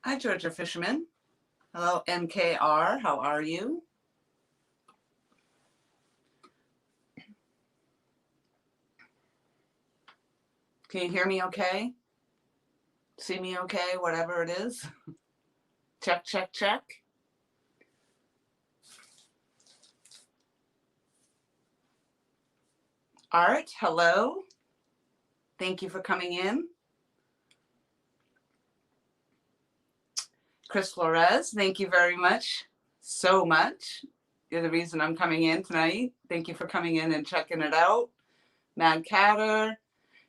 Hi, Georgia Fisherman. Hello, MKR. How are you? Can you hear me okay? See me okay, whatever it is? Check, check, check. Art, hello. Thank you for coming in. Kris Flores, thank you very much. So much. You're the reason I'm coming in tonight. Thank you for coming in and checking it out. Mad Catter,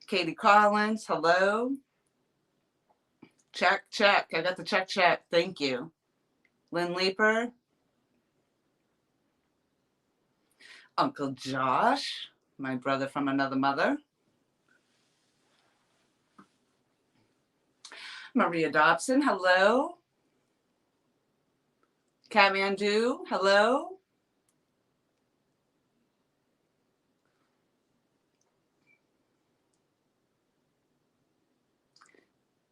Katie Collins, hello. Check, check. I got the check, check. Thank you. Lynn Leeper. Uncle Josh, my brother from another mother. Maria Dobson, hello. Kamandu, hello.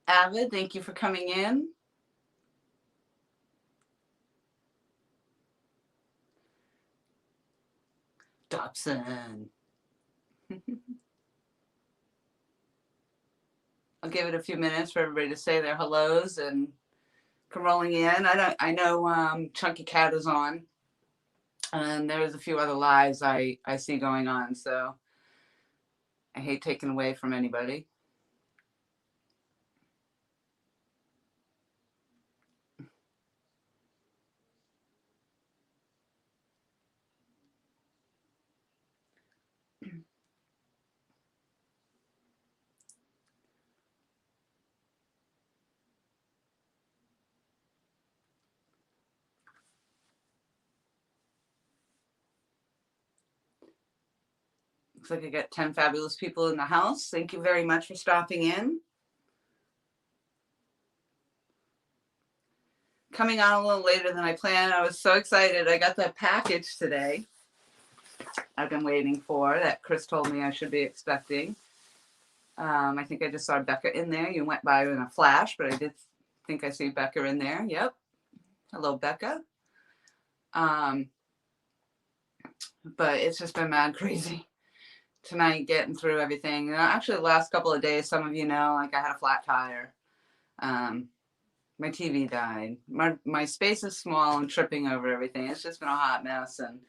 Avid, thank you for coming in. Dobson. I'll give it a few minutes for everybody to say their hellos and come rolling in. I know Chunky Cat is on, and there's a few other lives I see going on, so I hate taking away from anybody. Looks like I got 10 fabulous people in the house. Thank you very much for stopping in. Coming on a little later than I planned. I was so excited. I got that package today I've been waiting for that Kris told me I should be expecting. I think I just saw Becca in there. You went by in a flash, but I did think I see Becca in there. Yep. Hello, Becca. But it's just been mad crazy tonight getting through everything. Actually, the last couple of days, some of you know, like I had a flat tire. My TV died. My space is small and tripping over everything. It's just been a hot mess. And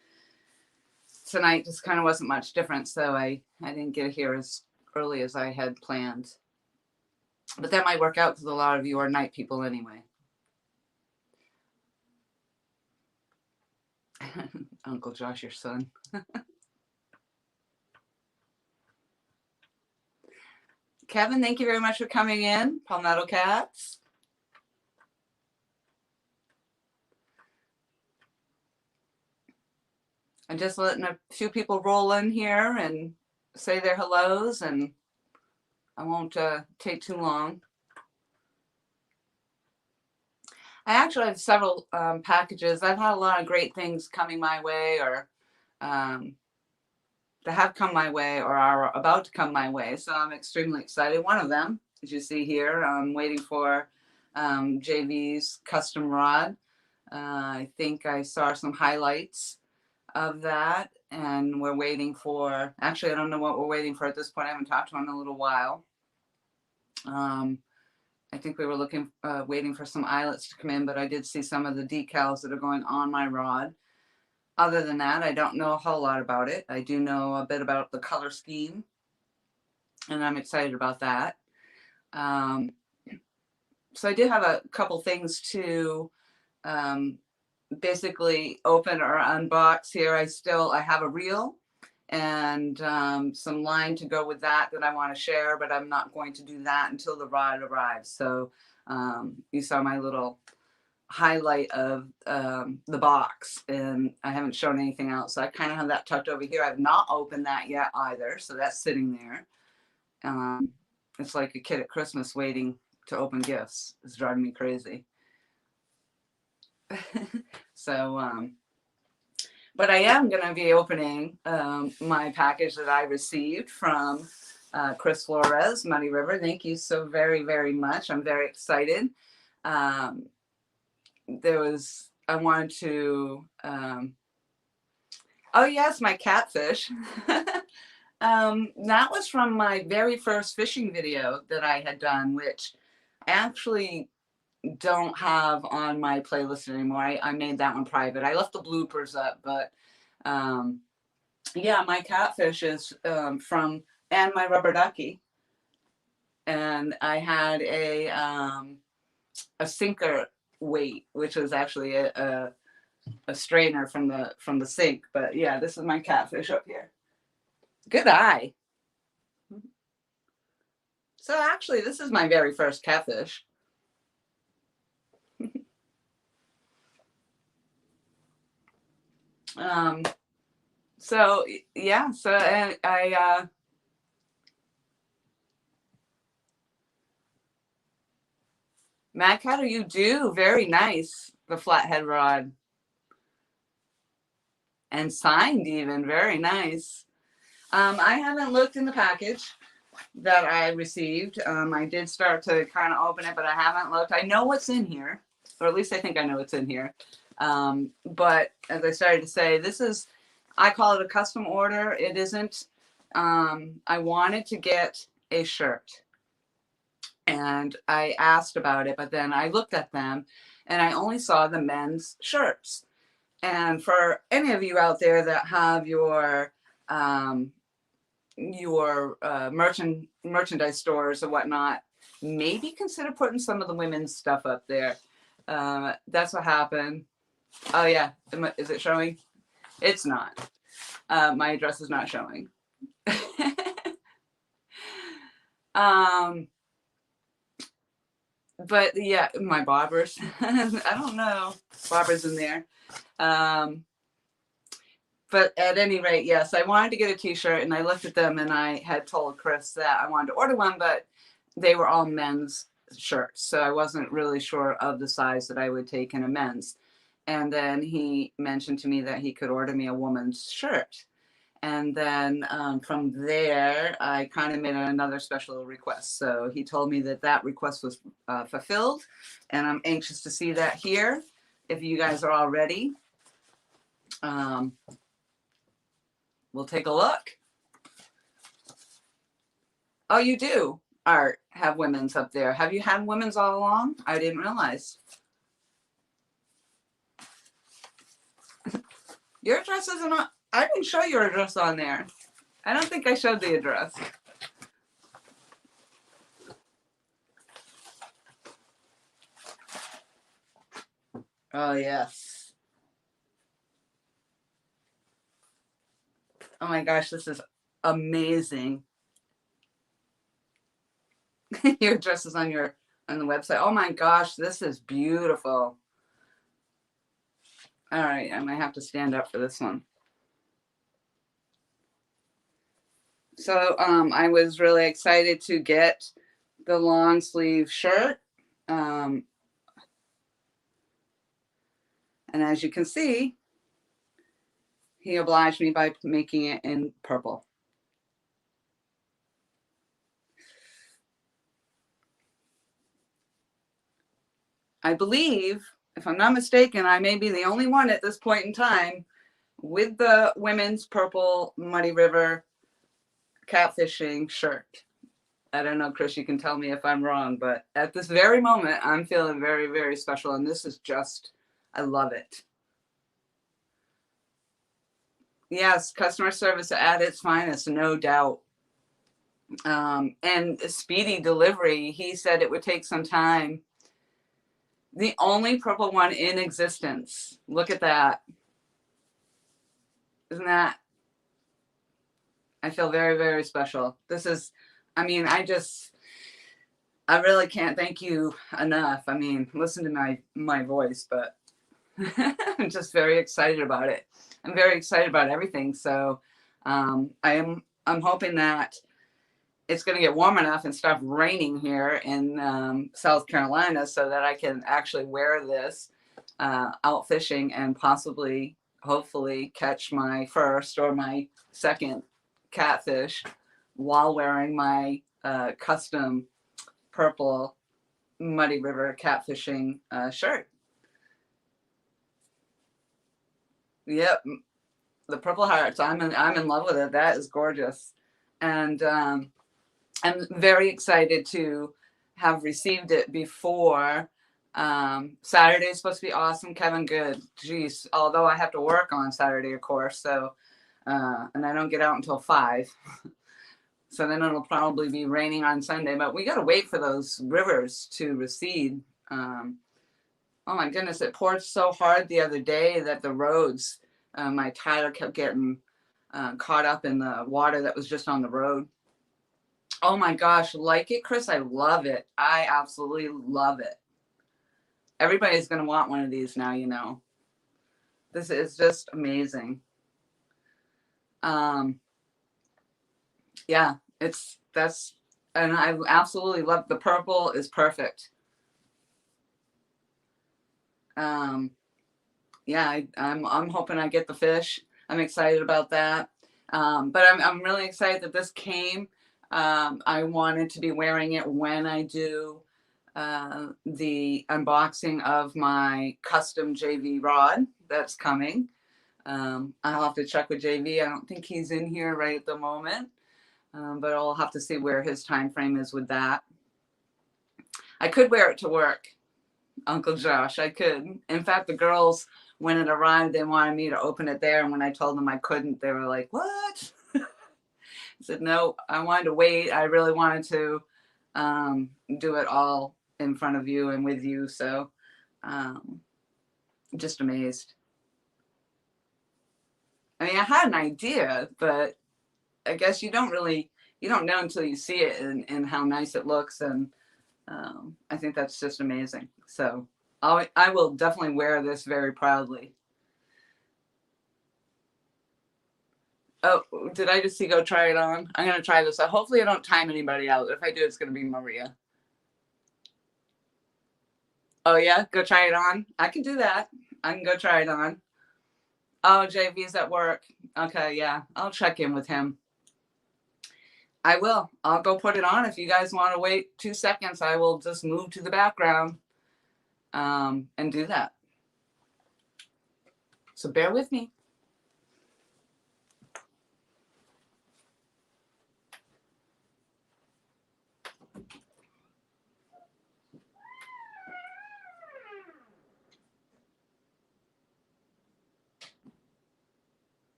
tonight just kind of wasn't much different. So I didn't get here as early as I had planned. But that might work out because a lot of you are night people anyway. Uncle Josh, your son. Kevin, thank you very much for coming in. Palmetto Cats. I'm just letting a few people roll in here and say their hellos, and I won't take too long. I actually have several packages. I've had a lot of great things coming my way, or that have come my way, or are about to come my way. So I'm extremely excited. One of them, as you see here, I'm waiting for JV's custom rod. I think I saw some highlights of that, and we're waiting for, actually I don't know what we're waiting for at this point. I haven't talked to him in a little while. I think we were waiting for some eyelets to come in, but I did see some of the decals that are going on my rod. Other than that, I don't know a whole lot about it. I do know a bit about the color scheme, and I'm excited about that. So I did have a couple things to basically open or unbox here. I have a reel and some line to go with that I want to share, but I'm not going to do that until the rod arrives. So you saw my little highlight of the box, and I haven't shown anything else. So I kind of have that tucked over here. I've not opened that yet either, so that's sitting there. It's like a kid at Christmas waiting to open gifts. It's driving me crazy. So but I am going to be opening my package that I received from Kris Flores, Muddyriver. Thank you so very, very much. I'm very excited. um, I wanted to, oh yes, my catfish. That was from my very first fishing video that I had done, which I actually don't have on my playlist anymore. I made that one private. I left the bloopers up, but yeah, my catfish is from, and my rubber ducky. And I had a sinker weight, which was actually a strainer from the sink. But yeah, this is my catfish up here. Good eye. So actually, this is my very first catfish. So yeah, so I Matt, how do you do? Very nice. The flathead rod. And signed even. Very nice. I haven't looked in the package that I received. I did start to kind of open it, but I haven't looked. I know what's in here, or at least I think I know what's in here. But as I started to say, this is, I call it a custom order. It isn't. I wanted to get a shirt. And I asked about it, but then I looked at them and I only saw the men's shirts. And for any of you out there that have your merchandise stores or whatnot, maybe consider putting some of the women's stuff up there. That's what happened. Oh yeah, is it showing? It's not. My address is not showing. But yeah, my bobbers. I don't know. Bobbers in there. But at any rate, yes, I wanted to get a t-shirt and I looked at them and I had told Kris that I wanted to order one, but they were all men's shirts. So I wasn't really sure of the size that I would take in a men's. And then he mentioned to me that he could order me a woman's shirt. And then from there, I kind of made another special request. So he told me that that request was fulfilled. And I'm anxious to see that here. If you guys are all ready, we'll take a look. Oh, you do, Art, have women's up there. Have you had women's all along? I didn't realize. Your address isn't on. I didn't show your address on there. I don't think I showed the address. Oh, yes. Oh my gosh, this is amazing. Your address is on the website. Oh my gosh, this is beautiful. All right, I might have to stand up for this one. So I was really excited to get the long sleeve shirt. And as you can see, he obliged me by making it in purple. I believe, if I'm not mistaken, I may be the only one at this point in time with the women's purple Muddyriver Catfishing shirt. I don't know, Kris, you can tell me if I'm wrong, but at this very moment, I'm feeling very, very special. And this is just, I love it. Yes, customer service at its finest, no doubt. And speedy delivery, he said it would take some time. The only purple one in existence. Look at that. Isn't that? I feel very, very special. This is, I mean, I really can't thank you enough. I mean, listen to my voice, but I'm just very excited about it. I'm very excited about everything. So I'm hoping that it's going to get warm enough and stop raining here in South Carolina so that I can actually wear this out fishing and possibly, hopefully, catch my first or my second catfish while wearing my custom purple Muddyriver Catfishing shirt. Yep, the purple hearts. I'm in love with it. That is gorgeous, and I'm very excited to have received it before. Saturday is supposed to be awesome. Kevin, good. Jeez, although I have to work on Saturday, of course. So, and I don't get out until 5. So then it'll probably be raining on Sunday. But we got to wait for those rivers to recede. Oh my goodness, it poured so hard the other day that the roads, my tire kept getting caught up in the water that was just on the road. Oh my gosh, like it, Kris? I love it. I absolutely love it. Everybody's going to want one of these now, you know. This is just amazing. Yeah, and I absolutely love the purple is perfect. Yeah, I'm hoping I get the fish. I'm excited about that. But I'm really excited that this came. I wanted to be wearing it when I do the unboxing of my custom JV rod that's coming. I'll have to check with JV. I don't think he's in here right at the moment, but I'll have to see where his time frame is with that. I could wear it to work, Uncle Josh. I could. In fact, the girls, when it arrived, they wanted me to open it there, and when I told them I couldn't, they were like, "What?" I said, "No, I wanted to wait. I really wanted to do it all in front of you and with you." So, just amazed. I mean, I had an idea, but I guess you don't know until you see it and how nice it looks. And I think that's just amazing. So I will definitely wear this very proudly. Oh, did I just see go try it on? I'm going to try this. Hopefully I don't time anybody out. If I do, it's going to be Maria. Oh, yeah? Go try it on? I can do that. I can go try it on. Oh, JV's at work. Okay, yeah. I'll check in with him. I will. I'll go put it on. If you guys want to wait 2 seconds, I will just move to the background and do that. So bear with me.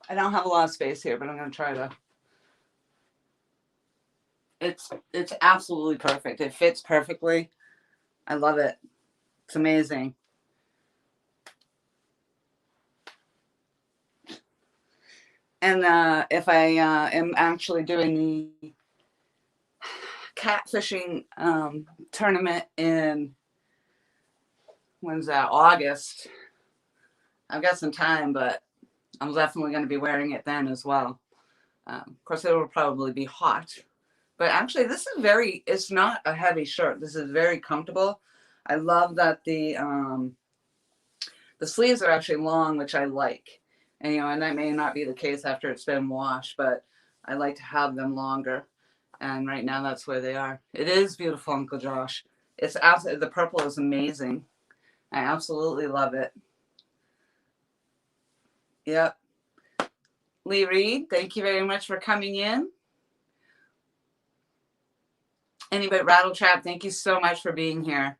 I don't have a lot of space here, but I'm going to try to. It's absolutely perfect. It fits perfectly. I love it. It's amazing. And if I am actually doing the catfishing tournament in, when's that, August, I've got some time, but I'm definitely going to be wearing it then as well. Of course, it will probably be hot. But actually, this is it's not a heavy shirt. This is very comfortable. I love that the sleeves are actually long, which I like. And, and that may not be the case after it's been washed, but I like to have them longer. And right now, that's where they are. It is beautiful, Uncle Josh. It's absolutely, the purple is amazing. I absolutely love it. Yep. Lee Reed, thank you very much for coming in. Anybody, Rattle Trap, thank you so much for being here.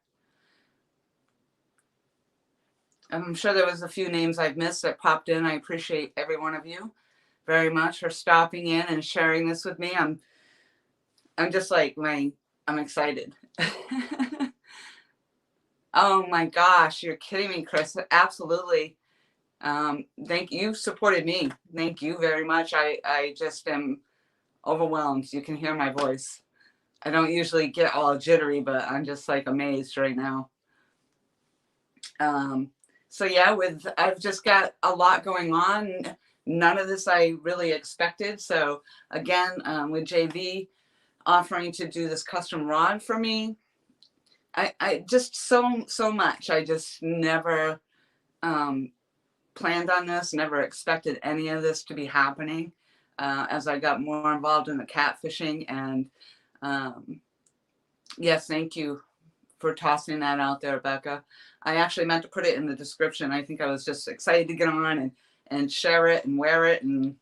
I'm sure there was a few names I've missed that popped in. I appreciate every one of you very much for stopping in and sharing this with me. I'm just like, I'm excited. Oh my gosh, you're kidding me, Kris. Absolutely. Thank you. Supported me. Thank you very much. I just am overwhelmed. You can hear my voice. I don't usually get all jittery, but I'm just like amazed right now. So yeah, I've just got a lot going on. None of this I really expected. So again, with JV offering to do this custom rod for me, I just so much. I just never planned on this, never expected any of this to be happening. As I got more involved in the catfishing, and yes, thank you for tossing that out there, Becca. I actually meant to put it in the description. I think I was just excited to get on and share it and wear it. And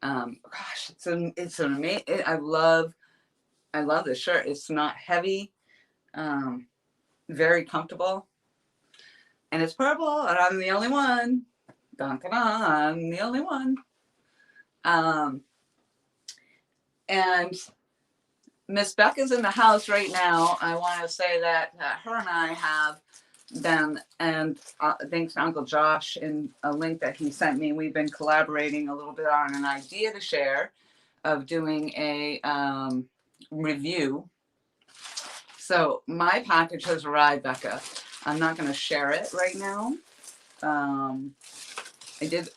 gosh, it's an amazing. I love this shirt. It's not heavy, very comfortable, and it's purple. And I'm the only one. Dun, dun, dun, I'm the only one. And Miss Becca's in the house right now. I want to say that her and I have been, and thanks to Uncle Josh in a link that he sent me, we've been collaborating a little bit on an idea to share of doing a review. So my package has arrived, Becca. I'm not going to share it right now. I did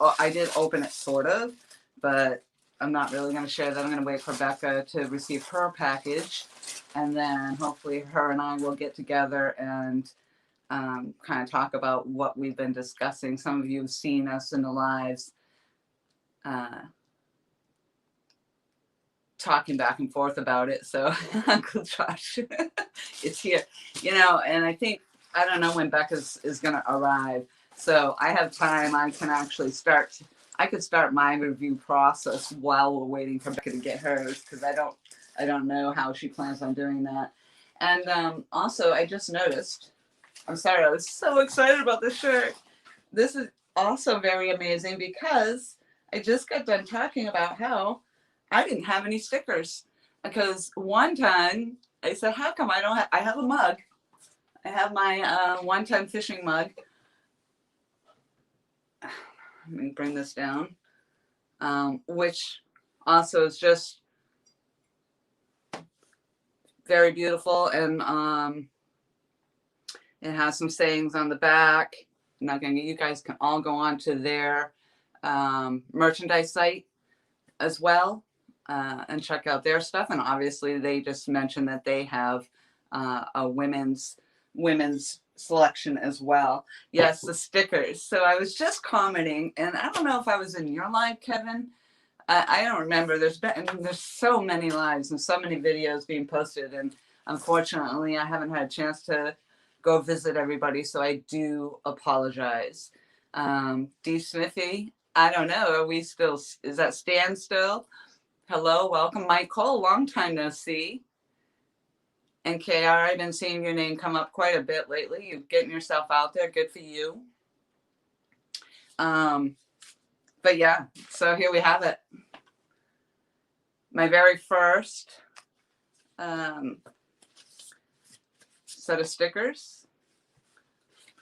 open it sort of, but I'm not really going to share that. I'm going to wait for Becca to receive her package, and then hopefully her and I will get together and kind of talk about what we've been discussing. Some of you have seen us in the lives talking back and forth about it. So Uncle Josh is here, and I don't know when Becca is going to arrive. So I have time. I could start my review process while we're waiting for Becca to get hers, because I don't know how she plans on doing that. And also, I just noticed, I'm sorry, I was so excited about this shirt. This is also very amazing because I just got done talking about how I didn't have any stickers. Because one time I said, how come I have a mug. I have my one-time fishing mug. Let me bring this down, which also is just very beautiful, and it has some sayings on the back. I'm not going to, you guys can all go on to their merchandise site as well and check out their stuff. And obviously they just mentioned that they have a women's selection as well. Yes, the stickers. So I was just commenting, and I don't know if I was in your live, Kevin. I don't remember. There's so many lives and so many videos being posted, and unfortunately I haven't had a chance to go visit everybody, so I do apologize. D Smithy, I don't know, is that Stan still? Hello, welcome. Mike Cole, long time no see. And KR, I've been seeing your name come up quite a bit lately. You're getting yourself out there. Good for you. But yeah, so here we have it. My very first set of stickers.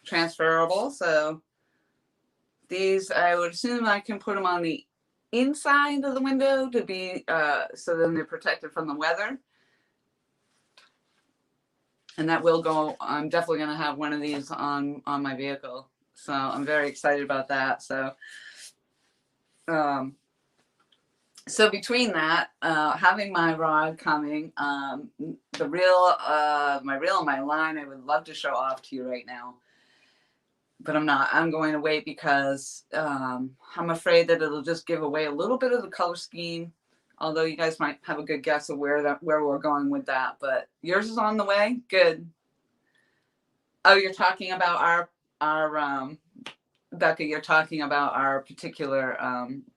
Transferable. So these, I would assume I can put them on the inside of the window to be, so then they're protected from the weather. And that will go, I'm definitely going to have one of these on my vehicle. So I'm very excited about that. So, so between that, having my rod coming, the reel, my reel and my line, I would love to show off to you right now. But I'm not. I'm going to wait because I'm afraid that it'll just give away a little bit of the color scheme. Although you guys might have a good guess of where we're going with that. But yours is on the way. Good. Oh, you're talking about our Becca, you're talking about our particular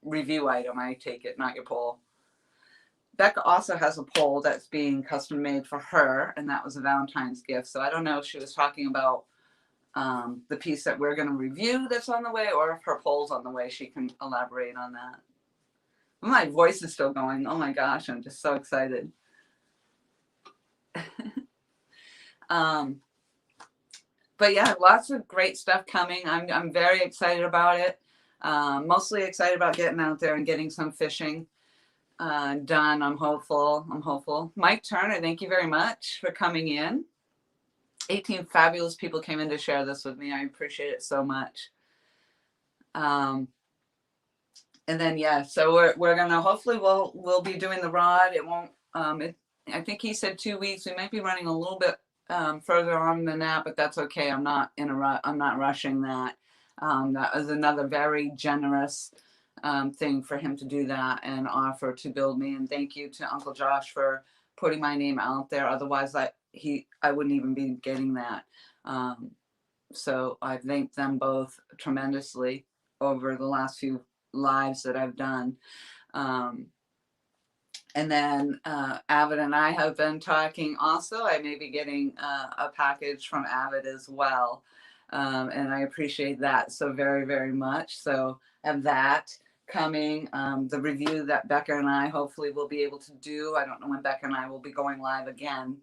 review item, I take it, not your poll. Becca also has a poll that's being custom made for her, and that was a Valentine's gift. So I don't know if she was talking about the piece that we're going to review that's on the way, or if her poll's on the way, she can elaborate on that. My voice is still going. Oh my gosh, I'm just so excited. But yeah, lots of great stuff coming. I'm very excited about it. Mostly excited about getting out there and getting some fishing done. I'm hopeful. Mike Turner, thank you very much for coming in. 18 fabulous people came in to share this with me. I appreciate it so much. And then yeah, so we're gonna hopefully we'll be doing the rod. It won't. I think he said 2 weeks. We might be running a little bit further on than that, but that's okay. I'm not I'm not rushing that. That was another very generous thing for him to do that and offer to build me. And thank you to Uncle Josh for putting my name out there. Otherwise, I wouldn't even be getting that. So I thank them both tremendously over the last few lives that I've done. And then Avid and I have been talking also. I may be getting a package from Avid as well. And I appreciate that so very, very much. So I have that coming. The review that Becca and I hopefully will be able to do. I don't know when Becca and I will be going live again.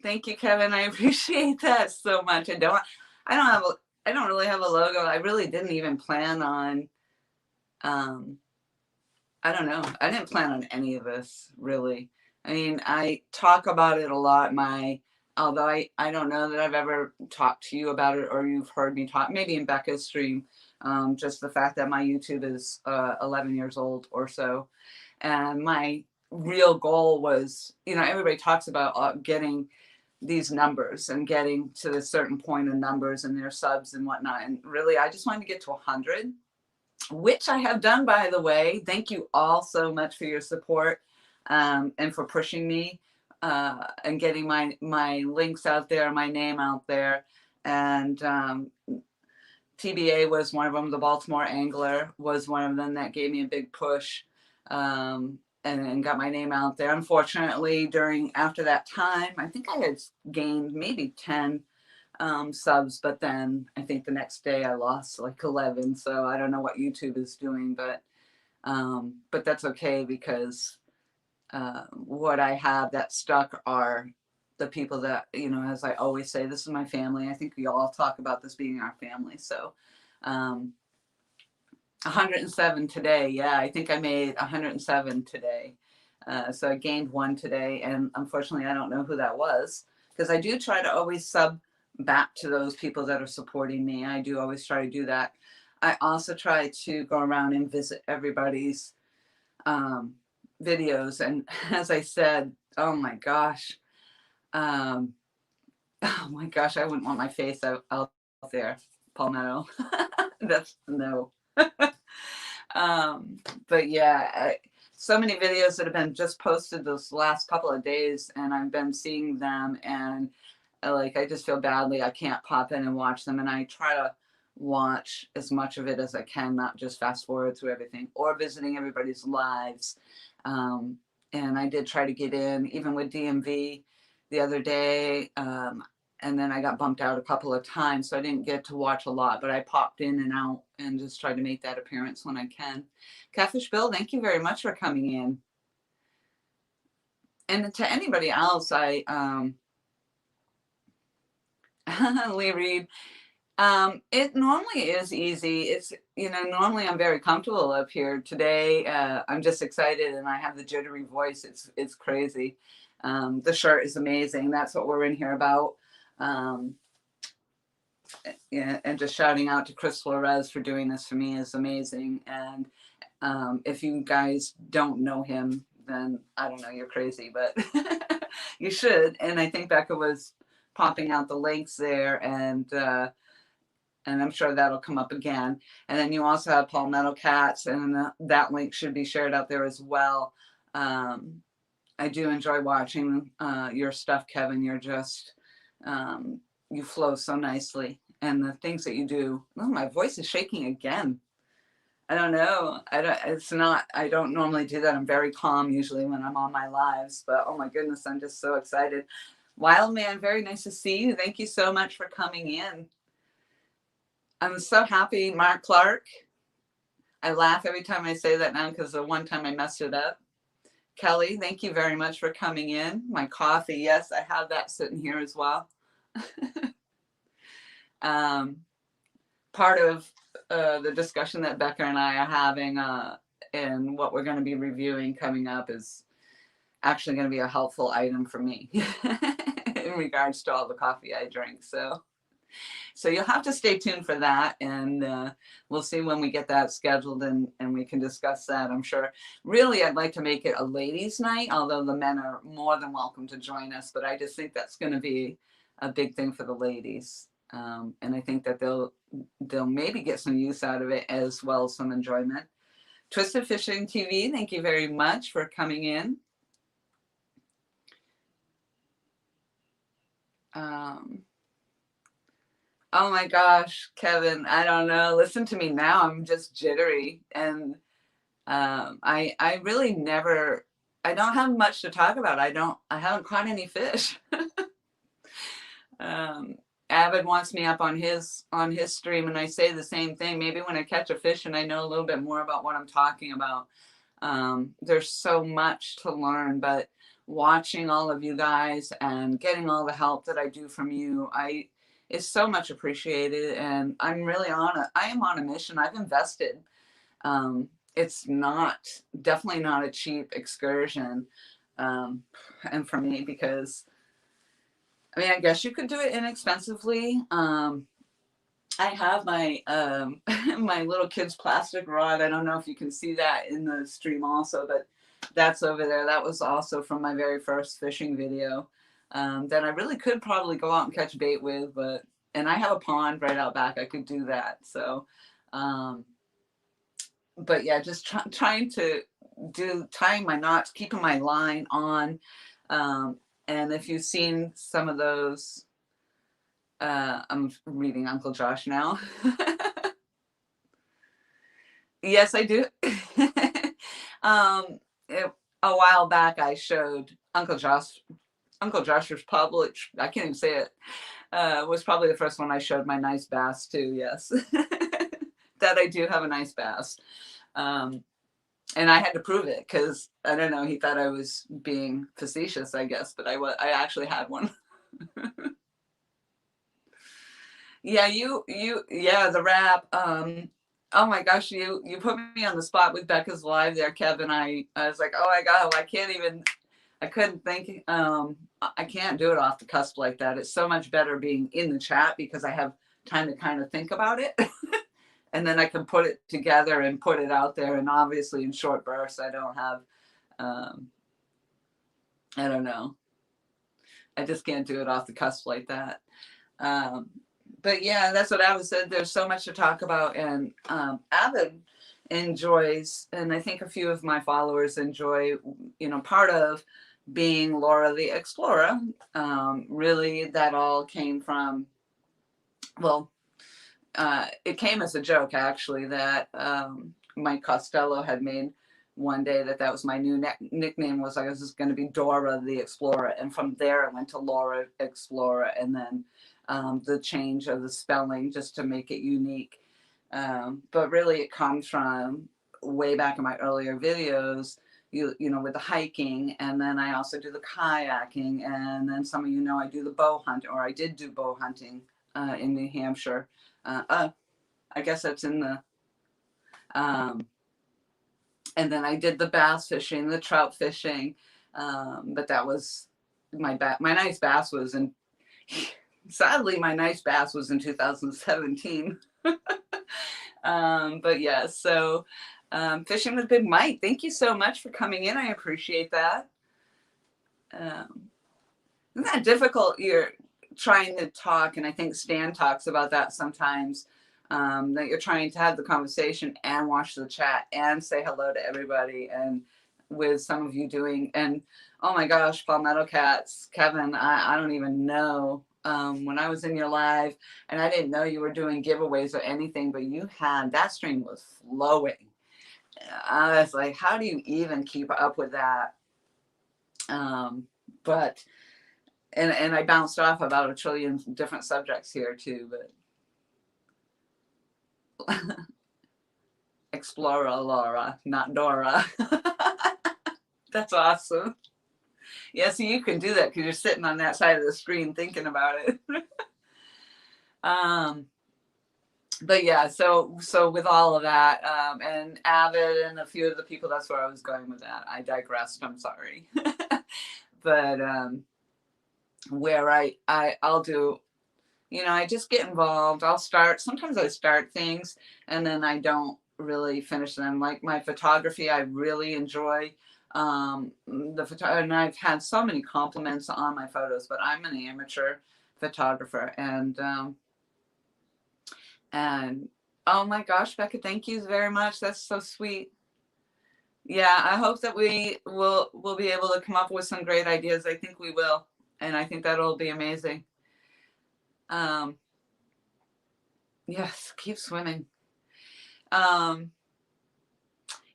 Thank you, Kevin. I appreciate that so much. I don't really have a logo. I really didn't even plan on, I don't know. I didn't plan on any of this really. I mean, I talk about it a lot. Although I don't know that I've ever talked to you about it or you've heard me talk, maybe in Becca's stream, just the fact that my YouTube is 11 years old or so. And my real goal was, everybody talks about getting these numbers and getting to a certain point of numbers and their subs and whatnot. And really, I just wanted to get to 100, which I have done, by the way. Thank you all so much for your support and for pushing me and getting my links out there, my name out there. And TBA was one of them. The Baltimore Angler was one of them that gave me a big push and got my name out there. Unfortunately, after that time, I think I had gained maybe 10 subs, but then I think the next day I lost like 11. So I don't know what YouTube is doing, but that's okay because what I have that stuck are the people that, as I always say, this is my family. I think we all talk about this being our family. So 107 today. Yeah, I think I made 107 today. So I gained 1 today. And unfortunately, I don't know who that was because I do try to always sub back to those people that are supporting me. I do always try to do that. I also try to go around and visit everybody's videos. And as I said, oh my gosh, I wouldn't want my face out there, Palmetto. That's no. But yeah, so many videos that have been just posted those last couple of days, and I've been seeing them, and I just feel badly I can't pop in and watch them, and I try to watch as much of it as I can, not just fast forward through everything or visiting everybody's lives. And I did try to get in, even with DMV the other day. And then I got bumped out a couple of times, so I didn't get to watch a lot, but I popped in and out and just tried to make that appearance when I can. Catfish Bill, thank you very much for coming in. And to anybody else, Lee Reed, it normally is easy. It's, normally I'm very comfortable up here. Today, I'm just excited and I have the jittery voice. It's crazy. The shirt is amazing. That's what we're in here about. Yeah, and just shouting out to Kris Flores for doing this for me is amazing. And if you guys don't know him, then I don't know, you're crazy, but you should. And I think Becca was popping out the links there, and I'm sure that'll come up again. And then you also have Palmetto Cats, and that link should be shared out there as well. I do enjoy watching your stuff, Kevin. You're just you flow so nicely, and the things that you do. Oh, my voice is shaking again. I don't know. I don't normally do that. I'm very calm usually when I'm on my lives, but oh my goodness, I'm just so excited. Wildman, very nice to see you. Thank you so much for coming in. I'm so happy. Mark Clark. I laugh every time I say that now because the one time I messed it up. Kelly, thank you very much for coming in. My coffee, yes, I have that sitting here as well. Part of the discussion that Becca and I are having and what we're going to be reviewing coming up is actually going to be a helpful item for me in regards to all the coffee I drink. So you'll have to stay tuned for that, and we'll see when we get that scheduled, and we can discuss that, I'm sure. Really, I'd like to make it a ladies' night, although the men are more than welcome to join us, but I just think that's going to be a big thing for the ladies. And I think that they'll maybe get some use out of it as well as some enjoyment. Twisted Fishing TV, thank you very much for coming in. Oh my gosh, Kevin, I don't know. Listen to me now. I'm just jittery. And I really never, I don't have much to talk about. I haven't caught any fish. Avid wants me up on his stream, and I say the same thing. Maybe when I catch a fish and I know a little bit more about what I'm talking about. There's so much to learn, but watching all of you guys and getting all the help that I do from you, is so much appreciated, and I'm really I am on a mission. I've invested. It's definitely not a cheap excursion. And for me, because I mean, I guess you could do it inexpensively. I have my my little kid's plastic rod. I don't know if you can see that in the stream also, but that's over there. That was also from my very first fishing video. That I really could probably go out and catch bait with, and I have a pond right out back. I could do that. So, but yeah, just trying to tying my knots, keeping my line on. And if you've seen some of those, I'm reading Uncle Josh now. Yes, I do. A while back, I showed Uncle Josh. Uncle Josh was probably, I can't even say it, was probably the first one I showed my nice bass to, yes. That I do have a nice bass. And I had to prove it because, I don't know, he thought I was being facetious, I guess, but I actually had one. Yeah, yeah, the wrap. Oh my gosh, you put me on the spot with Becca's live there, Kevin. I was like, oh my God, I couldn't think. I can't do it off the cusp like that. It's so much better being in the chat because I have time to kind of think about it. And then I can put it together and put it out there. And obviously in short bursts, I don't have, I don't know. I just can't do it off the cusp like that. But yeah, that's what Avid said. There's so much to talk about. And Avid enjoys, and I think a few of my followers enjoy, part of being Laura the Explorer. Really, that all came from, well, it came as a joke, actually, that Mike Costello had made one day that was my new nickname. Was I was just going to be Dora the Explorer. And from there, I went to Laura Explorer, and then the change of the spelling just to make it unique. But really, it comes from way back in my earlier videos, with the hiking, and then I also do the kayaking, and then some of I do the bow hunt, or I did do bow hunting in New Hampshire. I guess that's in the, and then I did the bass fishing, the trout fishing, but that was my nice bass was in, sadly, my nice bass was in 2017. But yeah, so fishing with Big Mike, thank you so much for coming in. I appreciate that. Isn't that difficult? You're trying to talk, and I think Stan talks about that sometimes, that you're trying to have the conversation and watch the chat and say hello to everybody, and with some of you doing, and oh my gosh, Palmetto Cats, Kevin, I don't even know. When I was in your live, and I didn't know you were doing giveaways or anything, but that stream was flowing. I was like, how do you even keep up with that? But and I bounced off about a trillion different subjects here too, but Explorer Laura, not Dora. That's awesome. Yeah, so you can do that because you're sitting on that side of the screen thinking about it. But yeah, so with all of that, and Avid and a few of the people, that's where I was going with that. I digressed. I'm sorry. But where I'll do, I just get involved. Sometimes I start things and then I don't really finish them. Like my photography, I really enjoy and I've had so many compliments on my photos, but I'm an amateur photographer, and oh my gosh, Becca, thank you very much. That's so sweet. Yeah, I hope that we'll be able to come up with some great ideas. I think we will, and I think that'll be amazing. Yes, keep swimming.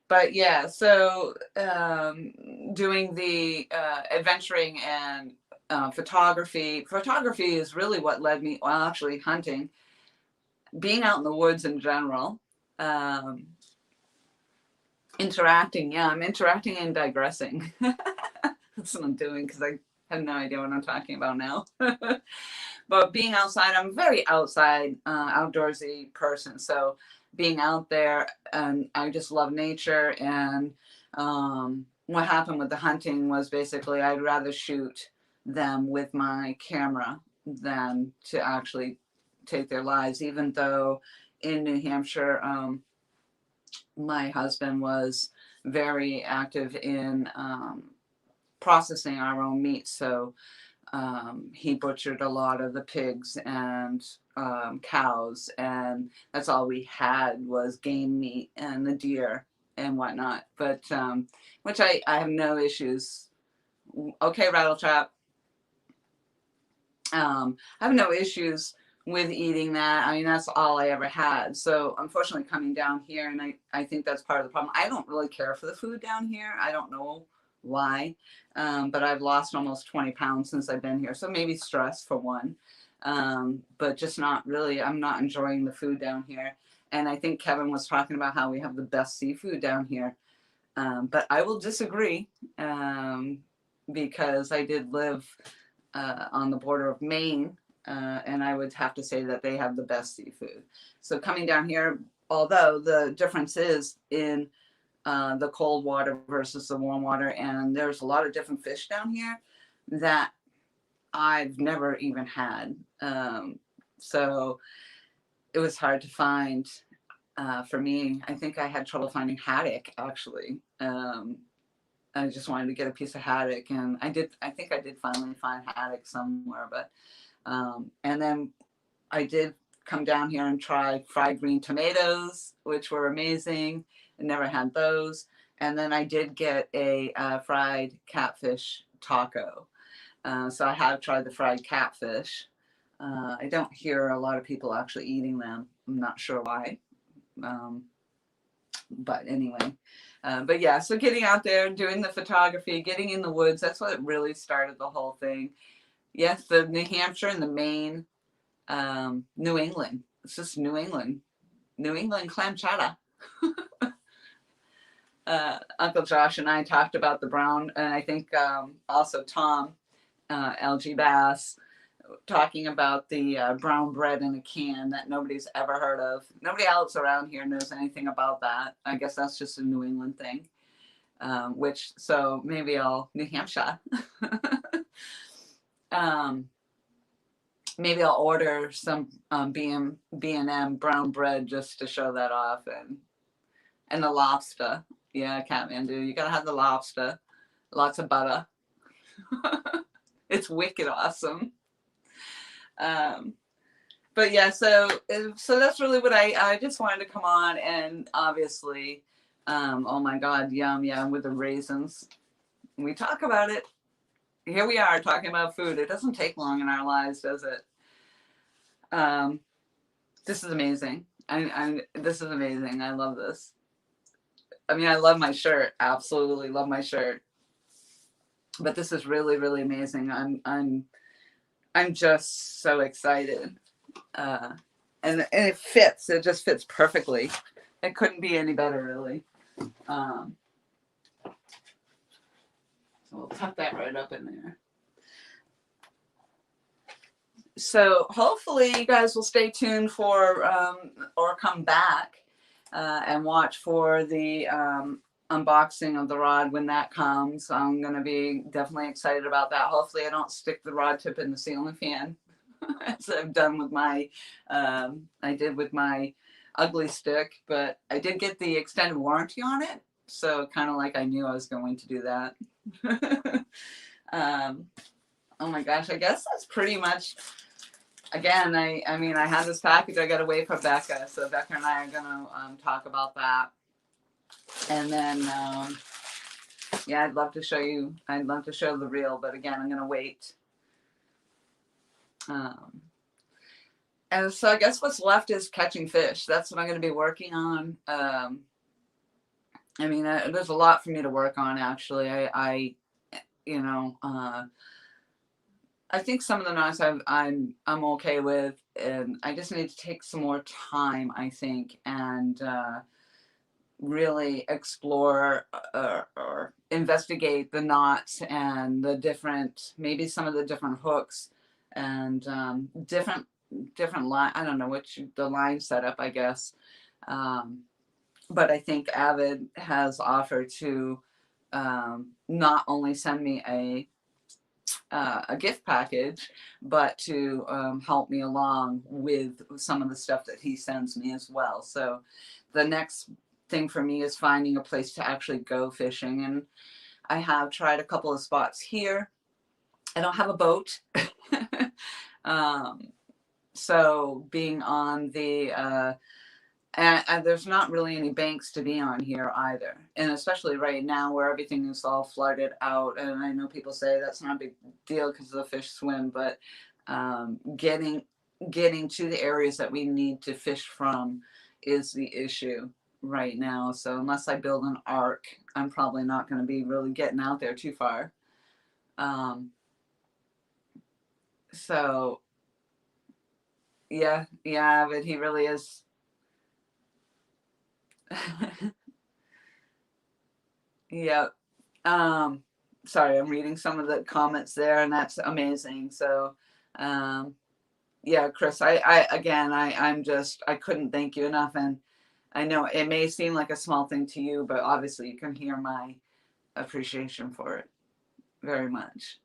But yeah, so doing the adventuring and photography is really what led me, well, actually hunting, being out in the woods in general, interacting. Yeah, I'm interacting and digressing. That's what I'm doing because I have no idea what I'm talking about now. But being outside, I'm a very outside, outdoorsy person. So being out there, and I just love nature. And what happened with the hunting was basically I'd rather shoot them with my camera than to actually take their lives, even though in New Hampshire, my husband was very active in processing our own meat. So he butchered a lot of the pigs and cows, and that's all we had was game meat and the deer and whatnot. But which I have no issues. Okay, Rattletrap. I have no issues with eating that. I mean, that's all I ever had. So unfortunately, coming down here, and I think that's part of the problem. I don't really care for the food down here. I don't know why, but I've lost almost 20 pounds since I've been here. So maybe stress for one, but just not really. I'm not enjoying the food down here. And I think Kevin was talking about how we have the best seafood down here. But I will disagree, because I did live on the border of Maine, and I would have to say that they have the best seafood. So coming down here, although the difference is in the cold water versus the warm water, and there's a lot of different fish down here that I've never even had. So it was hard to find. For me, I think I had trouble finding haddock, actually. I just wanted to get a piece of haddock, and I think I did finally find haddock somewhere. But and then I did come down here and try fried green tomatoes, which were amazing. I never had those. And then I did get a fried catfish taco. So I have tried the fried catfish. I don't hear a lot of people actually eating them. I'm not sure why. But anyway, but yeah, so getting out there, doing the photography, getting in the woods, that's what really started the whole thing. Yes, the New Hampshire and the Maine, New England. It's just New England clam chowder. Uncle Josh and I talked about the brown, and I think also Tom, LG Bass, talking about the brown bread in a can that nobody's ever heard of. Nobody else around here knows anything about that. I guess that's just a New England thing. So maybe New Hampshire. Maybe I'll order some B&M brown bread just to show that off, and the lobster. Yeah, Kathmandu, you gotta have the lobster. Lots of butter. It's wicked awesome. But yeah, so that's really what I just wanted to come on, and obviously, oh my God, yum with the raisins. We talk about it. Here we are talking about food. It doesn't take long in our lives, does it? This is amazing. This is amazing. I love this. I mean, I love my shirt. Absolutely love my shirt. But this is really, really amazing. I'm just so excited. And it fits. It just fits perfectly. It couldn't be any better, really. So we'll tuck that right up in there. So hopefully you guys will stay tuned for or come back and watch for the unboxing of the rod when that comes. I'm going to be definitely excited about that. Hopefully I don't stick the rod tip in the ceiling fan as I've done with my, I did with my ugly stick, but I did get the extended warranty on it. So kind of like I knew I was going to do that. Oh my gosh, I guess that's pretty much, again, I mean, I had this package, I got to wait for Becca. So Becca and I are going to talk about that. And then, yeah, I'd love to show the reel, but again, I'm going to wait. And so I guess what's left is catching fish. That's what I'm going to be working on. I mean, there's a lot for me to work on, actually. You know, I think some of the knots I'm okay with, and I just need to take some more time, I think, and really explore or investigate the knots and the different, maybe some of the different hooks and different line. I don't know which the line setup, I guess. But I think Avid has offered to not only send me a gift package, but to help me along with some of the stuff that he sends me as well. So the next thing for me is finding a place to actually go fishing. And I have tried a couple of spots here. I don't have a boat. So being on the, and there's not really any banks to be on here either. And especially right now where everything is all flooded out. And I know people say that's not a big deal because the fish swim, but getting to the areas that we need to fish from is the issue right now. So unless I build an ark, I'm probably not going to be really getting out there too far. So yeah, but he really is. Yeah. Sorry, I'm reading some of the comments there, and that's amazing. So, yeah, Kris, I'm just, I couldn't thank you enough. And I know it may seem like a small thing to you, but obviously you can hear my appreciation for it very much.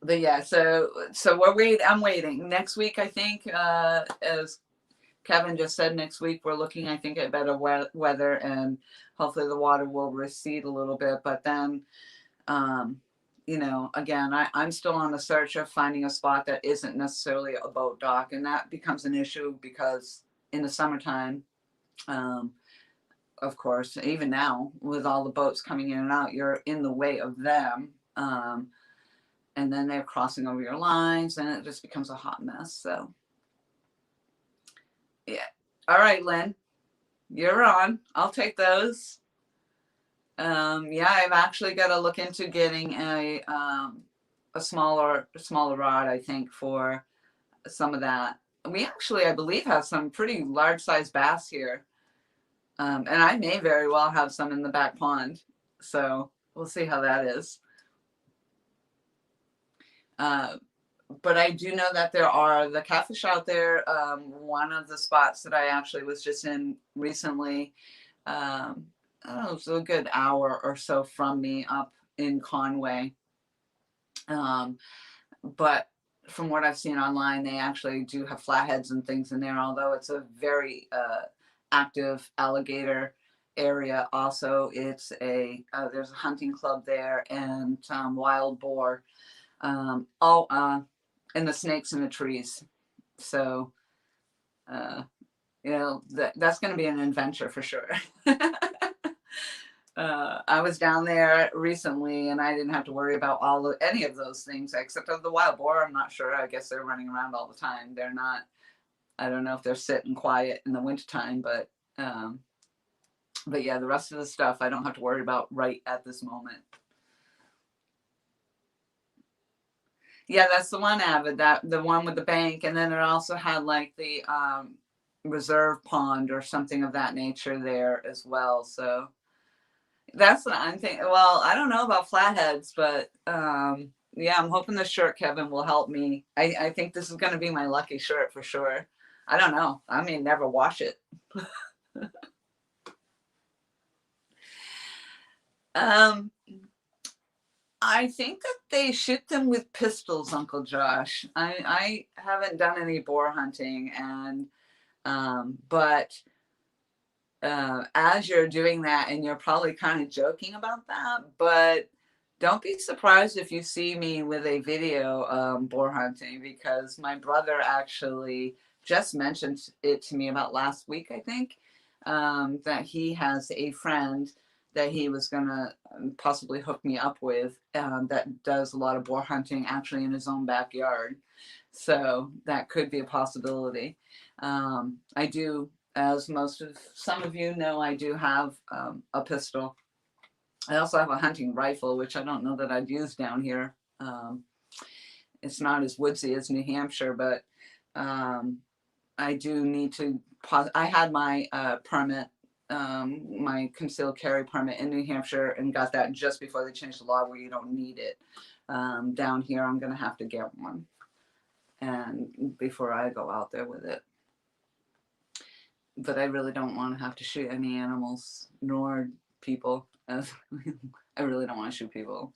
But yeah, so I'm waiting. Next week, I think, as Kevin just said, next week we're looking, I think, at better weather, and hopefully the water will recede a little bit. But then, you know, again, I'm still on the search of finding a spot that isn't necessarily a boat dock, and that becomes an issue because in the summertime, of course, even now with all the boats coming in and out, you're in the way of them. And then they're crossing over your lines, and it just becomes a hot mess. So, yeah. All right, Lynn, you're on. I'll take those. Yeah, I've actually got to look into getting a smaller rod, I think, for some of that. We actually, I believe, have some pretty large size bass here. And I may very well have some in the back pond. So we'll see how that is. But I do know that there are the catfish out there. One of the spots that I actually was just in recently, I don't know, it was a good hour or so from me up in Conway. But from what I've seen online, they actually do have flatheads and things in there, although it's a very active alligator area. Also, it's there's a hunting club there, and wild boar. And the snakes in the trees. So, you know, that's going to be an adventure for sure. I was down there recently, and I didn't have to worry about any of those things except of the wild boar. I'm not sure. I guess they're running around all the time. They're not. I don't know if they're sitting quiet in the wintertime, but yeah, the rest of the stuff I don't have to worry about right at this moment. Yeah, that's the one, Avid, the one with the bank, and then it also had like the reserve pond or something of that nature there as well. So that's what I'm thinking. Well, I don't know about flatheads, but Yeah, I'm hoping the shirt, Kevin, will help me. I think this is going to be my lucky shirt for sure. I don't know. I may never wash it. um, I think that they shoot them with pistols, Uncle Josh. I haven't done any boar hunting, and but as you're doing that, and you're probably kind of joking about that, but don't be surprised if you see me with a video boar hunting, because my brother actually just mentioned it to me about last week, I think, that he has a friend that he was going to possibly hook me up with that does a lot of boar hunting actually in his own backyard. So that could be a possibility. I do, as some of you know, I do have a pistol. I also have a hunting rifle, which I don't know that I'd use down here. It's not as woodsy as New Hampshire, but I do need to. I had my permit, my concealed carry permit in New Hampshire, and got that just before they changed the law where you don't need it. Down here, I'm going to have to get one, and before I go out there with it. But I really don't want to have to shoot any animals, nor people. I really don't want to shoot people.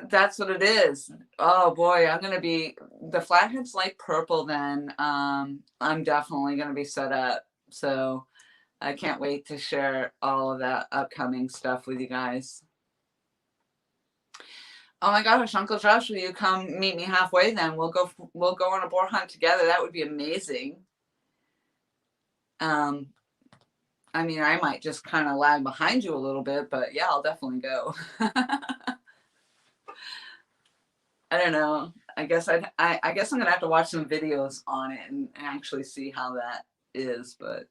That's what it is. Oh boy, I'm gonna be, the flathead's like purple then. I'm definitely gonna be set up. So I can't wait to share all of that upcoming stuff with you guys. Oh my gosh, Uncle Josh, will you come meet me halfway then? We'll go on a boar hunt together. That would be amazing. I mean, I might just kind of lag behind you a little bit, but yeah, I'll definitely go. I don't know. I guess I guess I'm gonna have to watch some videos on it and actually see how that is, but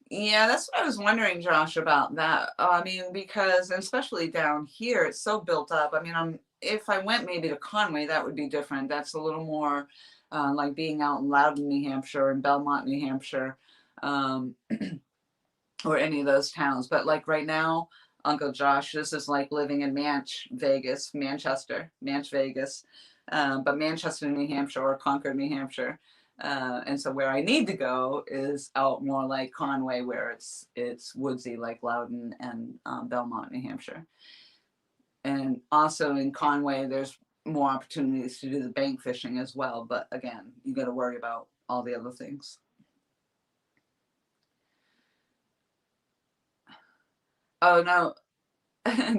yeah, that's what I was wondering, Josh, about that. I mean, because especially down here, it's so built up. I mean, if I went maybe to Conway, that would be different. That's a little more like being out in Loudon, New Hampshire, and Belmont, New Hampshire, or any of those towns. But like right now, Uncle Josh, this is like living in Manchester, Vegas, but Manchester, New Hampshire, or Concord, New Hampshire. And so where I need to go is out more like Conway, where it's woodsy like Loudon and Belmont, New Hampshire. And also in Conway, there's more opportunities to do the bank fishing as well. But again, you got to worry about all the other things. Oh no,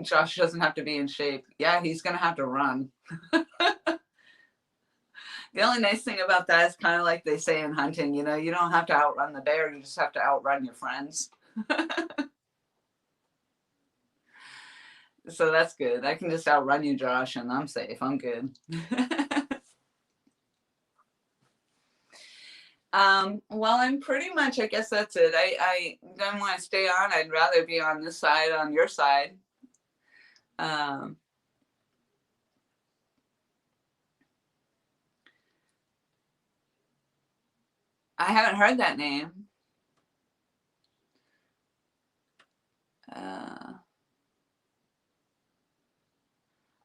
Josh doesn't have to be in shape. Yeah, he's gonna have to run. The only nice thing about that is kind of like they say in hunting, you know, you don't have to outrun the bear, you just have to outrun your friends. So that's good. I can just outrun you, Josh, and I'm safe. I'm good. Well, I'm pretty much, I guess that's it. I don't want to stay on. I'd rather be on this side, on your side. I haven't heard that name.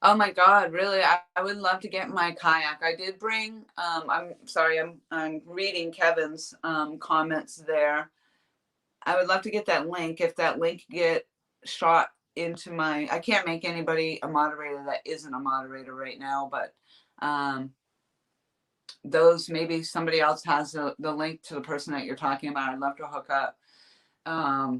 Oh my God, really? I would love to get my kayak. I did bring, I'm sorry, I'm reading Kevin's comments there. I would love to get that link. If that link get shot into my, I can't make anybody a moderator that isn't a moderator right now, but those, maybe somebody else has the link to the person that you're talking about. I'd love to hook up. I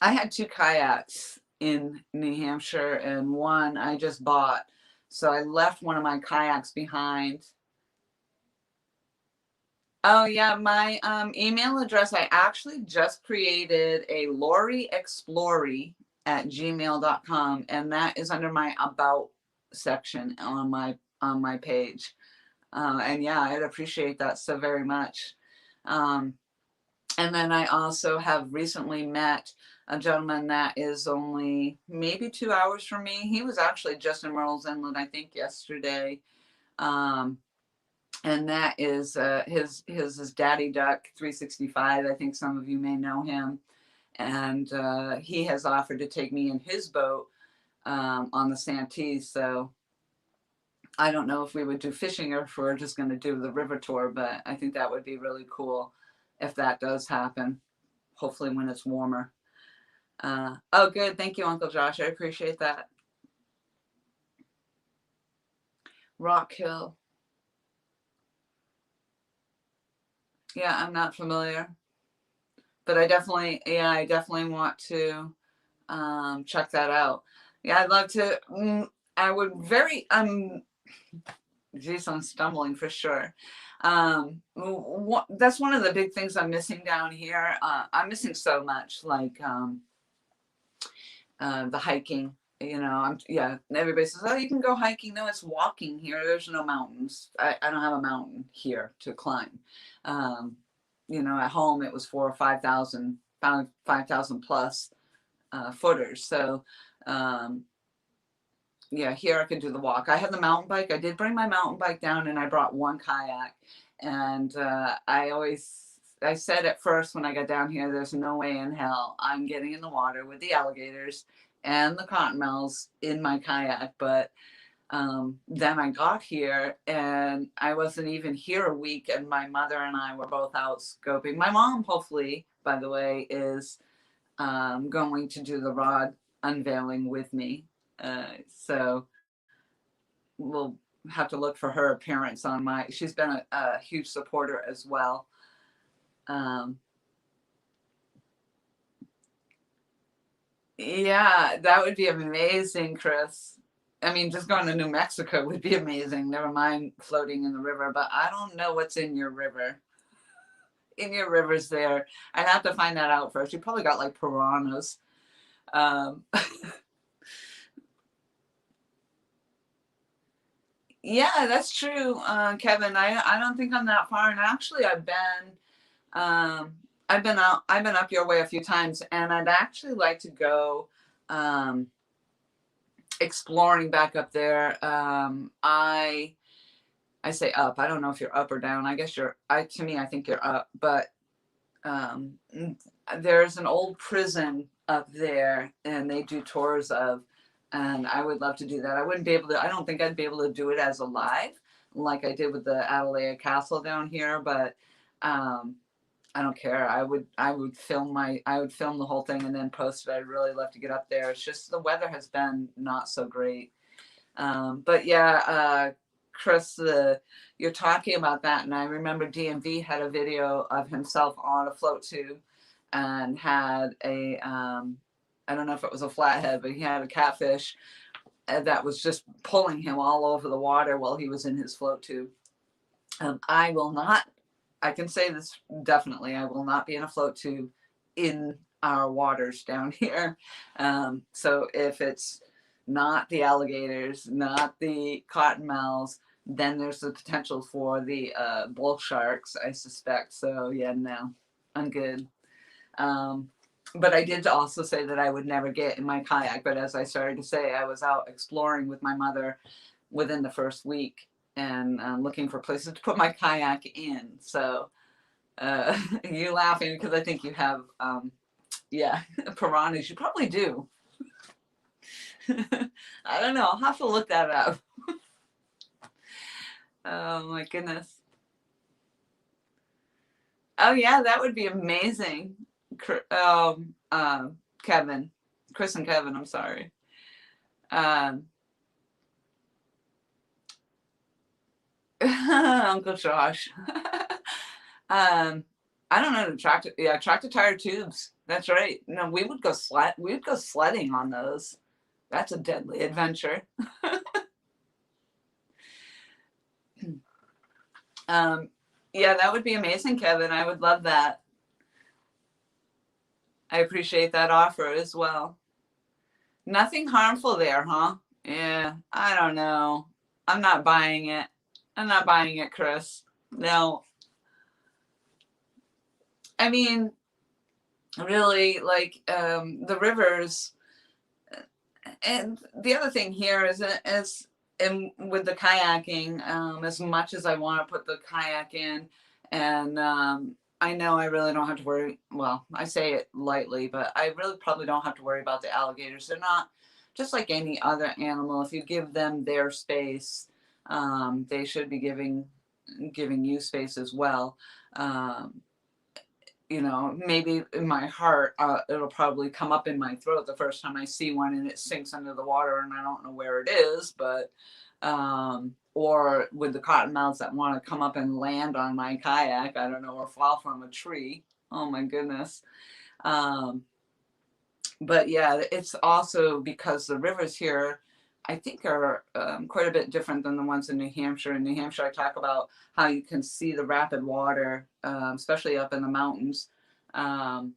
had 2 kayaks in New Hampshire, and one I just bought. So I left one of my kayaks behind. Oh yeah, my email address, I actually just created a loriexplory@gmail.com, and that is under my about section on my page. And yeah, I'd appreciate that so very much. And then I also have recently met a gentleman that is only maybe 2 hours from me. He was actually just in Myrtle's Inlet, I think, yesterday. and that is his Daddy Duck 365. I think some of you may know him, and he has offered to take me in his boat on the Santee. So I don't know if we would do fishing or if we're just going to do the river tour, but I think that would be really cool if that does happen. Hopefully when it's warmer. Oh, good. Thank you, Uncle Josh. I appreciate that. Rock Hill. Yeah, I'm not familiar, but I definitely want to check that out. Yeah, I'd love to. I would very, geez, I'm stumbling for sure. That's one of the big things I'm missing down here. I'm missing so much, like the hiking. You know, everybody says, oh, you can go hiking. No, it's walking here. There's no mountains. I don't have a mountain here to climb. You know, at home it was 4,000 or 5,000, 5,000 plus footers. So, yeah, here I could do the walk. I have the mountain bike. I did bring my mountain bike down, and I brought one kayak. And I said at first when I got down here, there's no way in hell I'm getting in the water with the alligators and the cottonmouths in my kayak. But then I got here, and I wasn't even here a week, and my mother and I were both out scoping. My mom, hopefully, by the way, is going to do the rod unveiling with me. So we'll have to look for her appearance on she's been a huge supporter as well. Yeah, that would be amazing, Kris. I mean, just going to New Mexico would be amazing. Never mind floating in the river, but I don't know what's in your river. In your rivers there. I'd have to find that out first. You probably got like piranhas. Yeah, that's true, Kevin. I don't think I'm that far, and actually, I've been up your way a few times, and I'd actually like to go exploring back up there. I say up. I don't know if you're up or down. I guess to me, I think you're up, but there's an old prison up there, and they do tours of. And I would love to do that. I wouldn't be able to. I don't think I'd be able to do it as a live, like I did with the Adelaide Castle down here. But I don't care. I would film the whole thing and then post it. I'd really love to get up there. It's just the weather has been not so great. But yeah, Kris, you're talking about that, and I remember DMV had a video of himself on a float tube, and had a I don't know if it was a flathead, but he had a catfish that was just pulling him all over the water while he was in his float tube. I will not. I can say this definitely. I will not be in a float tube in our waters down here. So if it's not the alligators, not the cottonmouths, then there's the potential for the bull sharks, I suspect. So yeah, no, I'm good. But I did also say that I would never get in my kayak. But as I started to say, I was out exploring with my mother within the first week, and looking for places to put my kayak in. So you laughing because I think you have, piranhas. You probably do. I don't know. I'll have to look that up. Oh my goodness. Oh yeah, that would be amazing. Kevin, Kris and Kevin, I'm sorry. Uncle Josh. I don't know, tractor tire tubes. That's right. No, we would go sledding on those. That's a deadly adventure. Yeah, that would be amazing, Kevin. I would love that. I appreciate that offer as well. Nothing harmful there, huh? Yeah, I don't know. I'm not buying it. I'm not buying it, Kris. No. I mean, really, like the rivers. And the other thing here is and with the kayaking, as much as I want to put the kayak in, and I know I really don't have to worry. Well, I say it lightly, but I really probably don't have to worry about the alligators. They're not just like any other animal. If you give them their space, they should be giving you space as well. Um, you know, maybe in my heart, it'll probably come up in my throat the first time I see one and it sinks under the water and I don't know where it is, but, or with the cottonmouths that want to come up and land on my kayak, I don't know, or fall from a tree. Oh my goodness. Um, but yeah, it's also because the rivers here, I think, are quite a bit different than the ones in New Hampshire. In New Hampshire, I talk about how you can see the rapid water, especially up in the mountains. Um,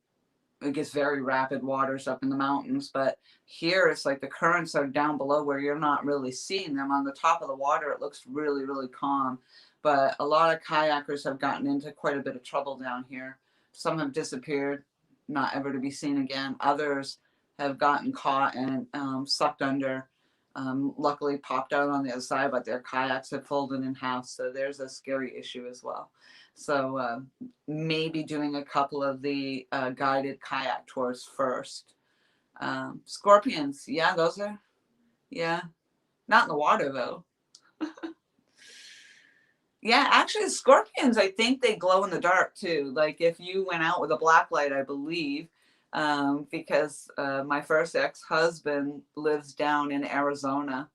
it gets very rapid waters up in the mountains, but here it's like the currents are down below where you're not really seeing them. On the top of the water, it looks really, really calm. But a lot of kayakers have gotten into quite a bit of trouble down here. Some have disappeared, not ever to be seen again. Others have gotten caught and sucked under. Luckily popped out on the other side, but their kayaks have folded in half. So there's a scary issue as well. So maybe doing a couple of the guided kayak tours first. Scorpions, yeah, those are, yeah, not in the water though. Yeah, actually, scorpions, I think they glow in the dark too. Like if you went out with a black light, I believe, because my first ex-husband lives down in Arizona,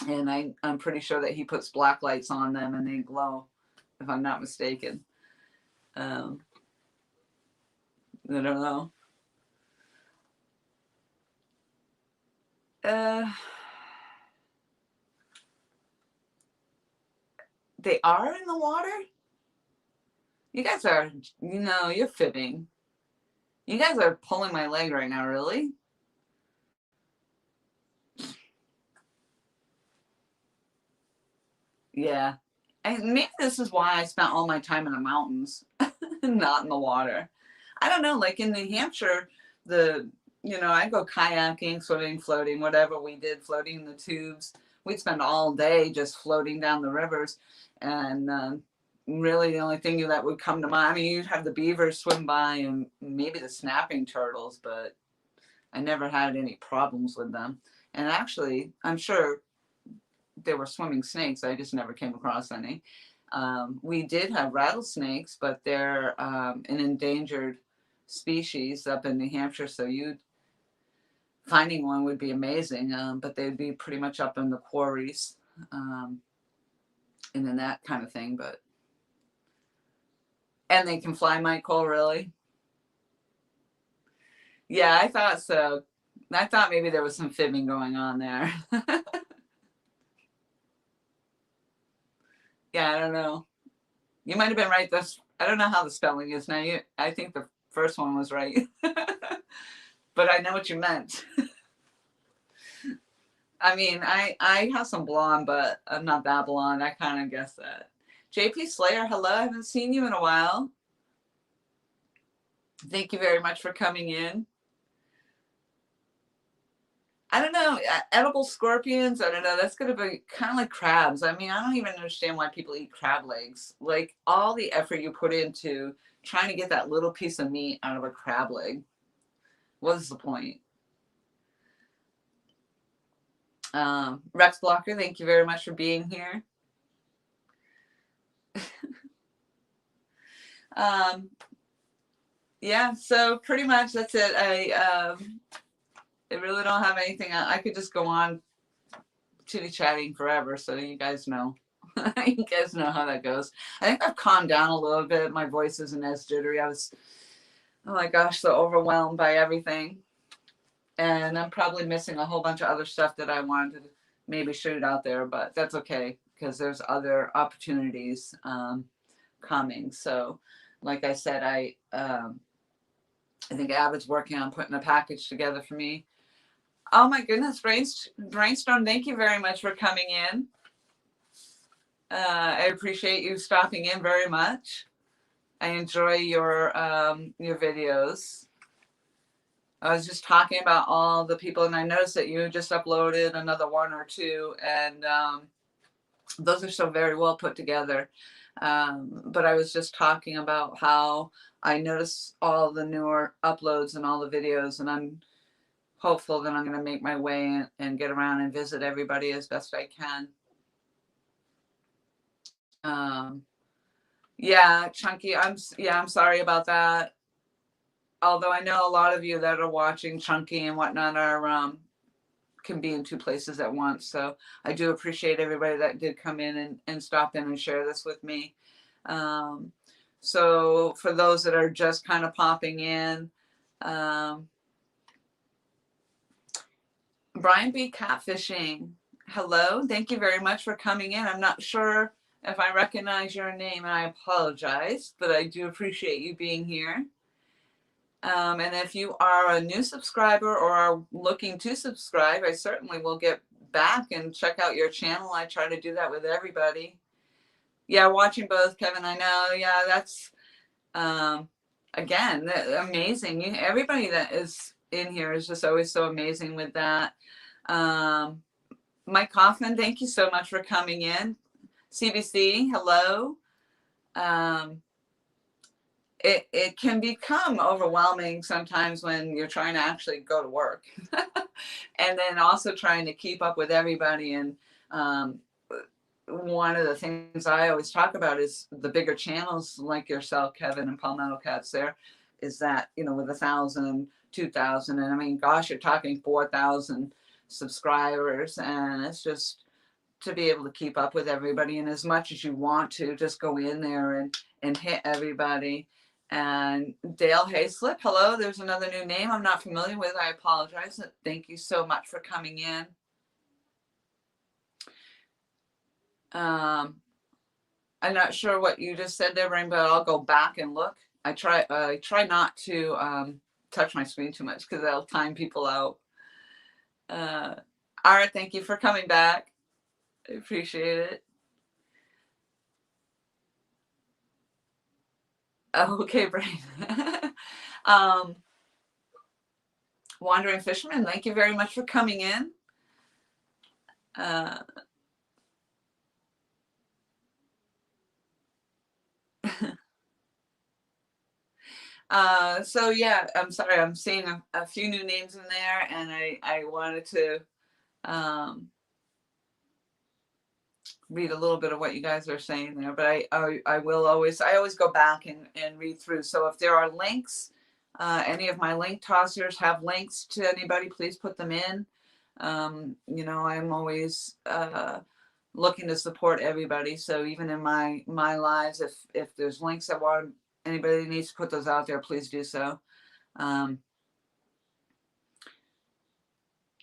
and I'm pretty sure that he puts black lights on them and they glow, if I'm not mistaken. Um, I don't know. Uh, they are in the water? You guys are, you're fibbing. You guys are pulling my leg right now, really? Yeah. And maybe this is why I spent all my time in the mountains, not in the water. I don't know, like in New Hampshire, I go kayaking, swimming, floating, whatever we did, floating in the tubes. We'd spend all day just floating down the rivers. And really the only thing that would come to mind, I mean, you'd have the beavers swim by and maybe the snapping turtles, but I never had any problems with them. And actually, I'm sure there were swimming snakes. I just never came across any. We did have rattlesnakes, but they're an endangered species up in New Hampshire. So finding one would be amazing, but they'd be pretty much up in the quarries, and then that kind of thing. And they can fly, Michael, really? Yeah, I thought so. I thought maybe there was some fibbing going on there. Yeah, I don't know. You might have been right. I don't know how the spelling is now. I think the first one was right, but I know what you meant. I mean, I have some blonde, but I'm not that blonde. I kind of guess that. JP Slayer, hello. I haven't seen you in a while. Thank you very much for coming in. I don't know, edible scorpions, I don't know, that's going to be kind of like crabs. I mean, I don't even understand why people eat crab legs. Like all the effort you put into trying to get that little piece of meat out of a crab leg. What is the point? Rex Blocker, thank you very much for being here. Yeah, so pretty much that's it. I really don't have anything. I could just go on chitty chatting forever, so you guys know. You guys know how that goes. I think I've calmed down a little bit. My voice isn't as jittery. I was, oh my gosh, so overwhelmed by everything. And I'm probably missing a whole bunch of other stuff that I wanted to maybe shoot out there, but that's okay because there's other opportunities coming. So, like I said, I think Avid's working on putting a package together for me. Oh my goodness, Brainstorm, thank you very much for coming in. I appreciate you stopping in very much. I enjoy your videos. I was just talking about all the people, and I noticed that you just uploaded another one or two, and those are so very well put together. But I was just talking about how I notice all the newer uploads and all the videos, and I'm hopeful that I'm going to make my way and get around and visit everybody as best I can. Yeah, Chunky, I'm sorry about that. Although I know a lot of you that are watching Chunky and whatnot are can be in two places at once. So I do appreciate everybody that did come in and stop in and share this with me. So for those that are just kind of popping in, Brian B. Catfishing, hello. Thank you very much for coming in. I'm not sure if I recognize your name, and I apologize, but I do appreciate you being here. And if you are a new subscriber or are looking to subscribe, I certainly will get back and check out your channel. I try to do that with everybody. Yeah, watching both, Kevin, I know. Yeah, that's, again, amazing. Everybody that is in here is just always so amazing with that. Mike Kaufman, thank you so much for coming in. CBC, hello. It can become overwhelming sometimes when you're trying to actually go to work and then also trying to keep up with everybody. And one of the things I always talk about is the bigger channels like yourself, Kevin, and Palmetto Cats there, is that, with 1,000, 2,000, and I mean, gosh, you're talking 4,000 subscribers, and it's just to be able to keep up with everybody. And as much as you want to just go in there and hit everybody. And Dale Hayslip, hello. There's another new name I'm not familiar with. I apologize. Thank you so much for coming in. I'm not sure what you just said there, Brian, but I'll go back and look. I try not to touch my screen too much because that'll time people out. Ara, thank you for coming back. I appreciate it. Okay, Brian. Wandering Fisherman, thank you very much for coming in. So yeah, I'm sorry, I'm seeing a few new names in there, and I wanted to read a little bit of what you guys are saying there, but I will always go back and read through. So if there are links, any of my link tossers have links to anybody, please put them in. I'm always looking to support everybody. So even in my lives, if there's links that want anybody needs to put those out there, please do so.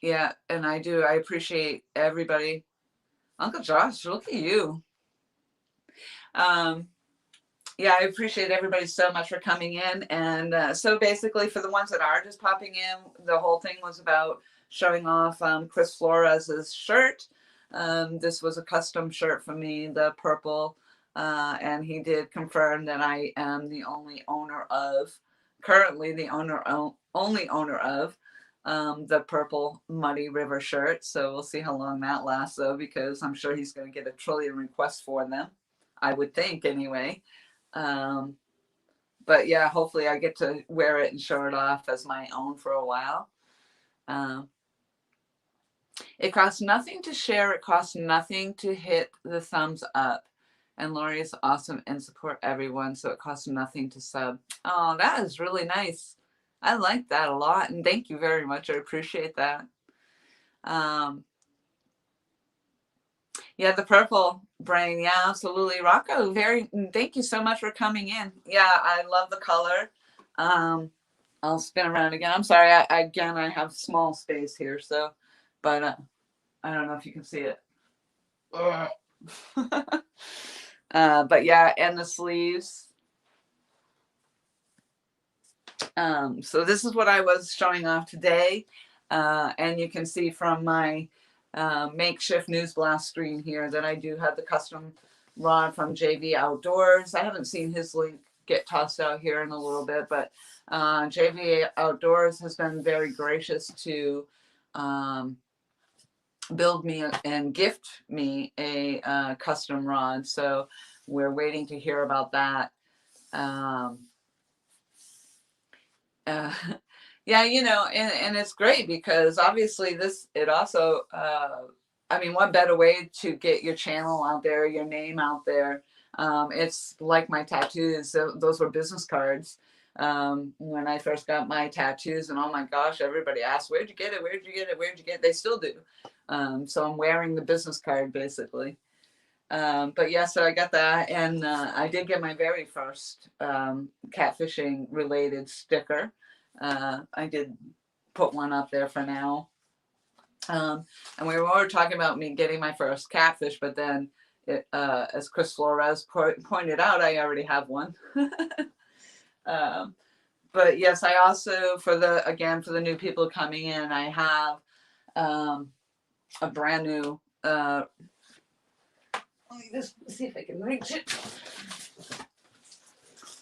Yeah, and I appreciate everybody. Uncle Josh, look at you. Yeah, I appreciate everybody so much for coming in. And so basically, for the ones that are just popping in, the whole thing was about showing off Kris Flores' shirt. This was a custom shirt for me, the purple, and he did confirm that I am the only owner of, currently the only owner of the purple Muddyriver shirt. So we'll see how long that lasts, though, because I'm sure he's going to get a trillion requests for them. I would think, anyway. But yeah, hopefully I get to wear it and show it off as my own for a while. It costs nothing to share. It costs nothing to hit the thumbs up. And Lori is awesome and support everyone. So it costs nothing to sub. Oh, that is really nice. I like that a lot. And thank you very much. I appreciate that. Yeah, the purple brain. Yeah, absolutely. Rocco, thank you so much for coming in. Yeah, I love the color. I'll spin around again. I'm sorry. I have small space here. So, but I don't know if you can see it. But yeah, and the sleeves. So this is what I was showing off today. And you can see from my makeshift news blast screen here that I do have the custom rod from JV Outdoors. I haven't seen his link get tossed out here in a little bit. But JV Outdoors has been very gracious to build me and gift me a custom rod. So we're waiting to hear about that. Uh, yeah, you know, and it's great because obviously it also, I mean, what better way to get your channel out there, your name out there? It's like my tattoos, those were business cards. When I first got my tattoos, and oh my gosh, everybody asked, where'd you get it? Where'd you get it? Where'd you get it? They still do. So I'm wearing the business card basically. But yeah, so I got that, and I did get my very first catfishing related sticker. I did put one up there for now. And we were talking about me getting my first catfish, but then as Kris Flores pointed out, I already have one. But yes, I also, for the new people coming in, I have a brand new, let me just see if I can reach it.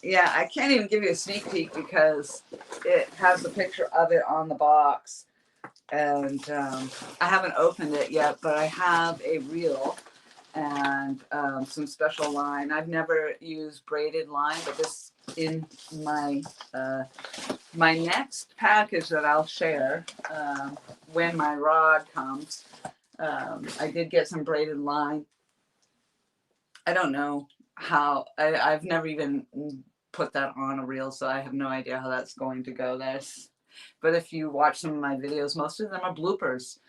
Yeah, I can't even give you a sneak peek because it has a picture of it on the box. And I haven't opened it yet, but I have a reel and some special line. I've never used braided line, but this in my my next package that I'll share when my rod comes. I did get some braided line. I don't know how. I've never even put that on a reel, so I have no idea how that's going to go. But if you watch some of my videos, most of them are bloopers.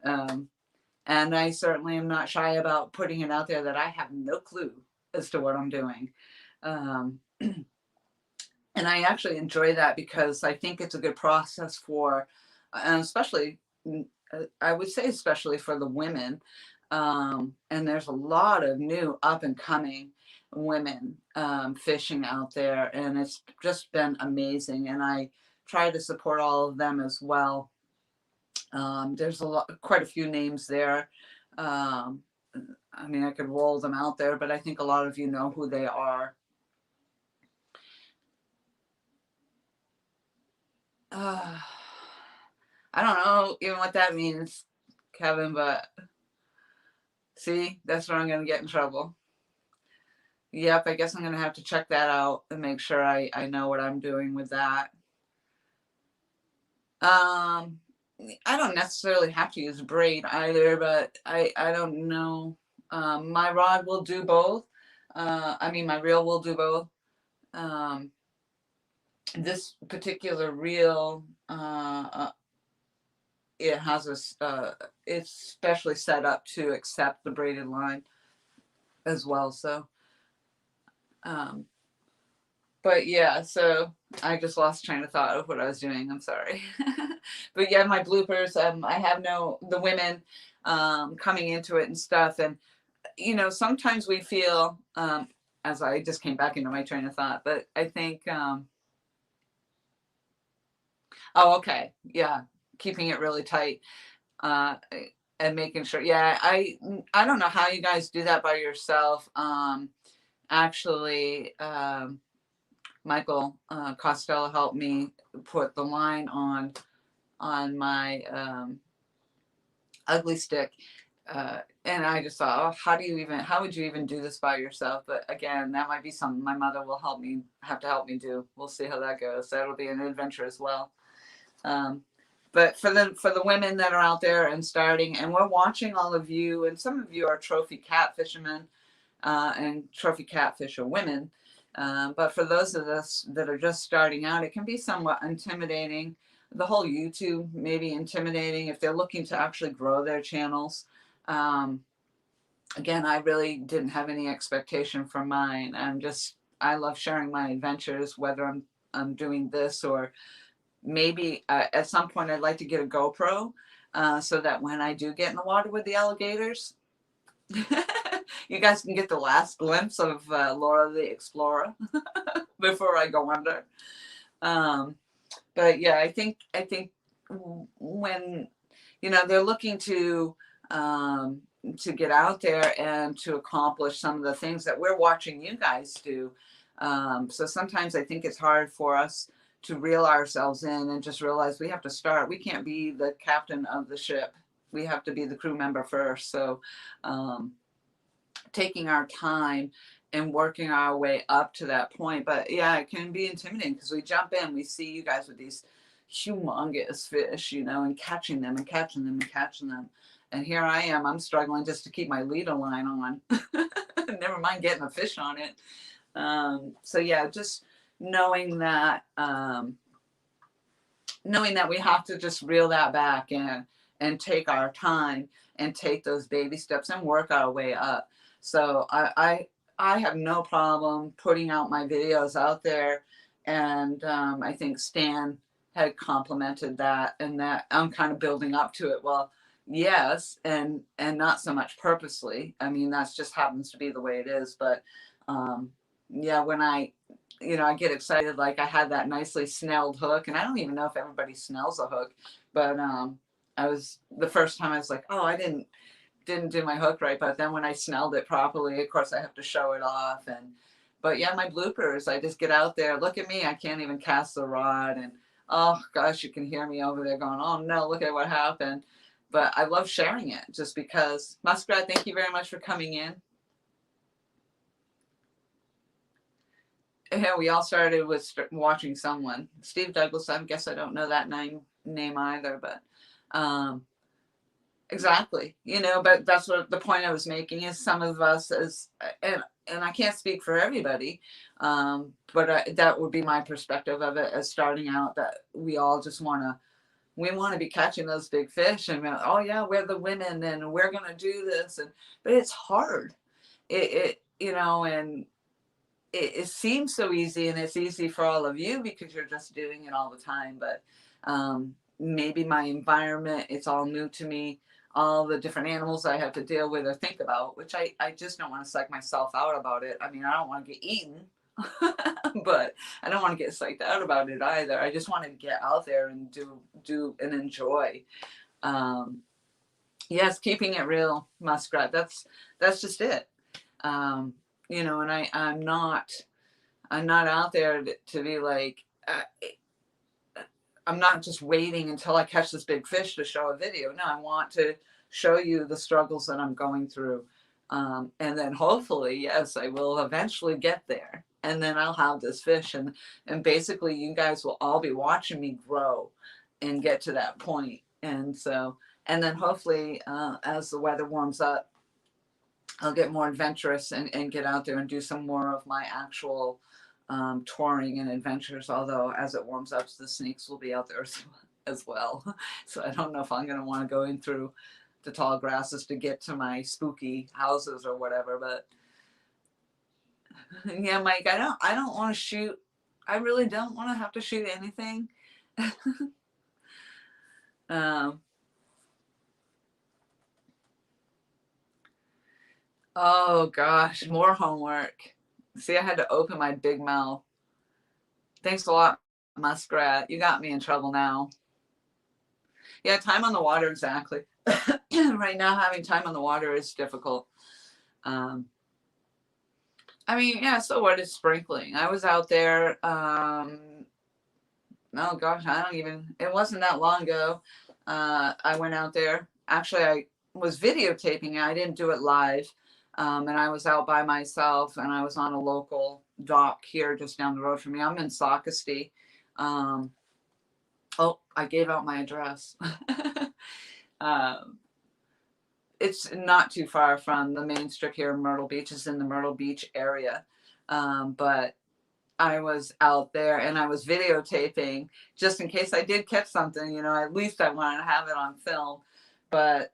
And I certainly am not shy about putting it out there that I have no clue as to what I'm doing. And I actually enjoy that because I think it's a good process for, and especially, I would say especially for the women. And there's a lot of new up and coming women fishing out there, and it's just been amazing. And I try to support all of them as well. There's quite a few names there. I mean, I could roll them out there, but I think a lot of you know who they are. I don't know even what that means, Kevin, but see, that's where I'm going to get in trouble. Yep, I guess I'm going to have to check that out and make sure I know what I'm doing with that. I don't necessarily have to use braid either, but I don't know. My rod will do both. I mean, my reel will do both. This particular reel, it has it's specially set up to accept the braided line as well. So, but yeah, so I just lost train of thought of what I was doing. I'm sorry. But yeah, my bloopers, I have the women coming into it and stuff. And, you know, sometimes we feel, as I just came back into my train of thought, but I think, oh, okay. Yeah. Keeping it really tight and making sure. Yeah. I don't know how you guys do that by yourself. Actually, Michael Costello helped me put the line on my ugly stick. And I just thought, oh, how would you even do this by yourself? But again, that might be something my mother will have to help me do. We'll see how that goes. That'll be an adventure as well. But for the women that are out there and starting, and we're watching all of you, and some of you are trophy catfishermen and trophy catfisher women. But for those of us that are just starting out, it can be somewhat intimidating. The whole YouTube may be intimidating if they're looking to actually grow their channels. Again, I really didn't have any expectation for mine. I love sharing my adventures, whether I'm doing this or maybe at some point I'd like to get a GoPro so that when I do get in the water with the alligators, you guys can get the last glimpse of Laura the Explorer before I go under. But yeah, I think when, you know, they're looking to get out there and to accomplish some of the things that we're watching you guys do, So sometimes I think it's hard for us to reel ourselves in and just realize we have to start. We can't be the captain of the ship. We have to be the crew member first. So taking our time and working our way up to that point. But yeah, it can be intimidating because we jump in, we see you guys with these humongous fish, you know, and catching them and catching them and catching them. And here I am, I'm struggling just to keep my leader line on. Never mind getting a fish on it. So yeah, just knowing that we have to just reel that back and take our time and take those baby steps and work our way up. So I have no problem putting out my videos out there, and I think Stan had complimented that, and that I'm kind of building up to it. Well, yes, and not so much purposely. I mean, that's just happens to be the way it is. But yeah, when I get excited, like I had that nicely snelled hook, and I don't even know if everybody snells a hook, but I was the first time I was like, oh, I didn't do my hook right. But then when I snelled it properly, of course I have to show it off. But yeah, my bloopers, I just get out there, look at me, I can't even cast the rod, and oh gosh, you can hear me over there going, oh no, look at what happened. But I love sharing it just because. Muskrat, thank you very much for coming in. Yeah, we all started with watching someone. Steve Douglas, I guess I don't know that name either, but exactly, but that's what the point I was making is some of us and I can't speak for everybody, but that would be my perspective of it as starting out, that we all just want to be catching those big fish and oh yeah, we're the women and we're going to do this. But it's hard. And it seems so easy, and it's easy for all of you because you're just doing it all the time. But maybe my environment, it's all new to me. All the different animals I have to deal with or think about, which I just don't want to psych myself out about it. I mean, I don't want to get eaten, but I don't want to get psyched out about it either. I just want to get out there and do and enjoy. Yes, keeping it real, Muskrat. That's just it. And I'm not out there to be like, I'm not just waiting until I catch this big fish to show a video. No, I want to show you the struggles that I'm going through. And then hopefully, yes, I will eventually get there. And then I'll have this fish. And basically, you guys will all be watching me grow and get to that point. And then hopefully, as the weather warms up, I'll get more adventurous and get out there and do some more of my actual touring and adventures. Although as it warms up, the snakes will be out there as well. So I don't know if I'm going to want to go in through the tall grasses to get to my spooky houses or whatever. But yeah, Mike, I don't want to shoot. I really don't want to have to shoot anything. Oh gosh, more homework. See, I had to open my big mouth. Thanks a lot, Muskrat. You got me in trouble now. Yeah, time on the water, exactly. Right now, having time on the water is difficult. I mean, yeah, so what is sprinkling? I was out there, oh gosh, it wasn't that long ago. I went out there. Actually, I was videotaping it. I didn't do it live. And I was out by myself, and I was on a local dock here just down the road from me. I'm in Sockasty. Oh, I gave out my address. It's not too far from the main strip here in Myrtle Beach. It's in the Myrtle Beach area. But I was out there and I was videotaping just in case I did catch something, at least I wanted to have it on film. But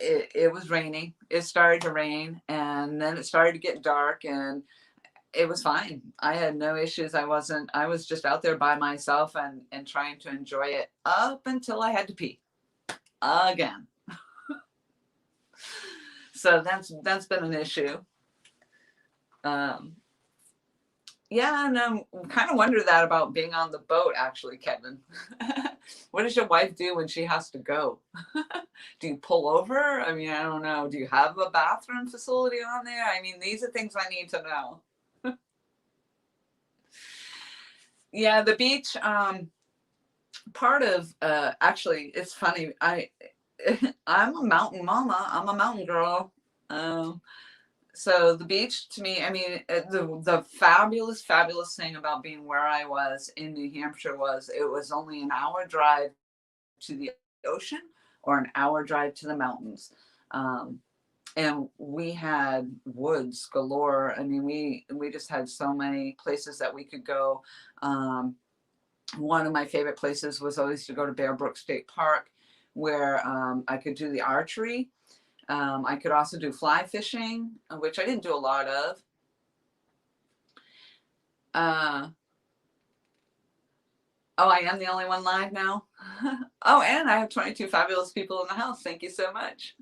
it was raining. It started to rain, and then it started to get dark, and it was fine. I had no issues. I was just out there by myself and trying to enjoy it up until I had to pee again. So that's been an issue. Yeah, and I kind of wonder that about being on the boat, actually, Kevin. What does your wife do when she has to go? Do you pull over? I mean, I don't know. Do you have a bathroom facility on there? I mean, these are things I need to know. Yeah, the beach, part of, actually, it's funny. I'm a mountain mama. I'm a mountain girl. Um, so the beach to me, I mean, the fabulous, fabulous thing about being where I was in New Hampshire was it was only an hour drive to the ocean or an hour drive to the mountains. Um, and we had woods galore. I mean, we just had so many places that we could go. One of my favorite places was always to go to Bear Brook State Park, where I could do the archery. I could also do fly fishing, which I didn't do a lot of. Uh, oh, I am the only one live now. Oh, and I have 22 fabulous people in the house. Thank you so much.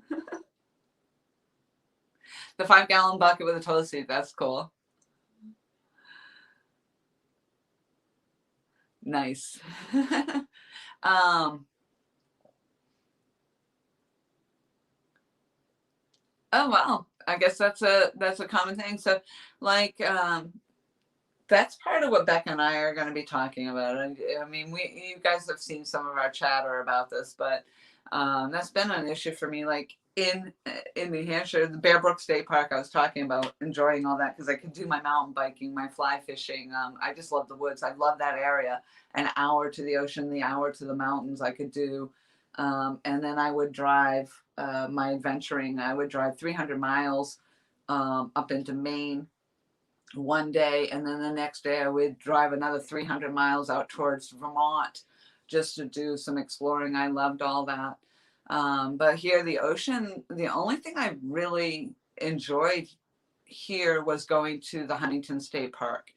The 5-gallon bucket with a toilet seat. That's cool. Nice. um, oh wow. I guess that's a common thing. So like that's part of what Becca and I are going to be talking about. I mean, you guys have seen some of our chatter about this, but that's been an issue for me. Like in New Hampshire, the Bear Brook State Park, I was talking about enjoying all that because I could do my mountain biking, my fly fishing. I just love the woods. I love that area. An hour to the ocean, the hour to the mountains, I could do. And then I would drive my adventuring. I would drive 300 miles up into Maine one day, and then the next day I would drive another 300 miles out towards Vermont just to do some exploring. I loved all that. But here, the ocean, the only thing I really enjoyed here was going to the Huntington State Park,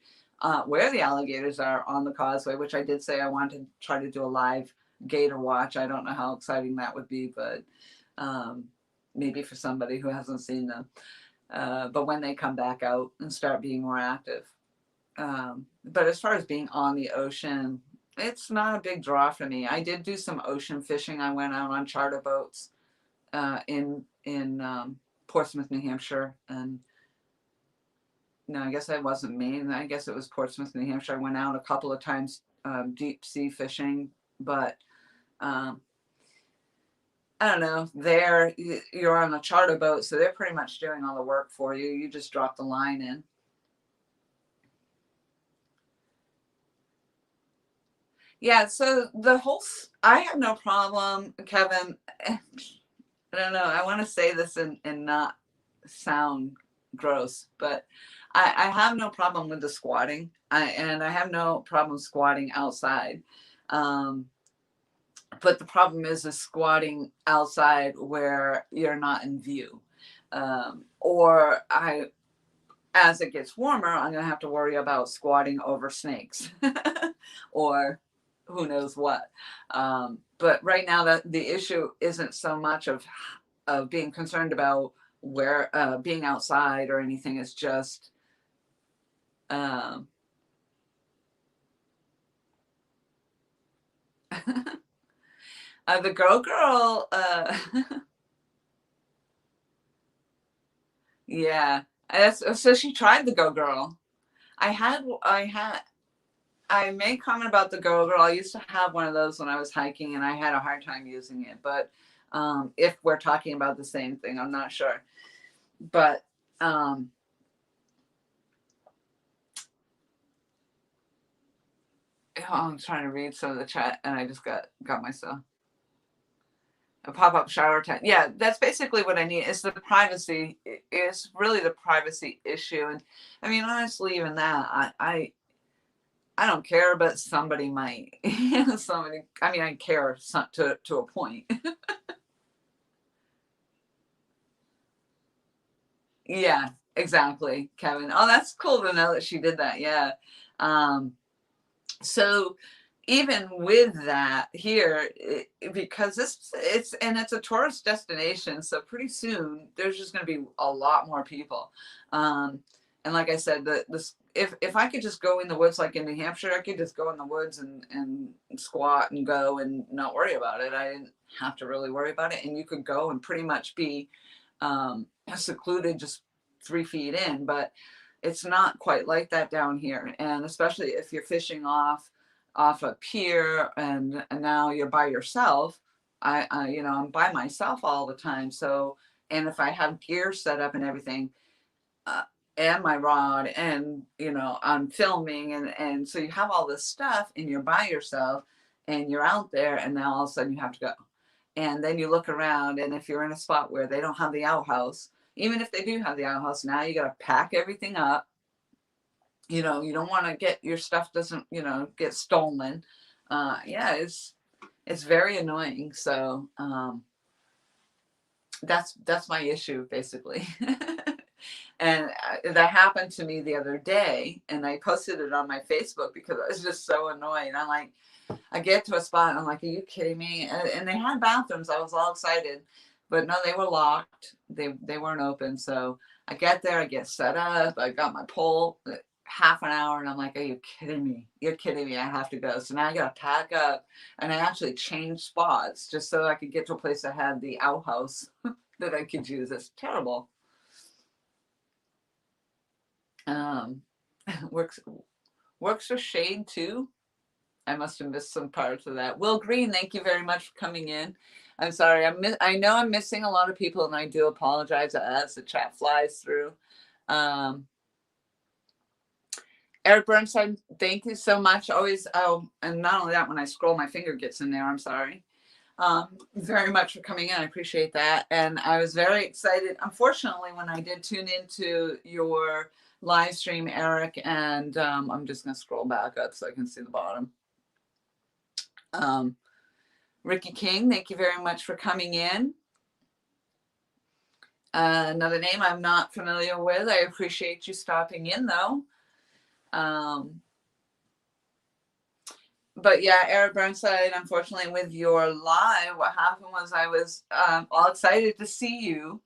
where the alligators are on the causeway, which I did say I wanted to try to do a live gator watch. I don't know how exciting that would be, but maybe for somebody who hasn't seen them. But when they come back out and start being more active. But as far as being on the ocean, it's not a big draw for me. I did do some ocean fishing. I went out on charter boats in Portsmouth, New Hampshire, and no, I guess I wasn't Maine. I guess it was Portsmouth, New Hampshire. I went out a couple of times deep sea fishing, but um, I don't know. There, you're on a charter boat, so they're pretty much doing all the work for you. You just drop the line in. Yeah, so I have no problem, Kevin. I don't know. I want to say this and not sound gross, but I have no problem with the squatting. And I have no problem squatting outside. Um, but the problem is squatting outside where you're not in view. Or as it gets warmer, I'm going to have to worry about squatting over snakes or who knows what. But right now, that the issue isn't so much of being concerned about where being outside or anything. It's just um, the Go Girl. Yeah, so she tried the Go Girl. I made comment about the Go Girl. I used to have one of those when I was hiking, and I had a hard time using it. But if we're talking about the same thing, I'm not sure. But oh, I'm trying to read some of the chat, and I just got myself a pop-up shower tent. Yeah, that's basically what I need. It's the privacy. It's really the privacy issue, and I mean, honestly, even that, I don't care, but somebody might. Somebody. I mean, I care to a point. Yeah, exactly, Kevin. Oh, that's cool to know that she did that. Yeah. Um, so even with that here, because it's a tourist destination, so pretty soon there's just going to be a lot more people. And like I said, if I could just go in the woods like in New Hampshire, I could just go in the woods and squat and go and not worry about it. I didn't have to really worry about it, and you could go and pretty much be secluded just 3 feet in. But it's not quite like that down here. And especially if you're fishing off a pier and now you're by yourself. You know, I'm by myself all the time. So, and if I have gear set up and everything, uh, and my rod, and you know, I'm filming, and so you have all this stuff and you're by yourself and you're out there, and now all of a sudden you have to go. And then you look around, and if you're in a spot where they don't have the outhouse, even if they do have the outhouse, now you got to pack everything up. You know, you don't want to get your stuff doesn't, you know, get stolen. Yeah, it's very annoying. So that's my issue basically. And that happened to me the other day, and I posted it on my Facebook because I was just so annoyed. I'm like, I get to a spot and I'm like, are you kidding me? And they had bathrooms. I was all excited, but no, they were locked. They weren't open. So I get there, I get set up, I got my pole, half an hour, and I'm like, are you kidding me? You're kidding me. I have to go. So now I got to pack up, and I actually changed spots just so I could get to a place that had the outhouse that I could use. It's terrible. Works for shade too. I must have missed some parts of that. Will Green, thank you very much for coming in. I'm sorry. I know I'm missing a lot of people, and I do apologize as the chat flies through. Eric Burnside, thank you so much. Always, oh, and not only that, when I scroll, my finger gets in there. I'm sorry. Very much for coming in. I appreciate that. And I was very excited. Unfortunately, when I did tune into your live stream, Eric, and I'm just going to scroll back up so I can see the bottom. Ricky King, thank you very much for coming in. Another name I'm not familiar with. I appreciate you stopping in, though. But yeah, Eric Burnside, unfortunately, with your live, what happened was I was all excited to see you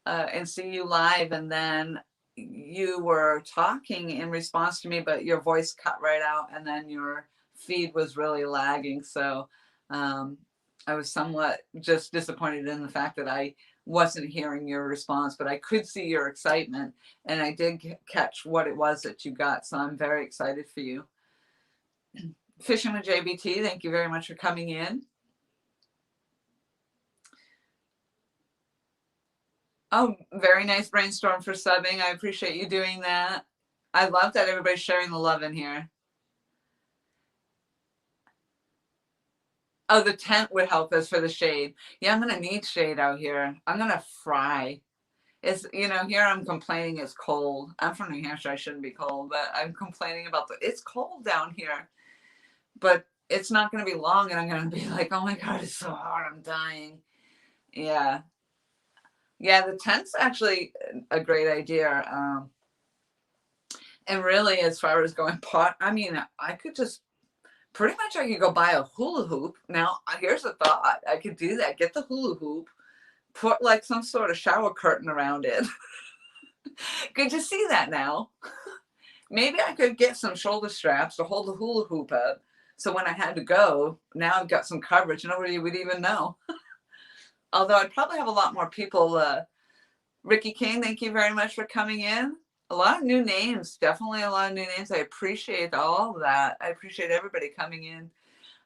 and see you live, and then you were talking in response to me, but your voice cut right out, and then your feed was really lagging. So I was somewhat just disappointed in the fact that I wasn't hearing your response, but I could see your excitement, and I did catch what it was that you got. So I'm very excited for you. Fishing with JBT, thank you very much for coming in. Oh, very nice brainstorm for subbing. I appreciate you doing that. I love that everybody's sharing the love in here. Oh, the tent would help us for the shade. Yeah, I'm going to need shade out here. I'm going to fry. It's, you know, here I'm complaining it's cold. I'm from New Hampshire. I shouldn't be cold, but I'm complaining about it's cold down here. But it's not going to be long, and I'm going to be like, oh my God, it's so hot. I'm dying. Yeah. Yeah, the tent's actually a great idea. And really, as far as going pot, I mean, I could just pretty much I could go buy a hula hoop. Now, here's a thought. I could do that. Get the hula hoop, put like some sort of shower curtain around it. Could you see that now? Maybe I could get some shoulder straps to hold the hula hoop up. So when I had to go, now I've got some coverage. Nobody would even know. Although I'd probably have a lot more people. Ricky King, thank you very much for coming in. A lot of new names, definitely a lot of new names. I appreciate all of that. I appreciate everybody coming in.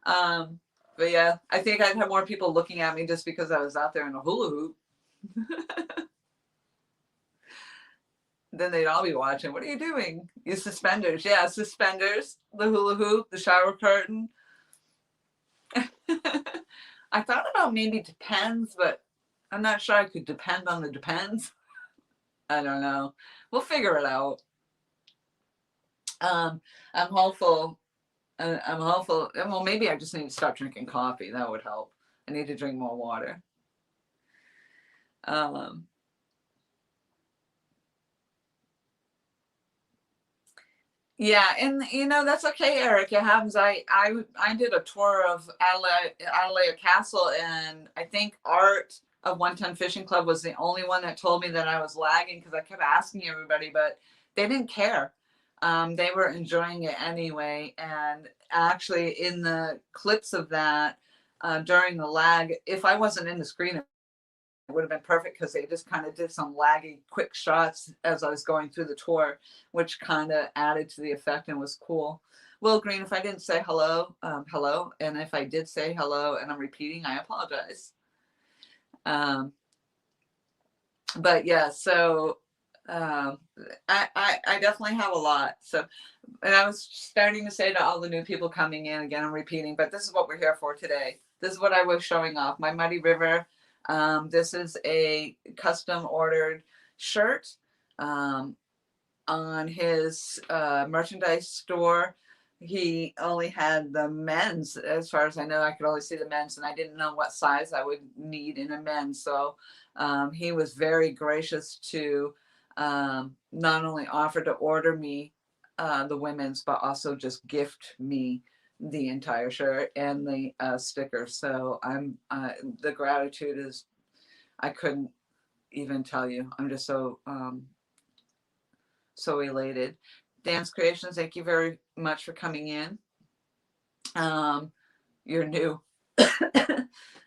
But yeah, I think I'd have more people looking at me just because I was out there in a hula hoop. Then they'd all be watching. What are you doing? You suspenders. Yeah, suspenders, the hula hoop, the shower curtain. I thought about maybe depends, but I'm not sure I could depend on the depends. I don't know. We'll figure it out. I'm hopeful. I'm hopeful. Well, maybe I just need to stop drinking coffee. That would help. I need to drink more water. Yeah, and you know that's okay, Eric. It happens. I did a tour of Adelaide Castle, and I think Art of 110 Fishing Club was the only one that told me that I was lagging because I kept asking everybody, but they didn't care. They were enjoying it anyway. And actually, in the clips of that during the lag, if I wasn't in the screen, would have been perfect because they just kind of did some laggy quick shots as I was going through the tour, which kind of added to the effect and was cool. Will Green, if I didn't say hello, hello. And if I did say hello and I'm repeating, I apologize. But yeah, so I definitely have a lot. So, and I was starting to say to all the new people coming in, again, I'm repeating, but this is what we're here for today. This is what I was showing off, my Muddy River. This is a custom ordered shirt on his merchandise store. He only had the men's, as far as I know. I could only see the men's, and I didn't know what size I would need in a men's. So he was very gracious to not only offer to order me the women's, but also just gift me the entire shirt and the sticker. So I'm the gratitude is, I couldn't even tell you. I'm just so so elated. Dance Creations, thank you very much for coming in. You're new.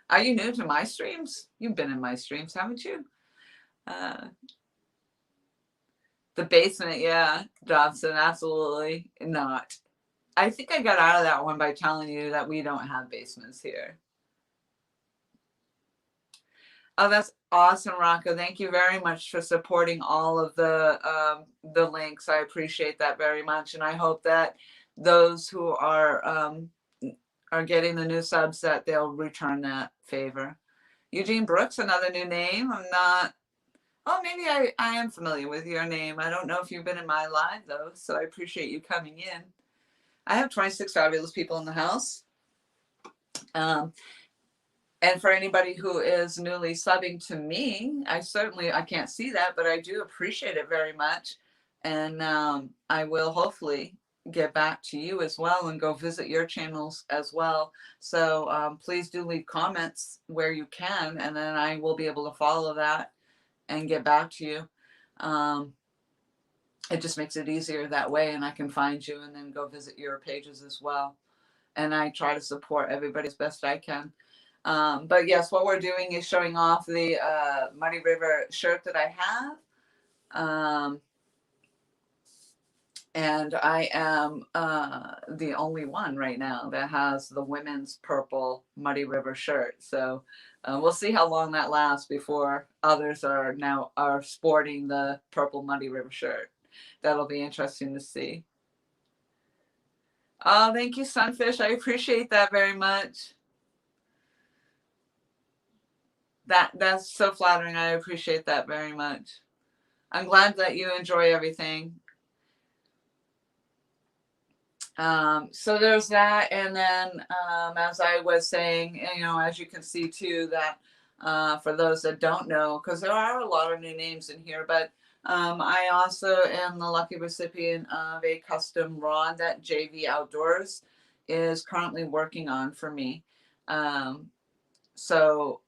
Are you new to my streams? You've been in my streams, haven't you? The basement, yeah, Johnson, absolutely not. I think I got out of that one by telling you that we don't have basements here. Oh, that's awesome, Rocco. Thank you very much for supporting all of the links. I appreciate that very much, and I hope that those who are getting the new subs, that they'll return that favor. Eugene Brooks, another new name. I'm not. Oh, maybe I am familiar with your name. I don't know if you've been in my live though, so I appreciate you coming in. I have 26 fabulous people in the house. And for anybody who is newly subbing to me, I can't see that, but I do appreciate it very much. And I will hopefully get back to you as well and go visit your channels as well. So please do leave comments where you can, and then I will be able to follow that and get back to you. It just makes it easier that way, and I can find you and then go visit your pages as well. And I try to support everybody as best I can. But yes, what we're doing is showing off the Muddy River shirt that I have. And I am the only one right now that has the women's purple Muddy River shirt. So we'll see how long that lasts before others are sporting the purple Muddy River shirt. That'll be interesting to see. Oh, thank you, Sunfish. I appreciate that very much. That's so flattering. I appreciate that very much. I'm glad that you enjoy everything. So there's that, and then as I was saying, as you can see too, that for those that don't know, because there are a lot of new names in here, but I also am the lucky recipient of a custom rod that JV Outdoors is currently working on for me. So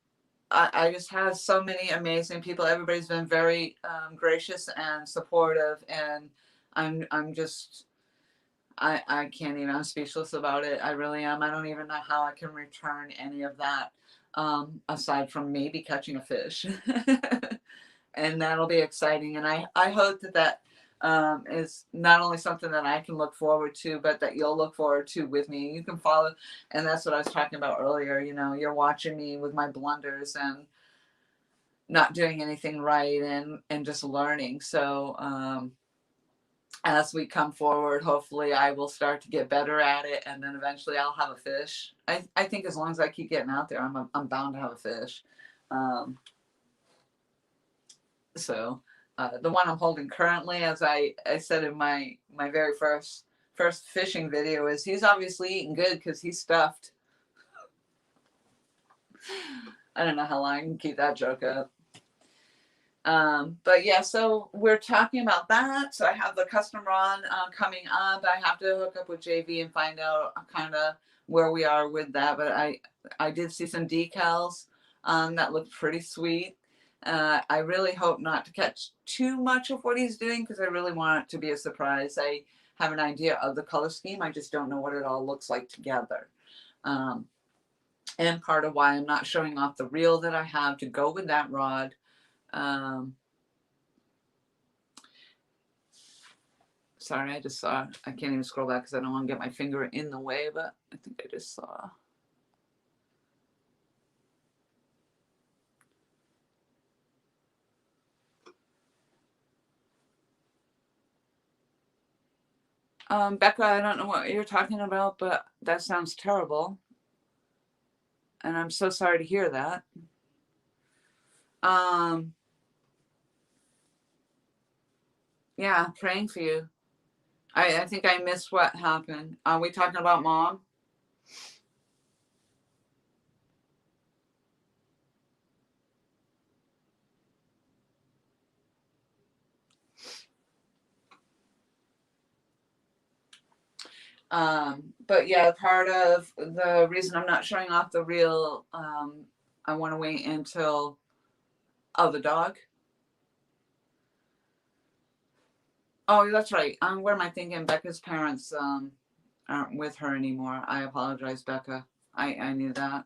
I just have so many amazing people. Everybody's been very gracious and supportive, and I'm just, I can't even, I'm speechless about it. I really am. I don't even know how I can return any of that, aside from maybe catching a fish. And that'll be exciting. And I hope that is not only something that I can look forward to, but that you'll look forward to with me. You can follow, and that's what I was talking about earlier. You're watching me with my blunders and not doing anything right, and just learning. So as we come forward, hopefully I will start to get better at it, and then eventually I'll have a fish. I think as long as I keep getting out there, I'm bound to have a fish. So the one I'm holding currently, as I said in my very first fishing video, is he's obviously eating good because he's stuffed. I don't know how long I can keep that joke up. But yeah, so we're talking about that. So I have the custom rod coming up. I have to hook up with JV and find out kind of where we are with that. But I did see some decals that looked pretty sweet. I really hope not to catch too much of what he's doing, because I really want it to be a surprise. I have an idea of the color scheme. I just don't know what it all looks like together. and part of why I'm not showing off the reel that I have to go with that rod. Sorry, I just saw, I can't even scroll back because I don't want to get my finger in the way, but I think I just saw. Becca, I don't know what you're talking about, but that sounds terrible. And I'm so sorry to hear that. Yeah, praying for you. I think I missed what happened. Are we talking about mom? But yeah, part of the reason I'm not showing off the reel, I want to wait until, oh, the dog. Oh, that's right. Where am I thinking? Becca's parents aren't with her anymore. I apologize, Becca. I knew that.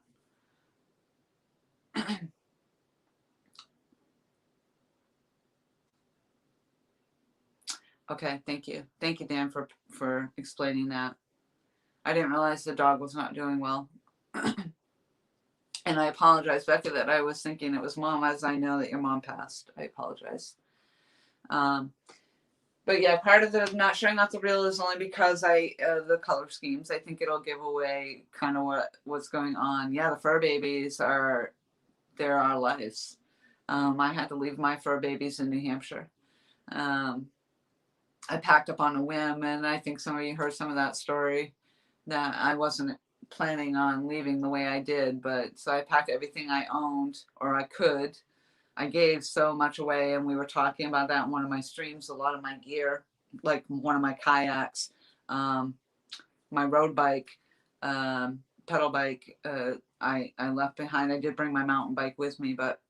Okay, thank you. Thank you, Dan, for explaining that. I didn't realize the dog was not doing well. And I apologize, Becca, that I was thinking it was mom, as I know that your mom passed. I apologize. But yeah, part of the not showing off the reel is only because the color schemes. I think it'll give away kind of what's going on. Yeah, the fur babies they're our lives. I had to leave my fur babies in New Hampshire. I packed up on a whim, and I think some of you heard some of that story, that I wasn't planning on leaving the way I did, but so I packed everything I owned, or I could. I gave so much away, and we were talking about that in one of my streams. A lot of my gear, like one of my kayaks, my road bike, pedal bike, I left behind. I did bring my mountain bike with me, but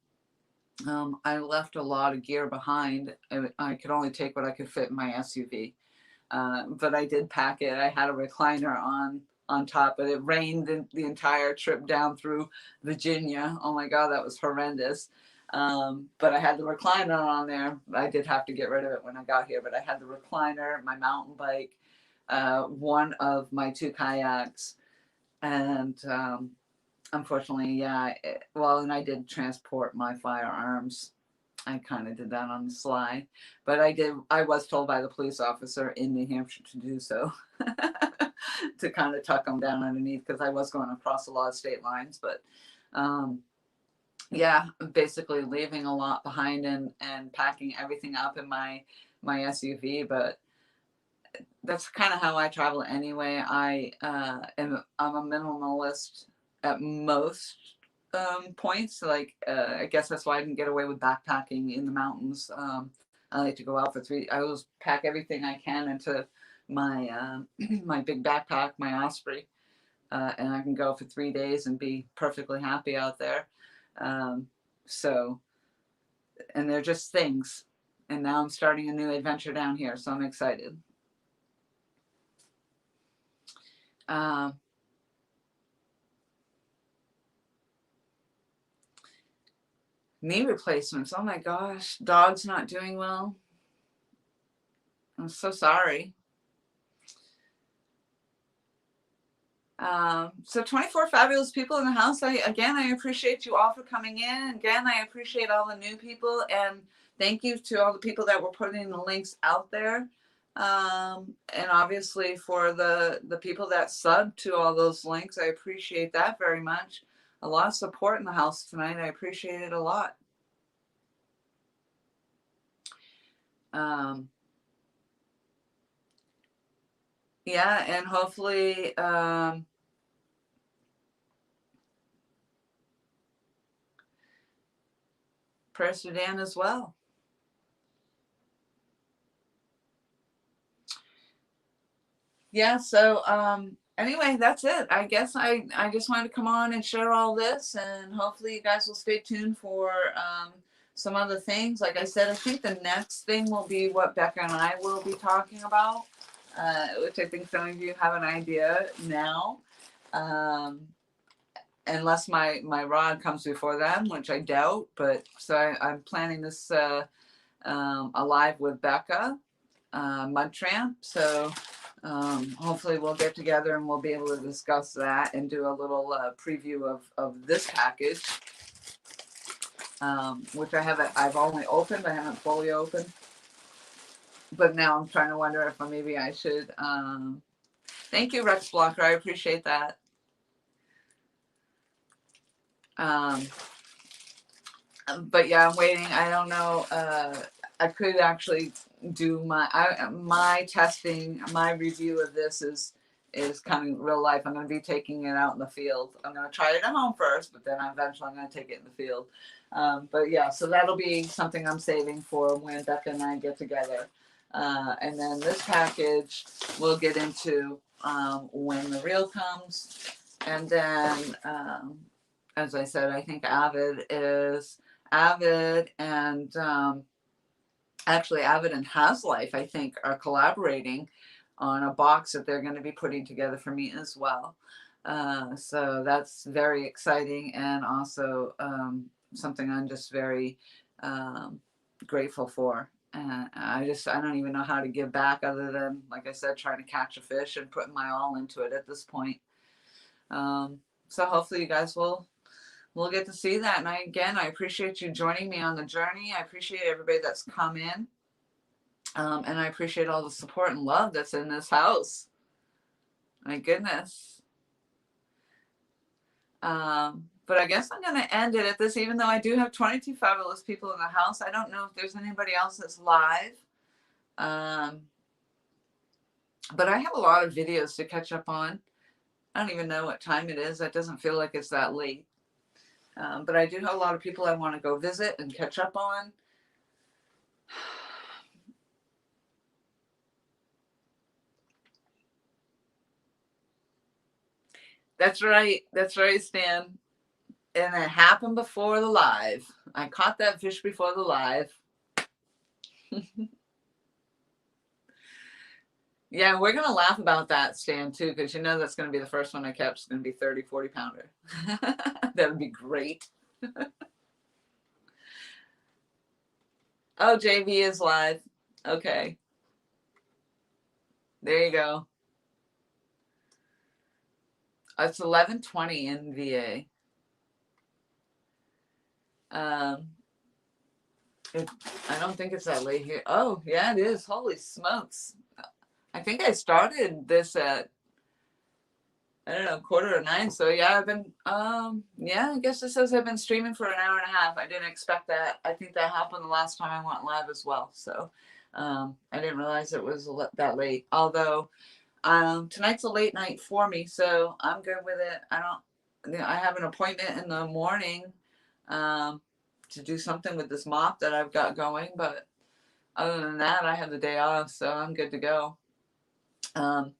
I left a lot of gear behind. I could only take what I could fit in my SUV, but I did pack it. I had a recliner on top, but it rained the entire trip down through Virginia. Oh my God, that was horrendous. But I had the recliner on there. I did have to get rid of it when I got here, but I had the recliner, my mountain bike, one of my 2 kayaks, and unfortunately, yeah. Well, and I did transport my firearms. I kind of did that on the sly, but I was told by the police officer in New Hampshire to do so, to kind of tuck them down underneath, because I was going across a lot of state lines. But yeah, basically leaving a lot behind and packing everything up in my SUV. But that's kind of how I travel anyway. I'm a minimalist at most points. Like I guess that's why I can get away with backpacking in the mountains. I like to go out for 3. I always pack everything I can into my my big backpack, my Osprey, and I can go for 3 days and be perfectly happy out there. So, and they're just things. And now I'm starting a new adventure down here, so I'm excited. Knee replacements. Oh my gosh. Dog's not doing well. I'm so sorry. So 24 fabulous people in the house. I appreciate you all for coming in. Again, I appreciate all the new people, and thank you to all the people that were putting the links out there. And obviously for the people that subbed to all those links, I appreciate that very much. A lot of support in the house tonight. I appreciate it a lot. Yeah, and hopefully prayers to Dan as well. Yeah, so anyway, that's it. I guess I just wanted to come on and share all this, and hopefully you guys will stay tuned for some other things. Like I said, I think the next thing will be what Becca and I will be talking about, which I think some of you have an idea now. unless my rod comes before them, which I doubt. But so I'm planning this Alive with Becca mud tramp. So hopefully we'll get together and we'll be able to discuss that and do a little preview of this package, which I've only opened. I haven't fully opened. But now I'm trying to wonder if maybe I should. Thank you, Rex Blocker. I appreciate that. But yeah, I'm waiting. I don't know. I could actually do my testing. My review of this is kind of real life. I'm going to be taking it out in the field. I'm going to try it at home first, but then eventually I'm going to take it in the field. But yeah, so that'll be something I'm saving for when Becca and I get together. And then this package we'll get into when the reel comes. And then, as I said, I think Avid and actually Avid and Haslife, I think, are collaborating on a box that they're going to be putting together for me as well. So that's very exciting, and also something I'm just very grateful for. And I don't even know how to give back other than, like I said, trying to catch a fish and putting my all into it at this point. So hopefully you guys will get to see that. And I appreciate you joining me on the journey. I appreciate everybody that's come in. And I appreciate all the support and love that's in this house. My goodness. But I guess I'm going to end it at this, even though I do have 22 fabulous people in the house. I don't know if there's anybody else that's live. But I have a lot of videos to catch up on. I don't even know what time it is. It doesn't feel like it's that late. But I do have a lot of people I want to go visit and catch up on. That's right. That's right, Stan. And it happened before the live. I caught that fish before the live. Yeah, we're going to laugh about that, Stan, too, because you know that's going to be the first one I kept. It's going to be 30, 40 pounder. That would be great. Oh, JV is live. Okay. There you go. It's 11:20 in VA. I don't think it's that late here. Oh, yeah, it is. Holy smokes. I think I started this at, I don't know, 8:45. So yeah, I've been, yeah, I guess it says I've been streaming for an hour and a half. I didn't expect that. I think that happened the last time I went live as well. So I didn't realize it was that late. Although tonight's a late night for me, so I'm good with it. I have an appointment in the morning to do something with this mop that I've got going, but other than that, I have the day off, so I'm good to go. And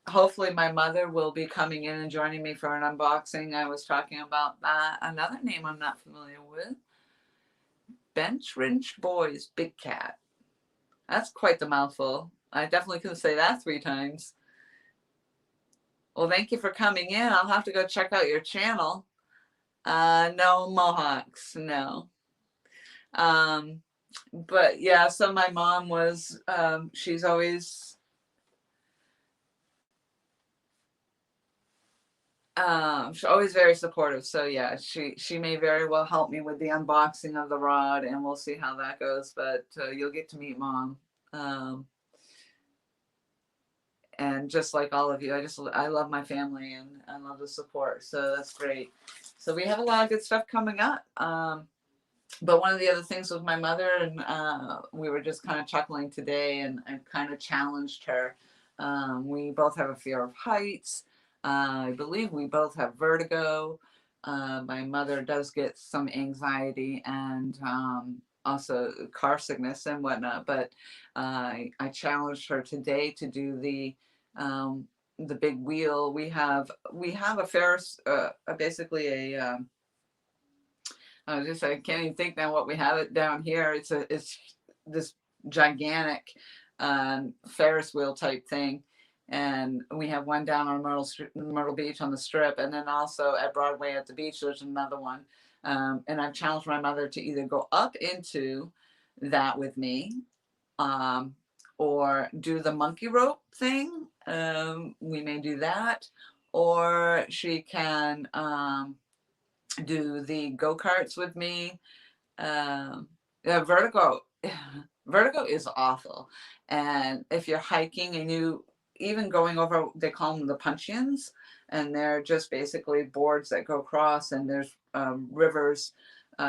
hopefully my mother will be coming in and joining me for an unboxing. I was talking about that. Another name I'm not familiar with. Bench Wrench Boys Big Cat. That's quite the mouthful. I definitely couldn't say that 3 times. Well, thank you for coming in. I'll have to go check out your channel. No mohawks, no. But yeah, so my mom was, she's always, very supportive. So yeah, she may very well help me with the unboxing of the rod, and we'll see how that goes. But you'll get to meet Mom. And just like all of you, I love my family and I love the support. So that's great. So we have a lot of good stuff coming up. But one of the other things with my mother, and we were just kind of chuckling today, and I kind of challenged her. We both have a fear of heights. I believe we both have vertigo. My mother does get some anxiety and also car sickness and whatnot. But I challenged her today to do the big wheel. We have a Ferris, basically a. I can't even think now what we have it down here. It's this gigantic Ferris wheel type thing. And we have one down on Myrtle Beach on the Strip, and then also at Broadway at the beach, there's another one. And I've challenged my mother to either go up into that with me, um, or do the monkey rope thing. We may do that, or she can do the go-karts with me. Yeah, vertigo is awful. And if you're hiking and you even going over, they call them the puncheons, and they're just basically boards that go across, and there's rivers,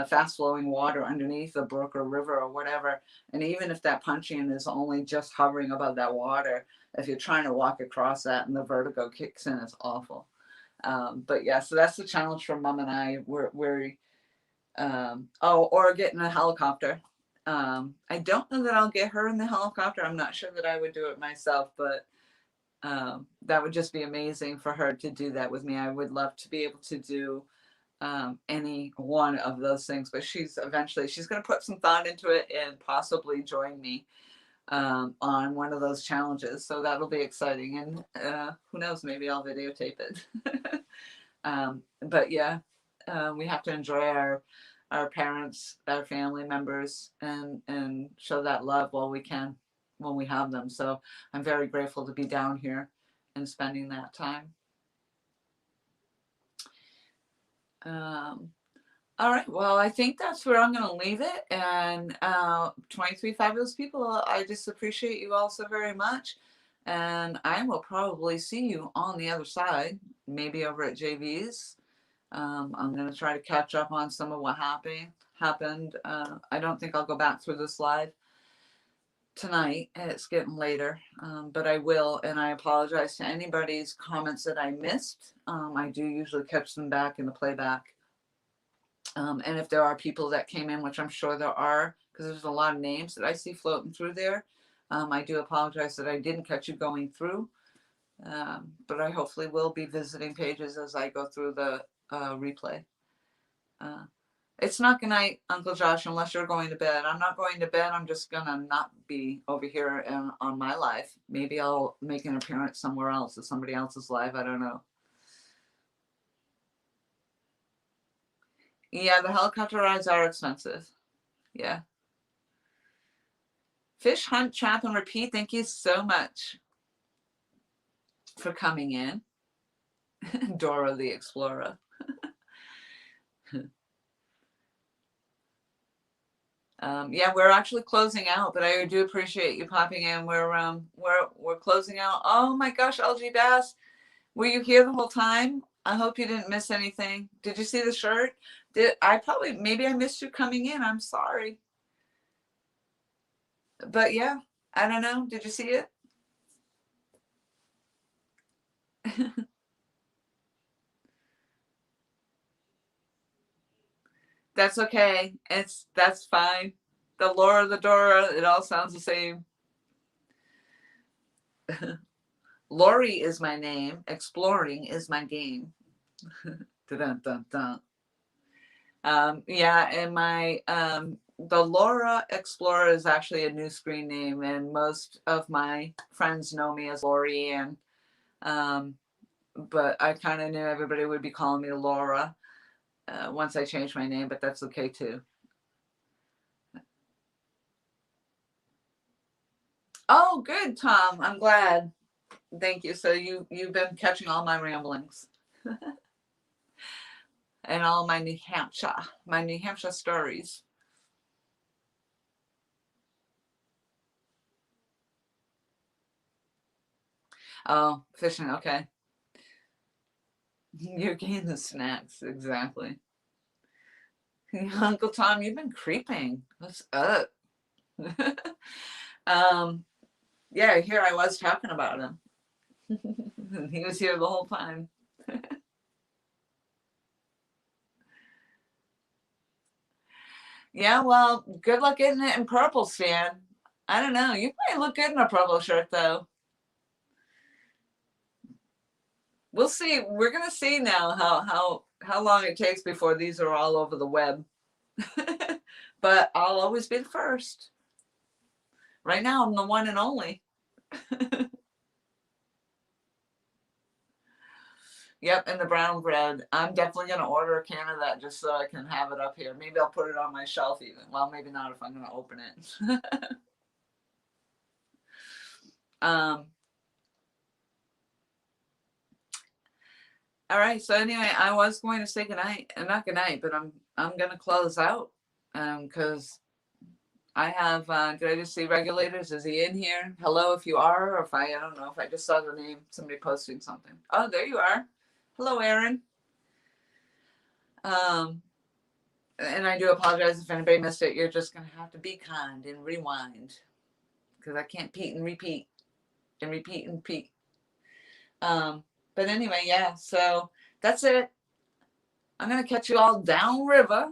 fast flowing water underneath the brook or river or whatever. And even if that puncheon is only just hovering above that water, if you're trying to walk across that and the vertigo kicks in, it's awful. But yeah, so that's the challenge for Mom and I. Or getting a helicopter. I don't know that I'll get her in the helicopter. I'm not sure that I would do it myself, but that would just be amazing for her to do that with me. I would love to be able to do any one of those things, but she's going to put some thought into it and possibly join me on one of those challenges. So that'll be exciting. And who knows, maybe I'll videotape it. But yeah, we have to enjoy our parents, our family members, and show that love while we can, when we have them. So I'm very grateful to be down here and spending that time. All right, well, I think that's where I'm going to leave it. And 23 fabulous people, I just appreciate you all so very much. And I will probably see you on the other side, maybe over at JV's. I'm going to try to catch up on some of what happened. I don't think I'll go back through this live tonight. It's getting later, but I will. And I apologize to anybody's comments that I missed. I do usually catch them back in the playback. And if there are people that came in, which I'm sure there are, because there's a lot of names that I see floating through there, I do apologize that I didn't catch you going through. But I hopefully will be visiting pages as I go through the replay. It's not good night, Uncle Josh, unless you're going to bed. I'm not going to bed. I'm just going to not be over here on my live. Maybe I'll make an appearance somewhere else, at somebody else's live. I don't know. Yeah, the helicopter rides are expensive. Yeah. Fish, hunt, trap, and repeat. Thank you so much for coming in. Dora the Explorer. Yeah, we're actually closing out, but I do appreciate you popping in. We're closing out. Oh my gosh, LG Bass, were you here the whole time? I hope you didn't miss anything. Did you see the shirt? Maybe I missed you coming in. I'm sorry. But yeah, I don't know. Did you see it? That's okay. That's fine. The Laura, the Dora, it all sounds the same. Lori is my name. Exploring is my game. Dun, dun, dun. Yeah, and my the Laura Explorer is actually a new screen name, and most of my friends know me as Lori, and but I kind of knew everybody would be calling me Laura once I changed my name, but that's okay too. Oh, good, Tom. I'm glad. Thank you. So you've been catching all my ramblings and all my New Hampshire stories. Oh, fishing. Okay. You're getting the snacks. Exactly. Uncle Tom, you've been creeping. What's up? Yeah, here I was talking about him. He was here the whole time. Yeah, well, good luck getting it in purple, Stan. I don't know. You might look good in a purple shirt, though. We'll see. We're gonna see now how long it takes before these are all over the web. But I'll always be the first. Right now, I'm the one and only. Yep, and the brown bread. I'm definitely going to order a can of that just so I can have it up here. Maybe I'll put it on my shelf even. Well, maybe not if I'm going to open it. All right. So anyway, I was going to say goodnight, and not goodnight, but I'm going to close out because I have. Did I just see regulators? Is he in here? Hello, if you are, or if I don't know if I just saw the name. Somebody posting something. Oh, there you are. Hello, Aaron. And I do apologize if anybody missed it. You're just going to have to be kind and rewind because I can't repeat and repeat and repeat and repeat. But anyway, yeah, so that's it. I'm going to catch you all downriver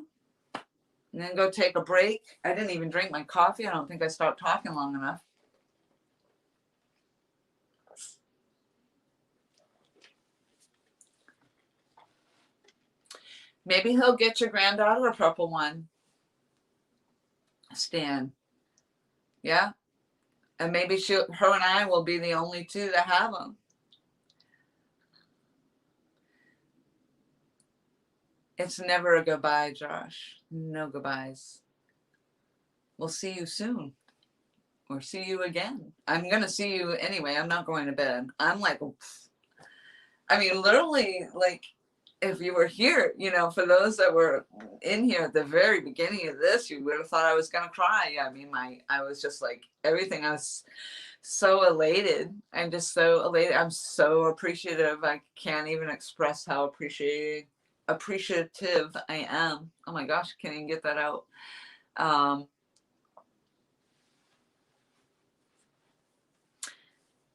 and then go take a break. I didn't even drink my coffee. I don't think I stopped talking long enough. Maybe he'll get your granddaughter a purple one, Stan. Yeah. And maybe her and I will be the only two that have them. It's never a goodbye, Josh. No goodbyes. We'll see you soon. Or see you again. I'm going to see you anyway. I'm not going to bed. I'm like, I mean, literally, like, if you were here, you know, for those that were in here at the very beginning of this, you would have thought I was going to cry. I mean, I was just like, everything. I was so elated. I'm just so elated. I'm so appreciative. I can't even express how appreciative I am. Oh my gosh, can't even get that out.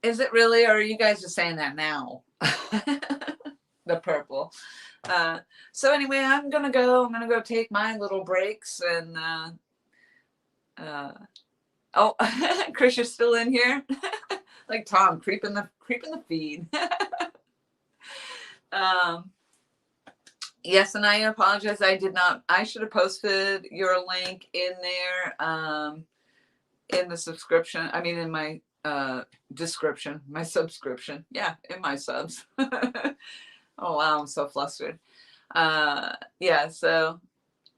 Is it really, or are you guys just saying that now? The purple. So anyway, I'm gonna go take my little breaks and oh, Kris, you're still in here. Like Tom, creeping the feed. Yes, and I apologize. I should have posted your link in there in the subscription. I mean, in my description, my subscription. Yeah, in my subs. Oh wow, I'm so flustered. Yeah, so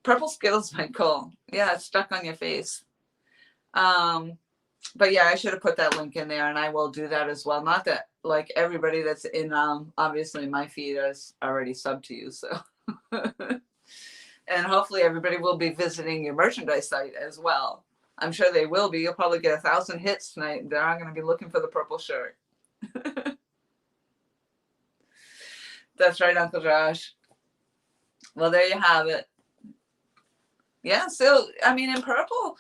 purple Skittles might call. Yeah, it's stuck on your face. But yeah, I should have put that link in there, and I will do that as well. Not that like everybody that's in obviously my feed is already subbed to you, so and hopefully everybody will be visiting your merchandise site as well. I'm sure they will be. You'll probably get 1,000 hits tonight. They're all going to be looking for the purple shirt. That's right, Uncle Josh. Well, there you have it. Yeah, so I mean, in purple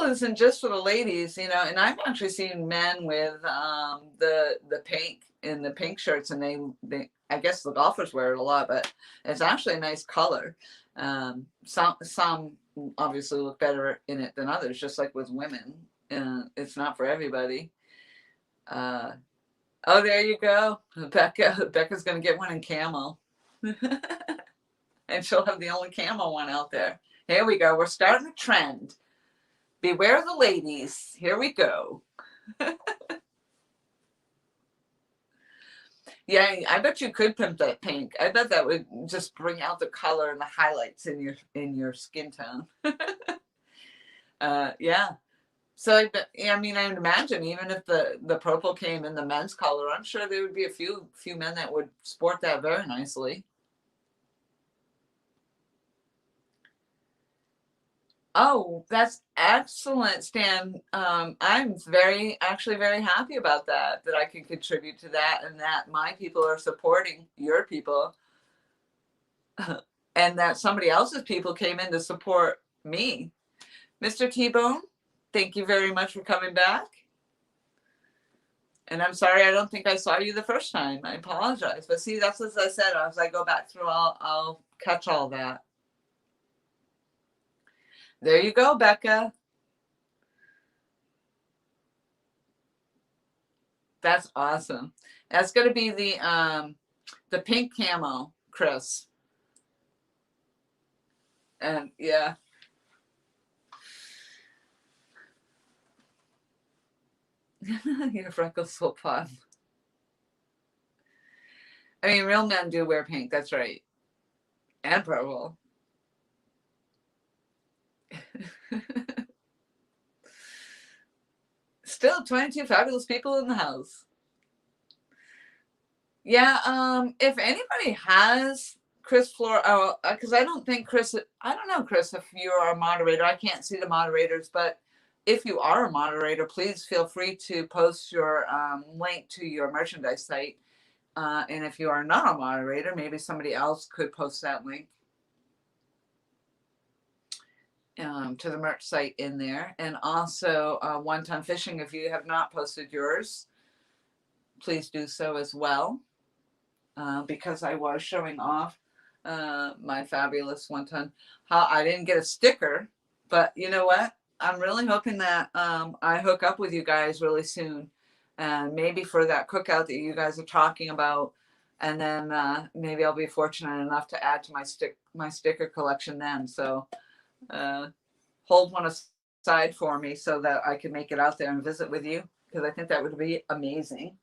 isn't just for the ladies, you know. And I've actually seen men with the pink shirts, and they I guess the golfers wear it a lot, but it's actually a nice color. Some obviously look better in it than others, just like with women. It's not for everybody. Oh, there you go, Becca. Becca's gonna get one in camo. And she'll have the only camo one out there. Here we go. We're starting a trend. Beware the ladies. Here we go. Yeah, I bet you could pimp that pink. I bet that would just bring out the color and the highlights in your skin tone. Yeah. So I mean, I would imagine even if the purple came in the men's color, I'm sure there would be a few men that would sport that very nicely. Oh, that's excellent, Stan. I'm actually very happy about that I can contribute to that, and that my people are supporting your people, and that somebody else's people came in to support me. Mr. T-Bone, thank you very much for coming back. And I'm sorry, I don't think I saw you the first time. I apologize. But see, that's as I said, as I go back through, I'll catch all that. There you go, Becca. That's awesome. That's going to be the pink camo, Kris. And yeah. Your freckles so fun. I mean, real men do wear pink. That's right. And purple. Still 22 fabulous people in the house. Yeah, if anybody has Kris Flores, because I don't think Kris, I don't know, Kris, if you are a moderator. I can't see the moderators, but if you are a moderator, please feel free to post your link to your merchandise site. And if you are not a moderator, maybe somebody else could post that link to the merch site in there. And also One Ton Fishing, if you have not posted yours, please do so as well. Because I was showing off my fabulous 1 ton. How I didn't get a sticker, but you know what? I'm really hoping that I hook up with you guys really soon, and maybe for that cookout that you guys are talking about, and then maybe I'll be fortunate enough to add to my sticker collection then. So hold one aside for me so that I can make it out there and visit with you, because I think that would be amazing.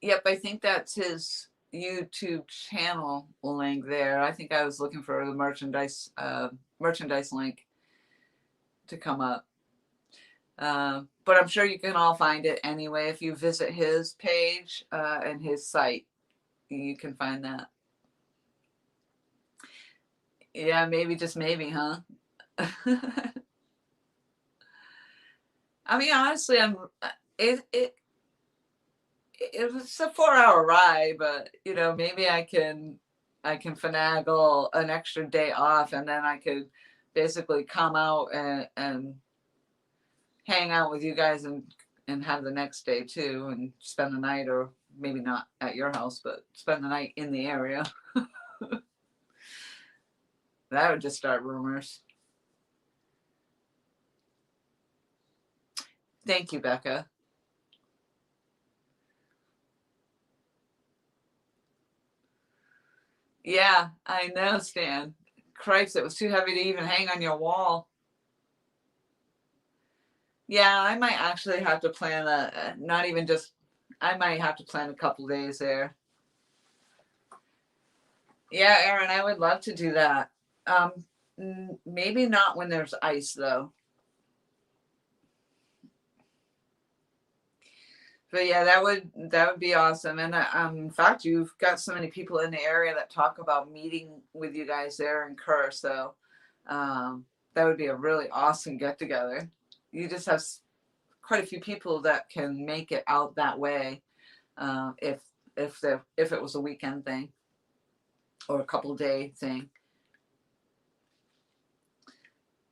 Yep, I think that's his YouTube channel link there. I think I was looking for the merchandise link to come up. But I'm sure you can all find it anyway. If you visit his page and his site, you can find that. Yeah, maybe, just maybe, huh? I mean, honestly, it's a 4-hour ride, but you know, maybe I can finagle an extra day off, and then I could basically come out and hang out with you guys and have the next day too, and spend the night, or maybe not at your house, but spend the night in the area. That would just start rumors. Thank you, Becca. Yeah, I know, Stan. Christ, it was too heavy to even hang on your wall. Yeah, I might actually have to plan not even just, I might have to plan a couple days there. Yeah, Aaron, I would love to do that. Maybe not when there's ice, though. But yeah, that would be awesome. And in fact, you've got so many people in the area that talk about meeting with you guys there in Kerr. So that would be a really awesome get together. You just have quite a few people that can make it out that way, if it was a weekend thing or a couple day thing.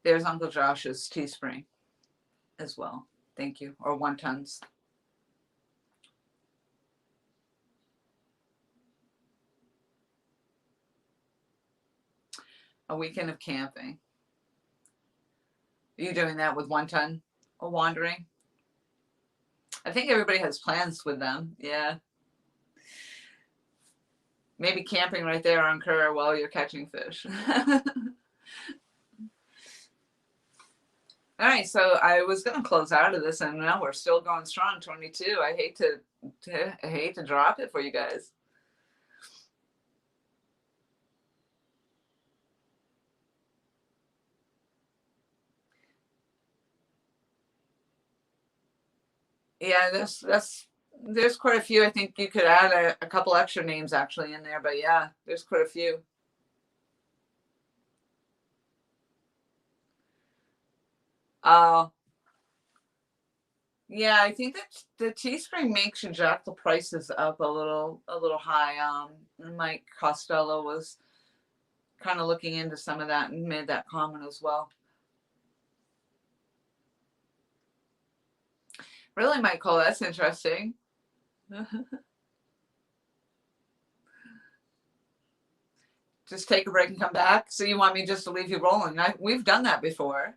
There's Uncle Josh's Teespring as well. Thank you. Or 1 tons. A weekend of camping. Are you doing that with 1 ton or wandering? I think everybody has plans with them. Yeah. Maybe camping right there on Kerr while you're catching fish. All right, so I was going to close out of this, and now we're still going strong, 22. I hate to drop it for you guys. Yeah, there's quite a few. I think you could add a couple extra names actually in there, but yeah, there's quite a few. Yeah, I think that the Teespring makes you jack the prices up a little high. Mike Costello was kind of looking into some of that and made that comment as well. Really, Michael, that's interesting. Just take a break and come back. So you want me just to leave you rolling? We've done that before.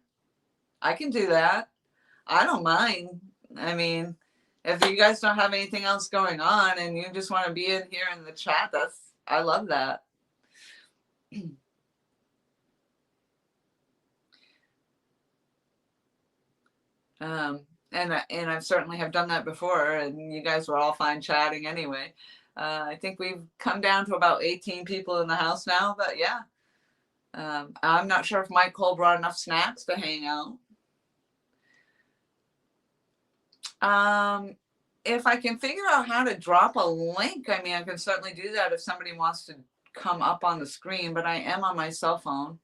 I can do that. I don't mind. I mean, If you guys don't have anything else going on and you just want to be in here in the chat, I love that. And I certainly have done that before, and you guys were all fine chatting anyway. I think we've come down to about 18 people in the house now, but yeah. I'm not sure if Mike Cole brought enough snacks to hang out. If I can figure out how to drop a link, I mean, I can certainly do that if somebody wants to come up on the screen, but I am on my cell phone.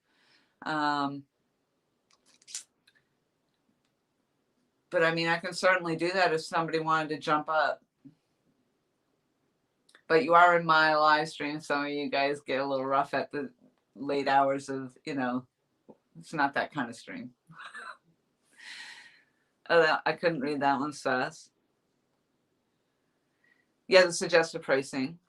But I mean, I can certainly do that if somebody wanted to jump up. But you are in my live stream, so you guys get a little rough at the late hours of, you know, it's not that kind of stream. Oh, I couldn't read that one, Seth. Yeah, the suggested pricing.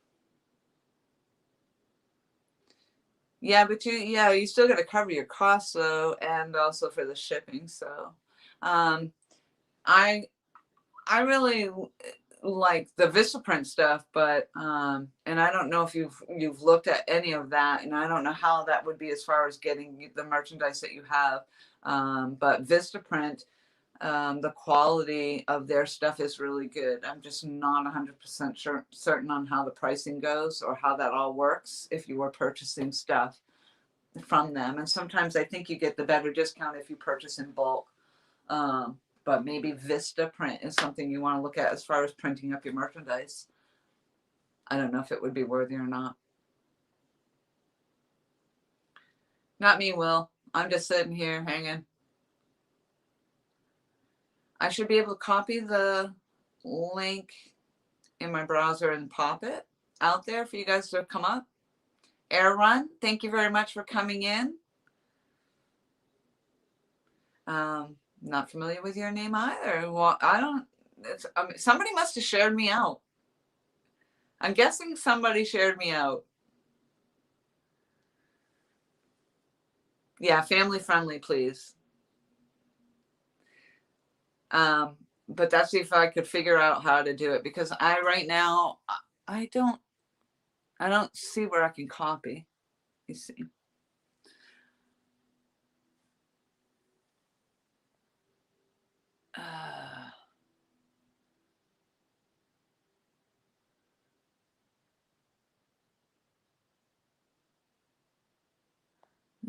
Yeah, but you still got to cover your costs though, and also for the shipping. So, I really like the Vistaprint stuff, but and I don't know if you've looked at any of that, and I don't know how that would be as far as getting the merchandise that you have. But Vistaprint, the quality of their stuff is really good. I'm just not 100% certain on how the pricing goes or how that all works if you were purchasing stuff from them. And sometimes I think you get the better discount if you purchase in bulk. But maybe Vistaprint is something you want to look at as far as printing up your merchandise. I don't know if it would be worthy or not. Not me, Will. I'm just sitting here hanging. I should be able to copy the link in my browser and pop it out there for you guys to come up. Air Run, thank you very much for coming in. Not familiar with your name either. Well, I don't. Somebody must have shared me out. I'm guessing somebody shared me out. Yeah, family friendly, please. But that's if I could figure out how to do it, because right now I don't see where I can copy. You see.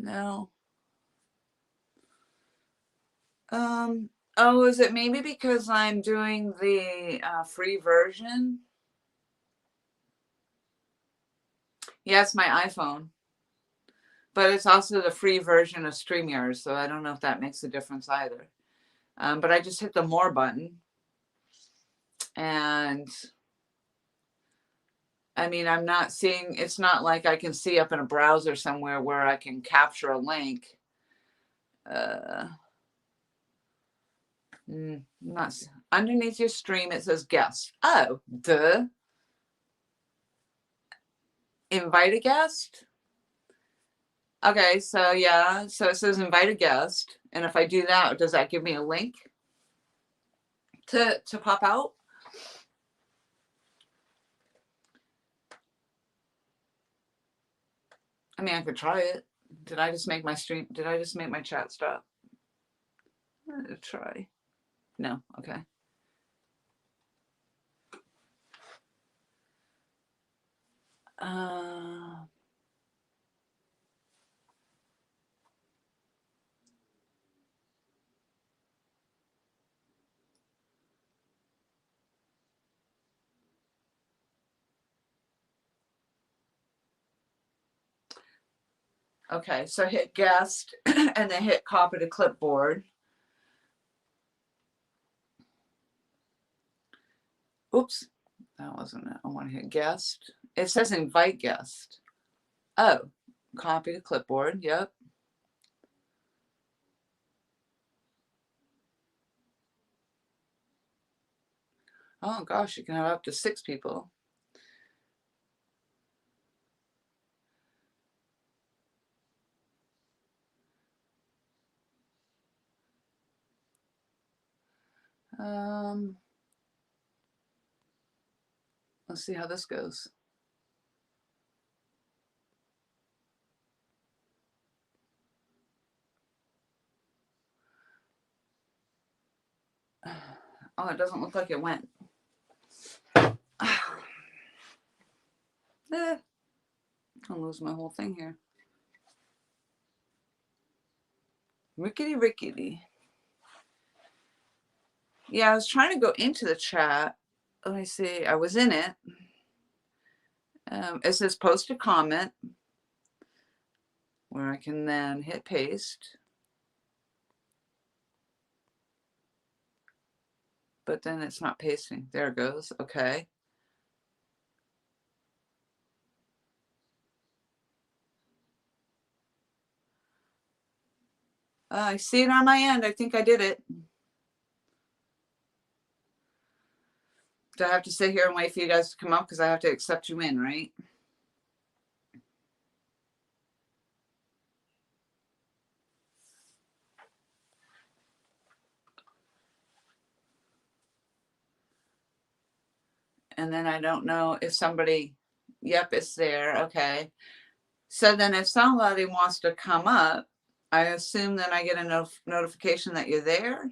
No. Oh, is it maybe because I'm doing the free version? Yeah, it's my iPhone. But it's also the free version of StreamYard, so I don't know if that makes a difference either. But I just hit the more button. And I mean, I'm not seeing, it's not like I can see up in a browser somewhere where I can capture a link. Not underneath your stream, it says guest. Oh, duh. Invite a guest. Okay, so yeah, so it says invite a guest, and if I do that, does that give me a link to pop out? I mean, I could try it. Did I just make my stream? Did I just make my chat stop? Try. No. Okay. Okay, so hit guest and then hit copy to clipboard. Oops, that wasn't it. I want to hit guest. It says invite guest. Oh, copy to clipboard. Yep. Oh gosh, you can have up to 6 people. Let's see how this goes. Oh, it doesn't look like it went. I'll lose my whole thing here. Rickety, rickety. Yeah, I was trying to go into the chat. Let me see. I was in it. It says post a comment where I can then hit paste. But then it's not pasting. There it goes. Okay. I see it on my end. I think I did it. Do I have to sit here and wait for you guys to come up? Because I have to accept you in, right? And then I don't know if somebody, yep, it's there. Okay. So then if somebody wants to come up, I assume then I get a notification that you're there.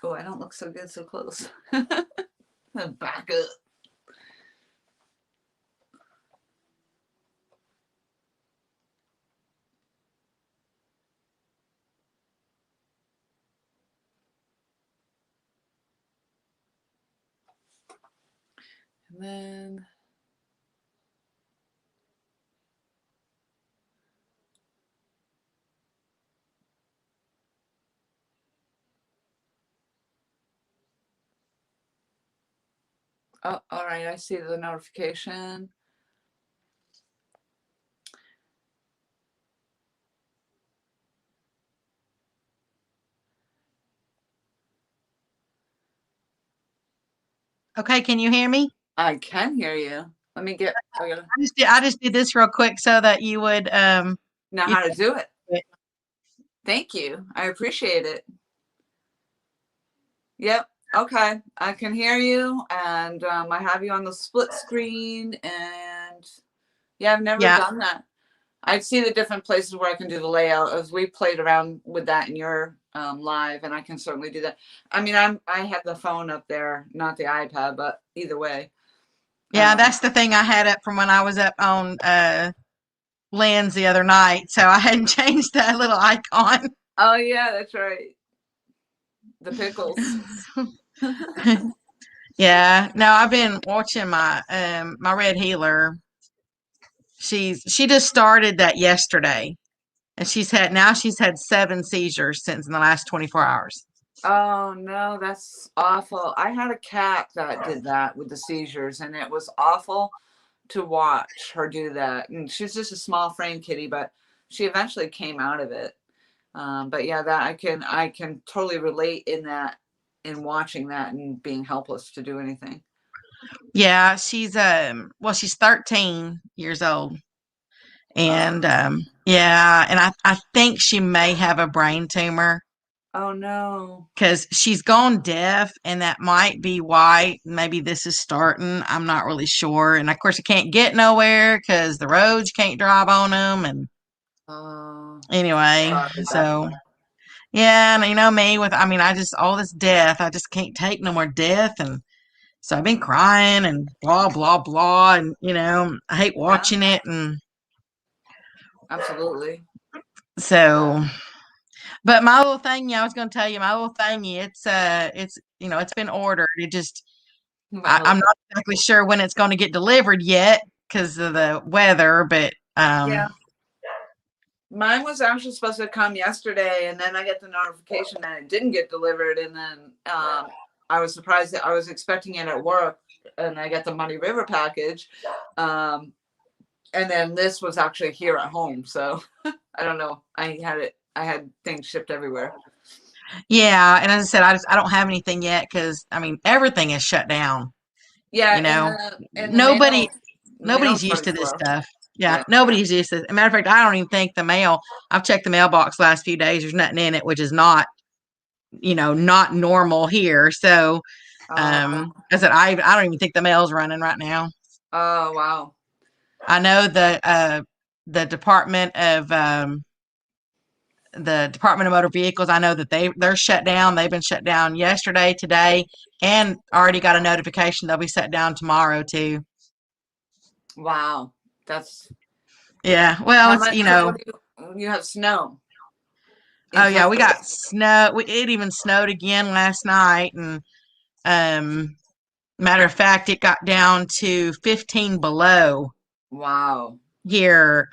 Oh, I don't look so good so close. Back up. And then oh, all right, I see the notification. Okay, can you hear me? I can hear you. Let me get. I just did this real quick so that you would know how to do it. Thank you. I appreciate it. Yep. Okay. I can hear you, and I have you on the split screen, and yeah, I've never done that. I see the different places where I can do the layout as we played around with that in your live, and I can certainly do that. I mean, I have the phone up there, not the iPad, but either way. Yeah, that's the thing I had up from when I was up on Lynn's the other night. So I hadn't changed that little icon. Oh yeah, that's right. The pickles. Yeah. No, I've been watching my my red healer. She just started that yesterday. And she's had 7 seizures since in the last 24 hours. Oh no, that's awful. I had a cat that did that with the seizures, and it was awful to watch her do that. And she's just a small frame kitty, but she eventually came out of it. But yeah, that I can totally relate in watching that and being helpless to do anything. Yeah, she's 13 years old. And yeah, and I think she may have a brain tumor. Oh no. Because she's gone deaf, and that might be why maybe this is starting. I'm not really sure. And of course, I can't get nowhere because the roads can't drive on them. And anyway, so yeah, and you know me with, I mean, I just, all this death, I just can't take no more death. And so I've been crying and blah, blah, blah. And, you know, I hate watching it. And absolutely. So, but my little thingy, I was going to tell you, my little thingy, it's, you know, it's been ordered. It just, I'm not exactly sure when it's going to get delivered yet because of the weather, but yeah. Mine was actually supposed to come yesterday, and then I get the notification that it didn't get delivered, and then I was surprised that I was expecting it at work, and I got the Muddyriver package, and then this was actually here at home. So I don't know. I had things shipped everywhere. Yeah, and as I said, I don't have anything yet because I mean everything is shut down. Yeah, you know, and nobody's used to this stuff. Yeah, nobody's used to it. As a matter of fact, I don't even think the mail. I've checked the mailbox the last few days. There's nothing in it, which is not not normal here. So Oh, I said, I don't even think the mail's running right now. oh, wow. I know the Department of Motor Vehicles. I know that they're shut down. They've been shut down yesterday, today, and already got a notification they'll be shut down tomorrow too. Wow. That's Yeah. Well, how it's much, what do you have snow in oh yeah, we got Texas? snow. It even snowed again last night, and um, matter of fact, it got down to 15 below Wow. here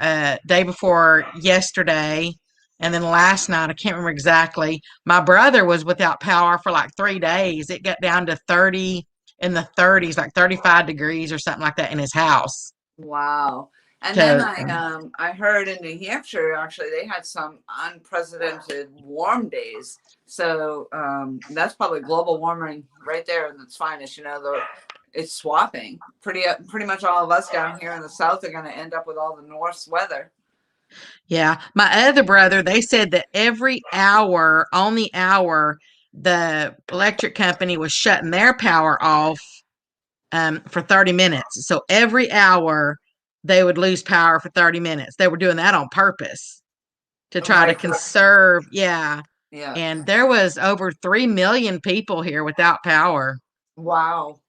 day before yesterday, and then last night I can't remember exactly. My brother was without power for like 3 days. It got down to 30 in the 30s, like 35 degrees or something like that in his house. Wow. And then So I heard in New Hampshire actually they had some unprecedented warm days. So that's probably global warming right there in its finest. It's swapping. Pretty much all of us down here in the south are going to end up with all the North's weather. yeah, my other brother, they said that every hour on the hour, the electric company was shutting their power off for 30 minutes. So every hour they would lose power for 30 minutes. They were doing that on purpose to try to Right. conserve. Yeah. Yeah. And there was over 3 million people here without power. Wow.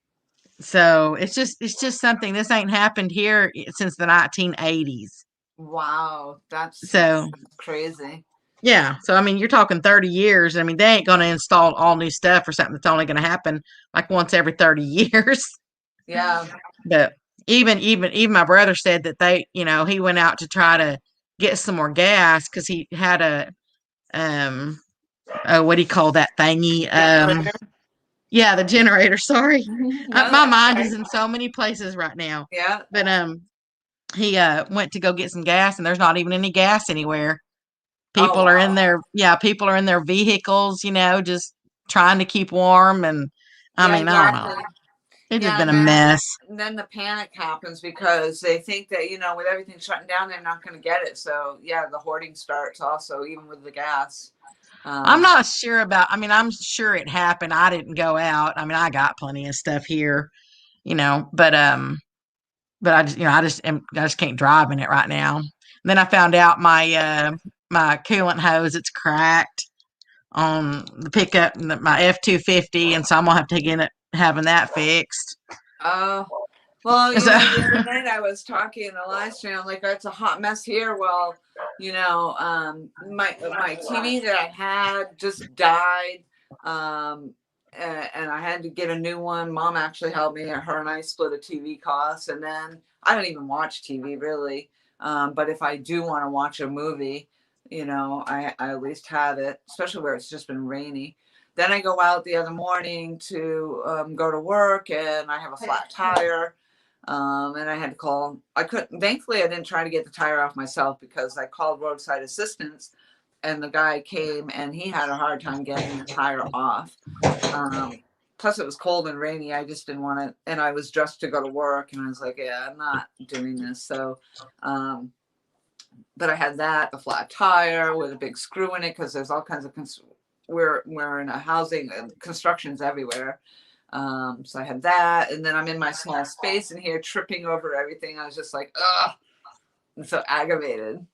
So it's just something this ain't happened here since the 1980s. Wow. That's So crazy. yeah. So I mean you're talking 30 years. I mean, they ain't gonna install all new stuff for something that's only gonna happen like once every 30 years. Yeah. But even my brother said that he went out to try to get some more gas because he had um what do you call that thingy? Generator. Yeah, the generator. Sorry, No, my that's mind okay. is in so many places right now. Yeah. But he went to go get some gas, and there's not even any gas anywhere. Oh, People are in wow. their people are in their vehicles, just trying to keep warm, and I Yeah, mean, I don't know. exactly. It's just Yeah, been a mess. and then the panic happens because they think that, with everything shutting down, they're not going to get it. So, yeah, the hoarding starts also, even with the gas. I'm Um, not sure about. I mean, I'm sure it happened. I didn't go out. I mean, I got plenty of stuff here, but I just can't drive in it right now. And then I found out my coolant hose, it's cracked on the pickup, my F-250, and so I'm gonna have to get it having that fixed. uh, well, So the other night I was talking in the live stream, I'm like, it's a hot mess here. Well, my TV that I had just died. And I had to get a new one. Mom actually helped me. Her and I split a TV cost. And then I don't even watch TV really. But if I do want to watch a movie, I at least have it, especially where it's just been rainy. Then I go out the other morning to go to work, and I have a flat tire. And I had to call. I couldn't. Thankfully, I didn't try to get the tire off myself because I called roadside assistance, and the guy came and he had a hard time getting the tire off. Plus, it was cold and rainy. I just didn't want to, and I was dressed to go to work, and I was like, "Yeah, I'm not doing this." So, but I had a flat tire with a big screw in it because there's all kinds of we're in a housing construction's everywhere. So I had that, and then I'm in my small space in here tripping over everything. I was just like, ugh, I'm so aggravated.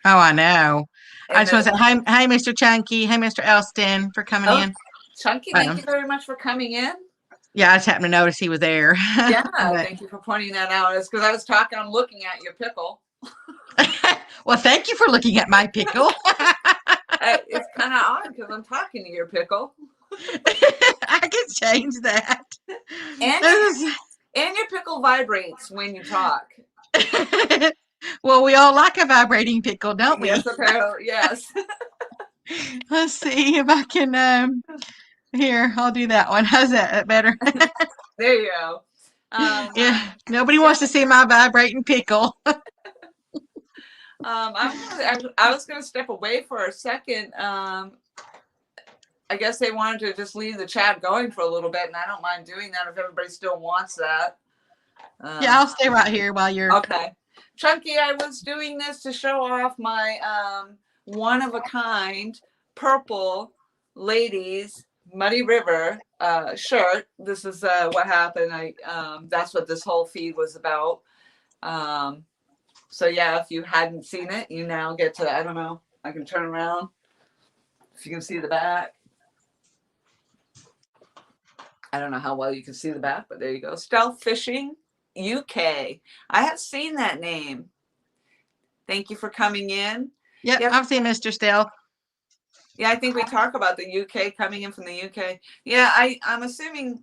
oh, I know. I And just then, want to say hi, Mr. Chunky, hey, Mr. Elston, for coming oh, in. Chunky, thank you very much for coming in. Yeah, I just happened to notice he was there. Yeah, But thank you for pointing that out. It's because I was talking, I'm looking at your pickle. well, thank you for looking at my pickle. It's kind of odd because I'm talking to your pickle. I can change that. And your pickle vibrates when you talk. Well, we all like a vibrating pickle, don't we? Yes, apparently, yes. Let's see if I can. Here, I'll do that one. How's that better? There you go. Yeah, nobody Yeah. wants to see my vibrating pickle. I was going to step away for a second. I guess they wanted to just leave the chat going for a little bit, and I don't mind doing that if everybody still wants that. Yeah, I'll stay right here while you're. Okay. Chunky, I was doing this to show off my one of a kind purple ladies Muddy River shirt. This is what happened. That's what this whole feed was about. So yeah, if you hadn't seen it, you now get to, I don't know, I can turn around if you can see the back. I don't know how well you can see the back, but there you go. Stealth Fishing UK. I have seen that name. Thank you for coming in. Yep, Yeah, I've seen Mr. Stealth. yeah, I think we talk about the UK, coming in from the UK. Yeah, I'm assuming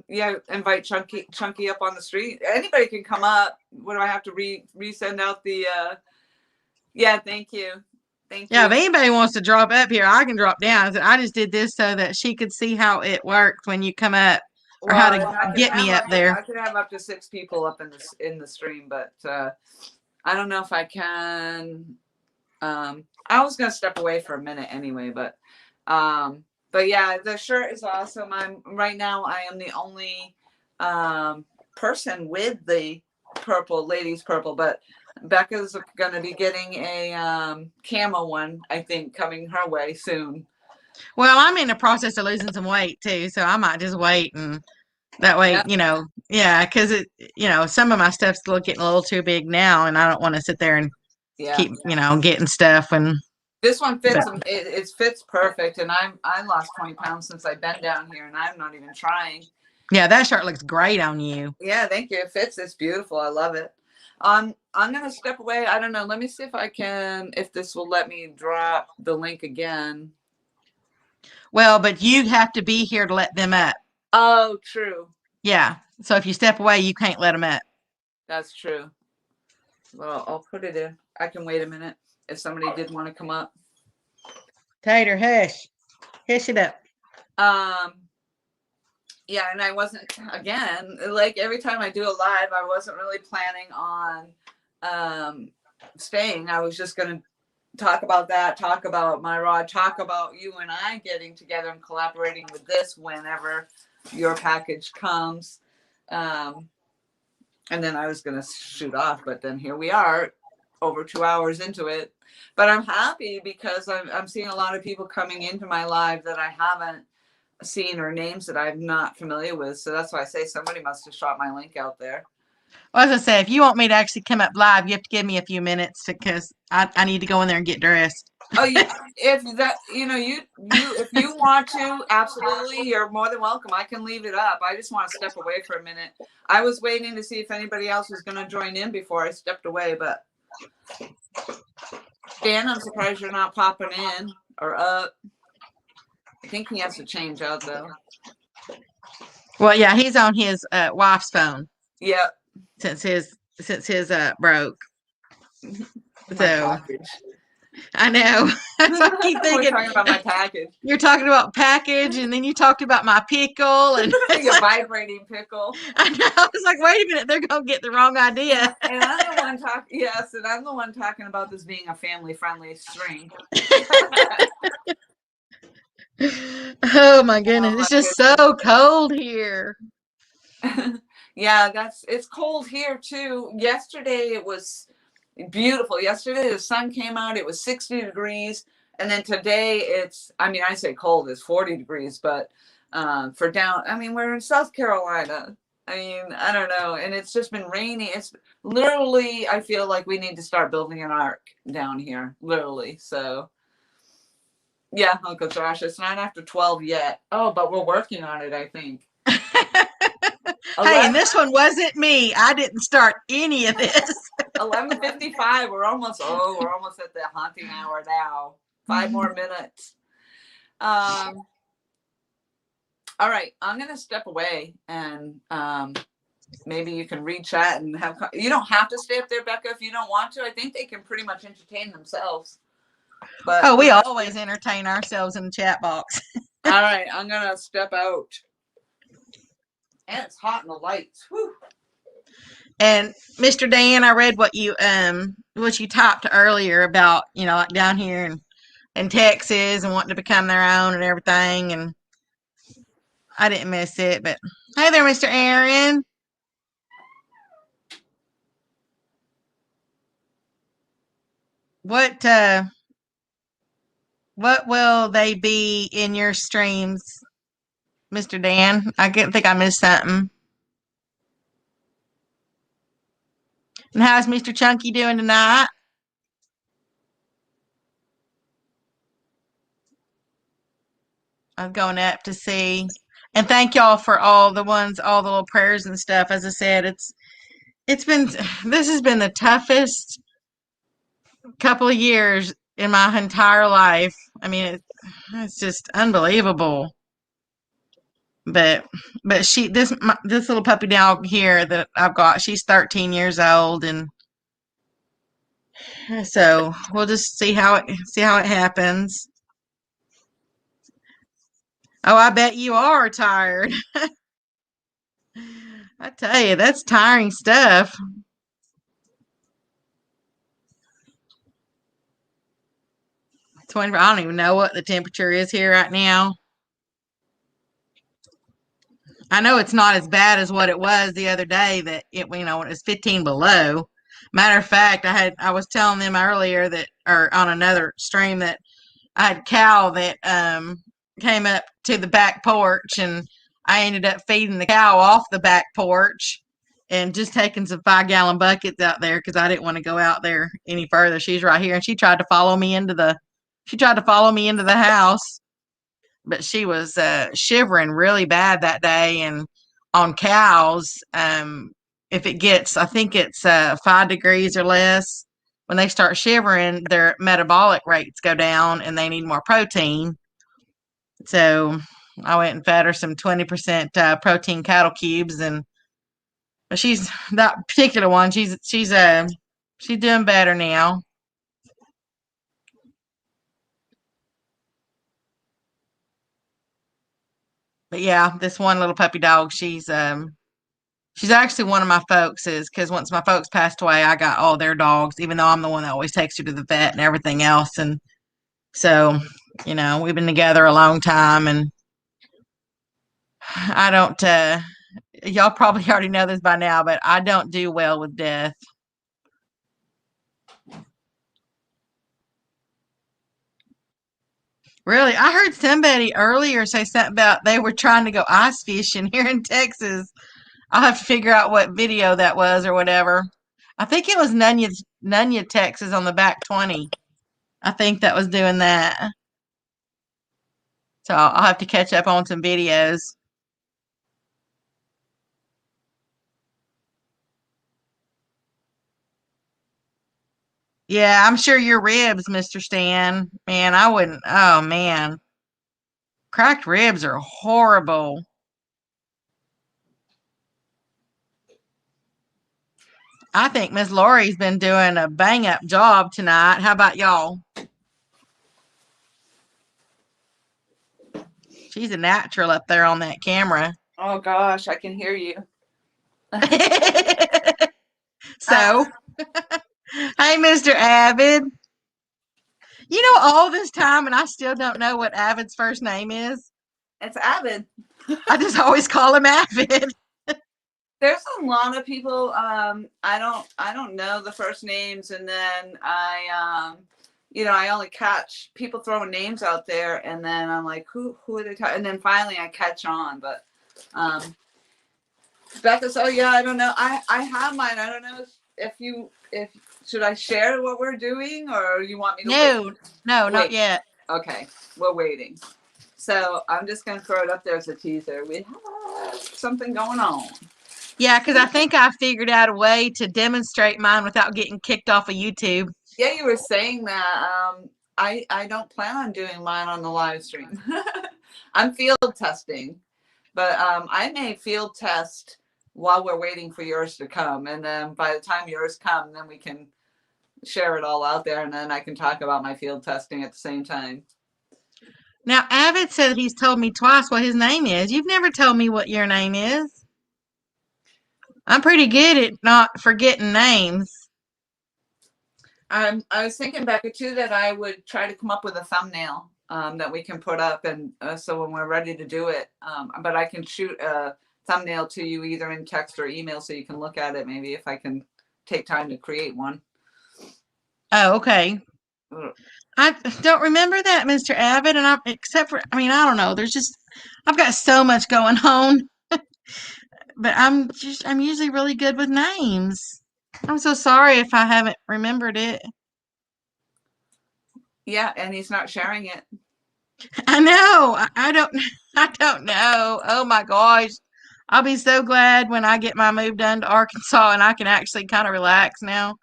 yeah, invite Chunky up on the street. Anybody can come up. What do I have to resend out the yeah, thank you. Thank Yeah, you. if anybody wants to drop up here, I can drop down. I just did this so that she could see how it worked when you come up, or how Well, to and I can get have me up up to, there. I could have up to 6 people up in the stream, but I don't know if I can. I was gonna step away for a minute anyway, but yeah, the shirt is awesome. I'm right now. I am the only person with the purple, ladies purple, but Becca's gonna be getting a camo one, I think, coming her way soon. Well, I'm in the process of losing some weight too, so I might just wait, and that way, Yep. yeah, because some of my stuff's still getting a little too big now, and I don't want to sit there and Yeah. keep, getting stuff. And This one fits. It fits perfect, and I lost 20 pounds since I've been down here, and I'm not even trying. yeah, that shirt looks great on you. Yeah, thank you. It fits. It's beautiful. I love it. I'm gonna step away. I don't know. Let me see if I can. If this will let me drop the link again. Well, but you have to be here to let them up. Oh, true. Yeah. So if you step away, you can't let them up. That's true. Well, I'll put it in. I can wait a minute if somebody did want to come up. Tater, hush. Hush it up. Yeah, and I wasn't, again, like every time I do a live, I wasn't really planning on staying. I was just going to talk about that, talk about my rod, talk about you and I getting together and collaborating with this whenever your package comes. And then I was going to shoot off, but then here we are, over 2 hours into it. But I'm happy because I'm seeing a lot of people coming into my live that I haven't seen, or names that I'm not familiar with. So that's why I say somebody must have shot my link out there. Well, as I say, if you want me to actually come up live, you have to give me a few minutes because I need to go in there and get dressed. Oh, if that, you if you want to, absolutely, you're more than welcome. I can leave it up. I just want to step away for a minute. I was waiting to see if anybody else was going to join in before I stepped away, but Dan, I'm surprised you're not popping in or up. I think he has to change out though. Well, yeah, he's on his wife's phone. Yep. Since his broke. So package. I know. So I keep thinking, we're talking about my package. You're talking about package, and then you talked about my pickle, and your vibrating pickle. I know. I was like, wait a minute, they're gonna get the wrong idea. And I'm the one talking. Yes, and I'm the one talking about this being a family-friendly string. Oh my goodness, it's just so cold here. Yeah, it's cold here too. Yesterday it was beautiful. Yesterday the sun came out. It was 60 degrees, and then today it's. I mean, I say cold. It's 40 degrees, but for down. I mean, we're in South Carolina. I mean, I don't know, and it's just been rainy. It's literally. I feel like we need to start building an ark down here, literally. So. Yeah, Uncle Josh, it's not after 12 yet. Oh, but we're working on it, I think. Hey, and this one wasn't me. I didn't start any of this. 11:55. We're almost at the haunting hour now. 5 more minutes. All right, I'm gonna step away, and maybe you can read chat and have. You don't have to stay up there, Becca, if you don't want to. I think they can pretty much entertain themselves. But we always entertain ourselves in the chat box. All right, I'm gonna step out. And it's hot in the lights. Whew. And Mr. Dan, I read what you typed earlier about, like down here in Texas and wanting to become their own and everything, and I didn't miss it. But hey there, Mr. Aaron. What What will they be in your streams, Mr. Dan? I think I missed something. And how's Mr. Chunky doing tonight? I'm going up to see. And thank y'all for all the little prayers and stuff. As I said, it's been this has been the toughest couple of years in my entire life. I mean, it's just unbelievable. But this little puppy dog here that I've got, she's 13 years old, and so we'll just see how it happens. Oh, I bet you are tired. I tell you, that's tiring stuff. 20, I don't even know what the temperature is here right now. I know it's not as bad as what it was the other day that when it was 15 below. Matter of fact, I was telling them earlier that, or on another stream, that I had a cow that came up to the back porch, and I ended up feeding the cow off the back porch and just taking some 5-gallon buckets out there because I didn't want to go out there any further. She's right here, and she tried to follow me into the house, but she was shivering really bad that day. And on cows, if it gets, I think it's 5 degrees or less, when they start shivering, their metabolic rates go down and they need more protein. So I went and fed her some 20% protein cattle cubes, and she's that particular one. She's doing better now. But yeah, this one little puppy dog, she's actually one of my folks's, because once my folks passed away, I got all their dogs, even though I'm the one that always takes her to the vet and everything else. And so, we've been together a long time, and I don't, y'all probably already know this by now, but I don't do well with death. Really? I heard somebody earlier say something about they were trying to go ice fishing here in Texas. I'll have to figure out what video that was or whatever. I think it was Nunya, Texas on the back 20. I think that was doing that. So I'll have to catch up on some videos. Yeah, I'm sure your ribs, Mr. Stan. Man, I wouldn't. Oh, man. Cracked ribs are horrible. I think Miss Lori's been doing a bang up job tonight. How about y'all? She's a natural up there on that camera. Oh gosh, I can hear you. So, hey, Mr. Avid. All this time, and I still don't know what Avid's first name is. It's Avid. I just always call him Avid. There's a lot of people. I don't know the first names, and then I only catch people throwing names out there, and then I'm like, who are they talking? And then finally I catch on. But Becca, so yeah, I don't know. I have mine. I don't know if should I share what we're doing, or you want me to wait? No, not yet. Okay, we're waiting. So I'm just gonna throw it up there as a teaser. We have something going on. Yeah, because I think I figured out a way to demonstrate mine without getting kicked off of YouTube. Yeah, you were saying that. I don't plan on doing mine on the live stream. I'm field testing, but I may field test while we're waiting for yours to come, and then by the time yours come, then we can share it all out there, and then I can talk about my field testing at the same time. Now, Avid said he's told me twice what his name is. You've never told me what your name is. I'm pretty good at not forgetting names. I was thinking, Becca, too, that I would try to come up with a thumbnail that we can put up, and so when we're ready to do it, but I can shoot a thumbnail to you either in text or email so you can look at it, maybe if I can take time to create one. Oh, okay. I don't remember that, Mr. Abbott, and except for, I mean, I don't know. There's just, I've got so much going on, but I'm usually really good with names. I'm so sorry if I haven't remembered it. Yeah, and he's not sharing it. I know. I don't, I don't know. Oh my gosh. I'll be so glad when I get my move done to Arkansas and I can actually kind of relax now.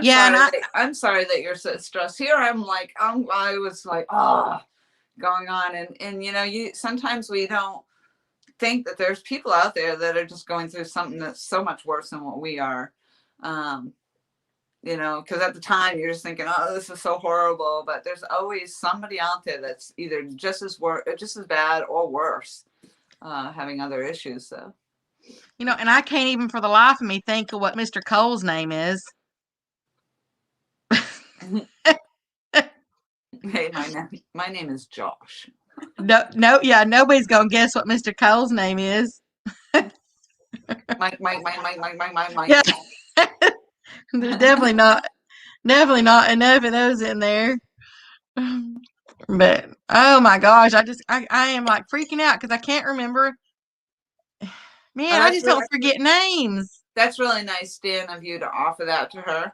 Yeah, and I'm sorry that you're so stressed. Here I'm like, I was like, oh, going on, and you sometimes we don't think that there's people out there that are just going through something that's so much worse than what we are. Because at the time you're just thinking, oh, this is so horrible, but there's always somebody out there that's either just as bad or worse, having other issues. So, and I can't even for the life of me think of what Mr. Cole's name is. Hey, my name is Josh. No, yeah, nobody's gonna guess what Mr. Cole's name is. Mike. Yeah, there's definitely not enough of those in there. But oh my gosh, I am like freaking out because I can't remember. Man, I just don't forget names. That's really nice, Dan, of you to offer that to her.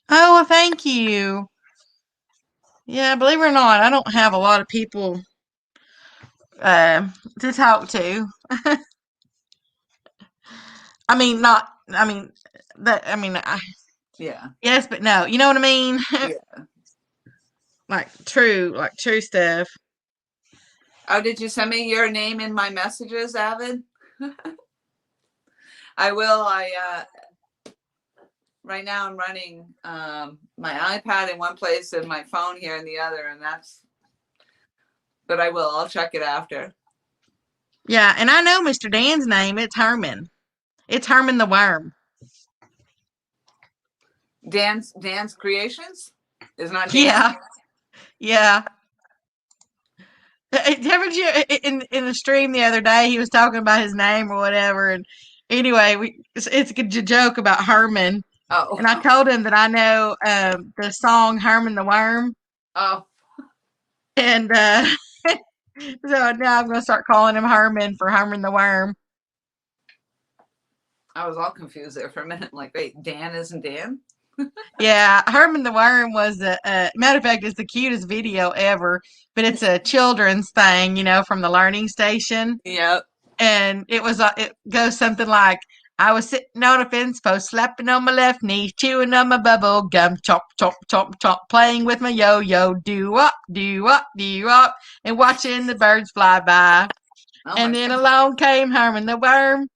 Oh, well, thank you. Yeah, believe it or not, I don't have a lot of people to talk to. I mean, not. I mean, that. I mean, yeah. Yes, but no. You know what I mean? Yeah. like true stuff. Oh, did you send me your name in my messages, Avid? I will. Right now I'm running my iPad in one place and my phone here in the other, but I will. I'll check it after. Yeah, and I know Mr. Dan's name. It's Herman. It's Herman the Worm. Dan's Creations is not Dan. Yeah, yeah. Haven't you in the stream the other day? He was talking about his name or whatever, and anyway, it's a joke about Herman. Oh. And I told him that I know the song Herman the Worm. Oh. And so now I'm going to start calling him Herman for Herman the Worm. I was all confused there for a minute. Like, wait, Dan isn't Dan? Yeah, Herman the Worm was matter of fact, it's the cutest video ever, but it's a children's thing, from the learning station. Yep. And it goes something like, I was sitting on a fence post, slapping on my left knee, chewing on my bubble gum, chop, chop, chop, chop, playing with my yo-yo, do-up, do-up, do-up, and watching the birds fly by. Oh, and then along came Herman the Worm,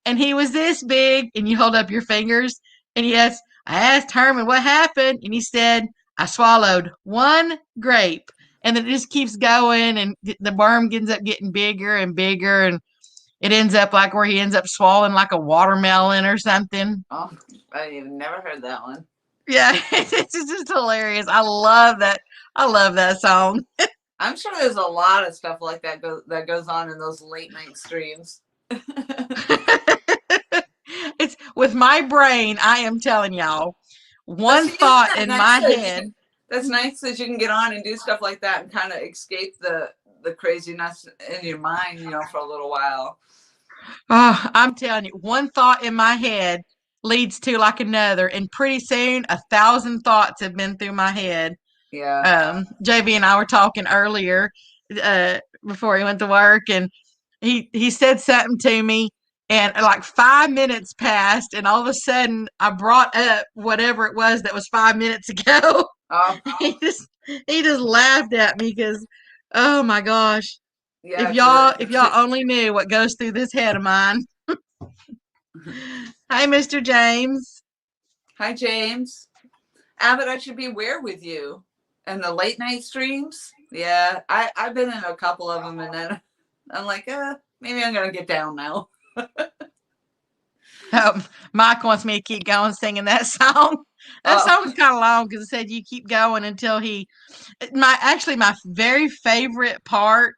and he was this big, and you hold up your fingers, and yes, I asked Herman what happened, and he said, I swallowed one grape. And then it just keeps going, and the worm ends up getting bigger and bigger, and it ends up like where he ends up swallowing like a watermelon or something. Oh, I've never heard that one. Yeah, it's just hilarious. I love that. I love that song. I'm sure there's a lot of stuff like that goes on in those late night streams. It's with my brain, I am telling y'all, one thought in my head. That's nice that you can get on and do stuff like that and kind of escape the craziness in your mind, for a little while. Oh, I'm telling you, one thought in my head leads to like another, and pretty soon 1,000 thoughts have been through my head. Yeah. JB and I were talking earlier before he went to work, and he said something to me, and like 5 minutes passed, and all of a sudden I brought up whatever it was that was 5 minutes ago. Oh. he just laughed at me because, oh my gosh. Yeah, if y'all only knew what goes through this head of mine. Hi, Mr. James. Hi, James. Abbott, I should be where with you? And the late night streams? Yeah, I've been in a couple of them, and then I'm like, maybe I'm going to get down now. Mike wants me to keep going singing that song. That song's kind of long because it said you keep going until my very favorite part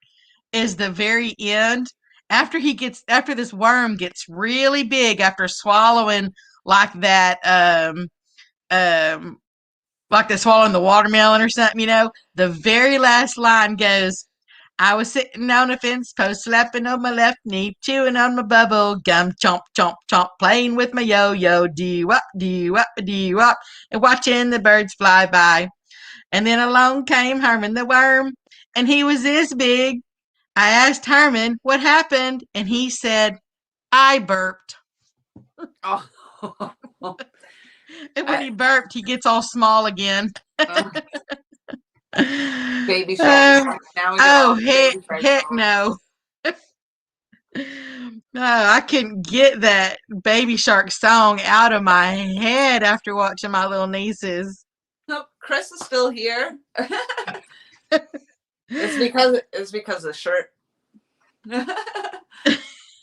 is the very end after this worm gets really big after swallowing like that, like they're swallowing the watermelon or something, the very last line goes, I was sitting on a fence post, slapping on my left knee, chewing on my bubble gum, chomp, chomp, chomp, playing with my yo-yo, dee-wop, dee-wop, dee-wop, and watching the birds fly by. And then along came Herman the worm, and he was this big. I asked Herman what happened, and he said, I burped. Oh. And when he burped, he gets all small again. Baby shark. Now we got all the baby shark heck songs. no. No, I couldn't get that Baby Shark song out of my head after watching my little nieces. No, Kris is still here. It's because the shirt. The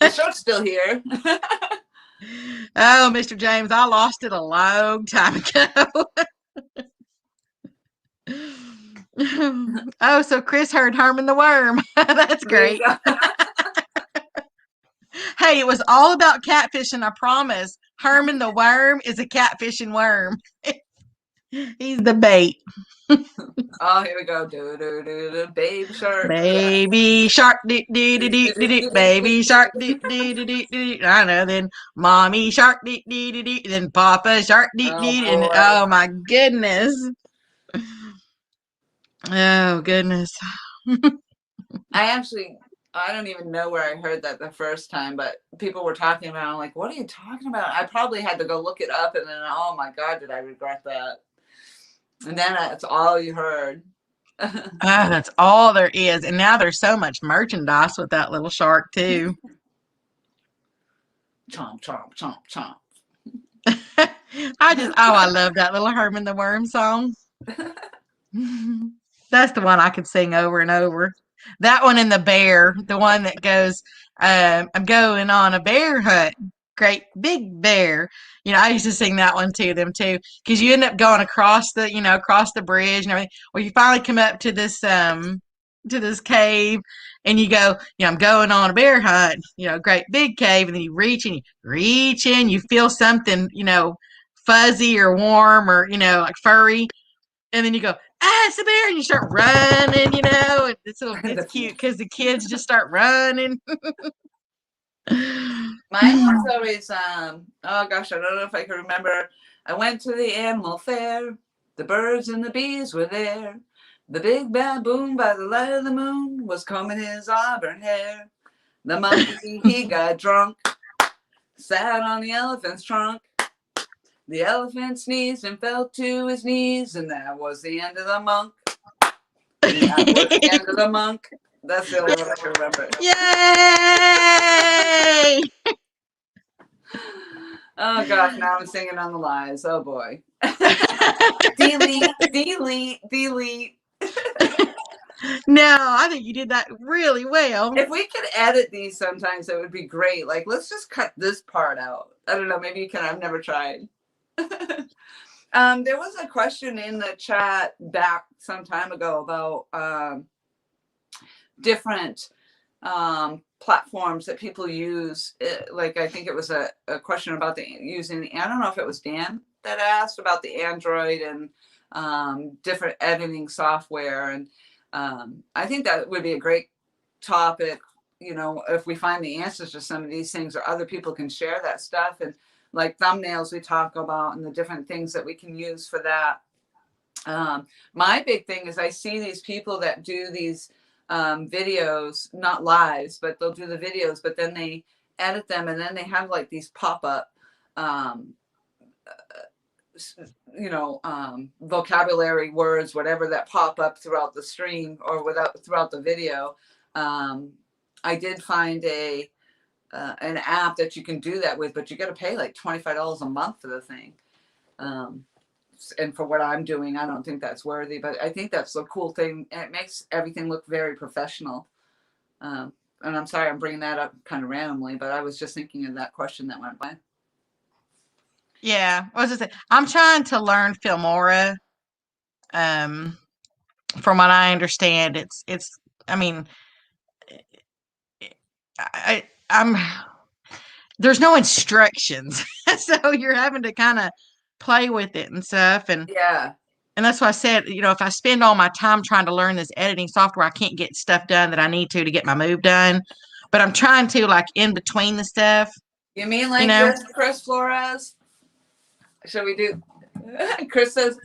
shirt's still here. Oh, Mr. James, I lost it a long time ago. Oh, so Kris heard Herman the Worm. That's great. Hey, it was all about catfishing, I promise. Herman the Worm is a catfishing worm. He's the bait. Oh, here we go. Do do do do. Baby shark. Baby shark, dee dee dee dee dee dee. Baby shark, dee dee dee dee dee. I know. Then mommy shark, dee dee dee dee. Then Papa shark, dee Oh, dee. And boy. oh my goodness. Oh goodness. I don't even know where I heard that the first time, but people were talking about it. I'm like, what are you talking about? I probably had to go look it up, and then, oh my God, did I regret that? And then that's all you heard. Oh, that's all there is. And now there's so much merchandise with that little shark, too. Chomp, chomp, chomp, chomp. I love that little Herman the Worm song. That's the one I could sing over and over. That one and the bear, the one that goes, I'm going on a bear hunt. Great big bear. I used to sing that one to them too, because you end up going across the bridge and everything. Well, you finally come up to this cave, and you go, I'm going on a bear hunt. Great big cave, and then you reach in, you feel something, fuzzy or warm or like furry, and then you go, it's a bear, and you start running, and it's cute because the kids just start running. Mine was always, oh gosh, I don't know if I can remember. I went to the animal fair. The birds and the bees were there. The big baboon by the light of the moon was combing his auburn hair. The monkey, he got drunk, sat on the elephant's trunk. The elephant sneezed and fell to his knees, and that was the end of the monk. And that was the end of the monk. That's the only one I can remember. Yay! Oh gosh, now I'm singing on the lies. Oh boy. delete. No, I think you did that really well. If we could edit these sometimes, it would be great. Like, let's just cut this part out. I don't know. Maybe you can. I've never tried. There was a question in the chat back some time ago about different platforms that people use. Like, I think it was a question about using. I don't know if it was Dan that asked about the Android and different editing software. And I think that would be a great topic. If we find the answers to some of these things, or other people can share that stuff, and like thumbnails we talk about and the different things that we can use for that. My big thing is I see these people that do these videos, not lives, but they'll do the videos, but then they edit them, and then they have like these pop-up vocabulary words, whatever, that pop up throughout the stream or throughout the video. I did find an app that you can do that with, but you got to pay like $25 a month for the thing. And for what I'm doing, I don't think that's worthy, but I think that's a cool thing. And it makes everything look very professional. And I'm sorry, I'm bringing that up kind of randomly, but I was just thinking of that question that went by. Yeah, I was just saying, I'm trying to learn Filmora. From what I understand, it's. I mean, I'm. There's no instructions. So you're having to kind of play with it and stuff. Yeah. And that's why I said, if I spend all my time trying to learn this editing software, I can't get stuff done that I need to get my move done. But I'm trying to, like, in between the stuff, You mean you like know. this, Kris Flores? Shall we do? Kris says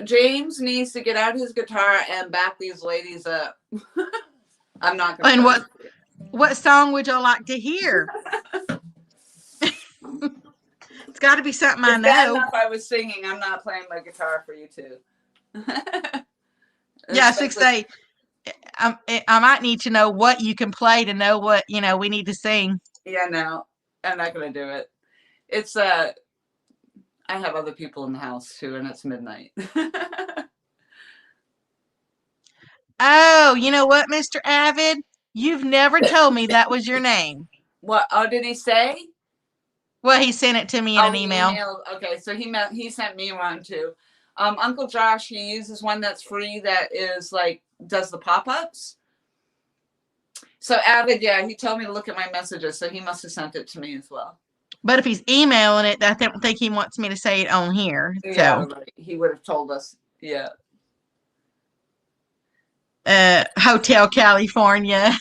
James needs to get out his guitar and back these ladies up. I'm not gonna. And what song would y'all like to hear? It's got to be something I It's bad know. enough I was singing. I'm not playing my guitar for you two. Yeah, 6A. I might need to know what you can play to know what we need to sing. Yeah, no, I'm not gonna do it. It's I have other people in the house too, and it's midnight. Oh, you know what, Mr. Avid? You've never told me that was your name. What? Oh, did he say? Well, he sent it to me in an email. Okay, so he sent me one too. Uncle Josh, he uses one that's free that is like does the pop-ups. So Avid, yeah, he told me to look at my messages, so he must have sent it to me as well. But if he's emailing it, I don't think he wants me to say it on here. Yeah, So right. He would have told us. Yeah. Hotel California.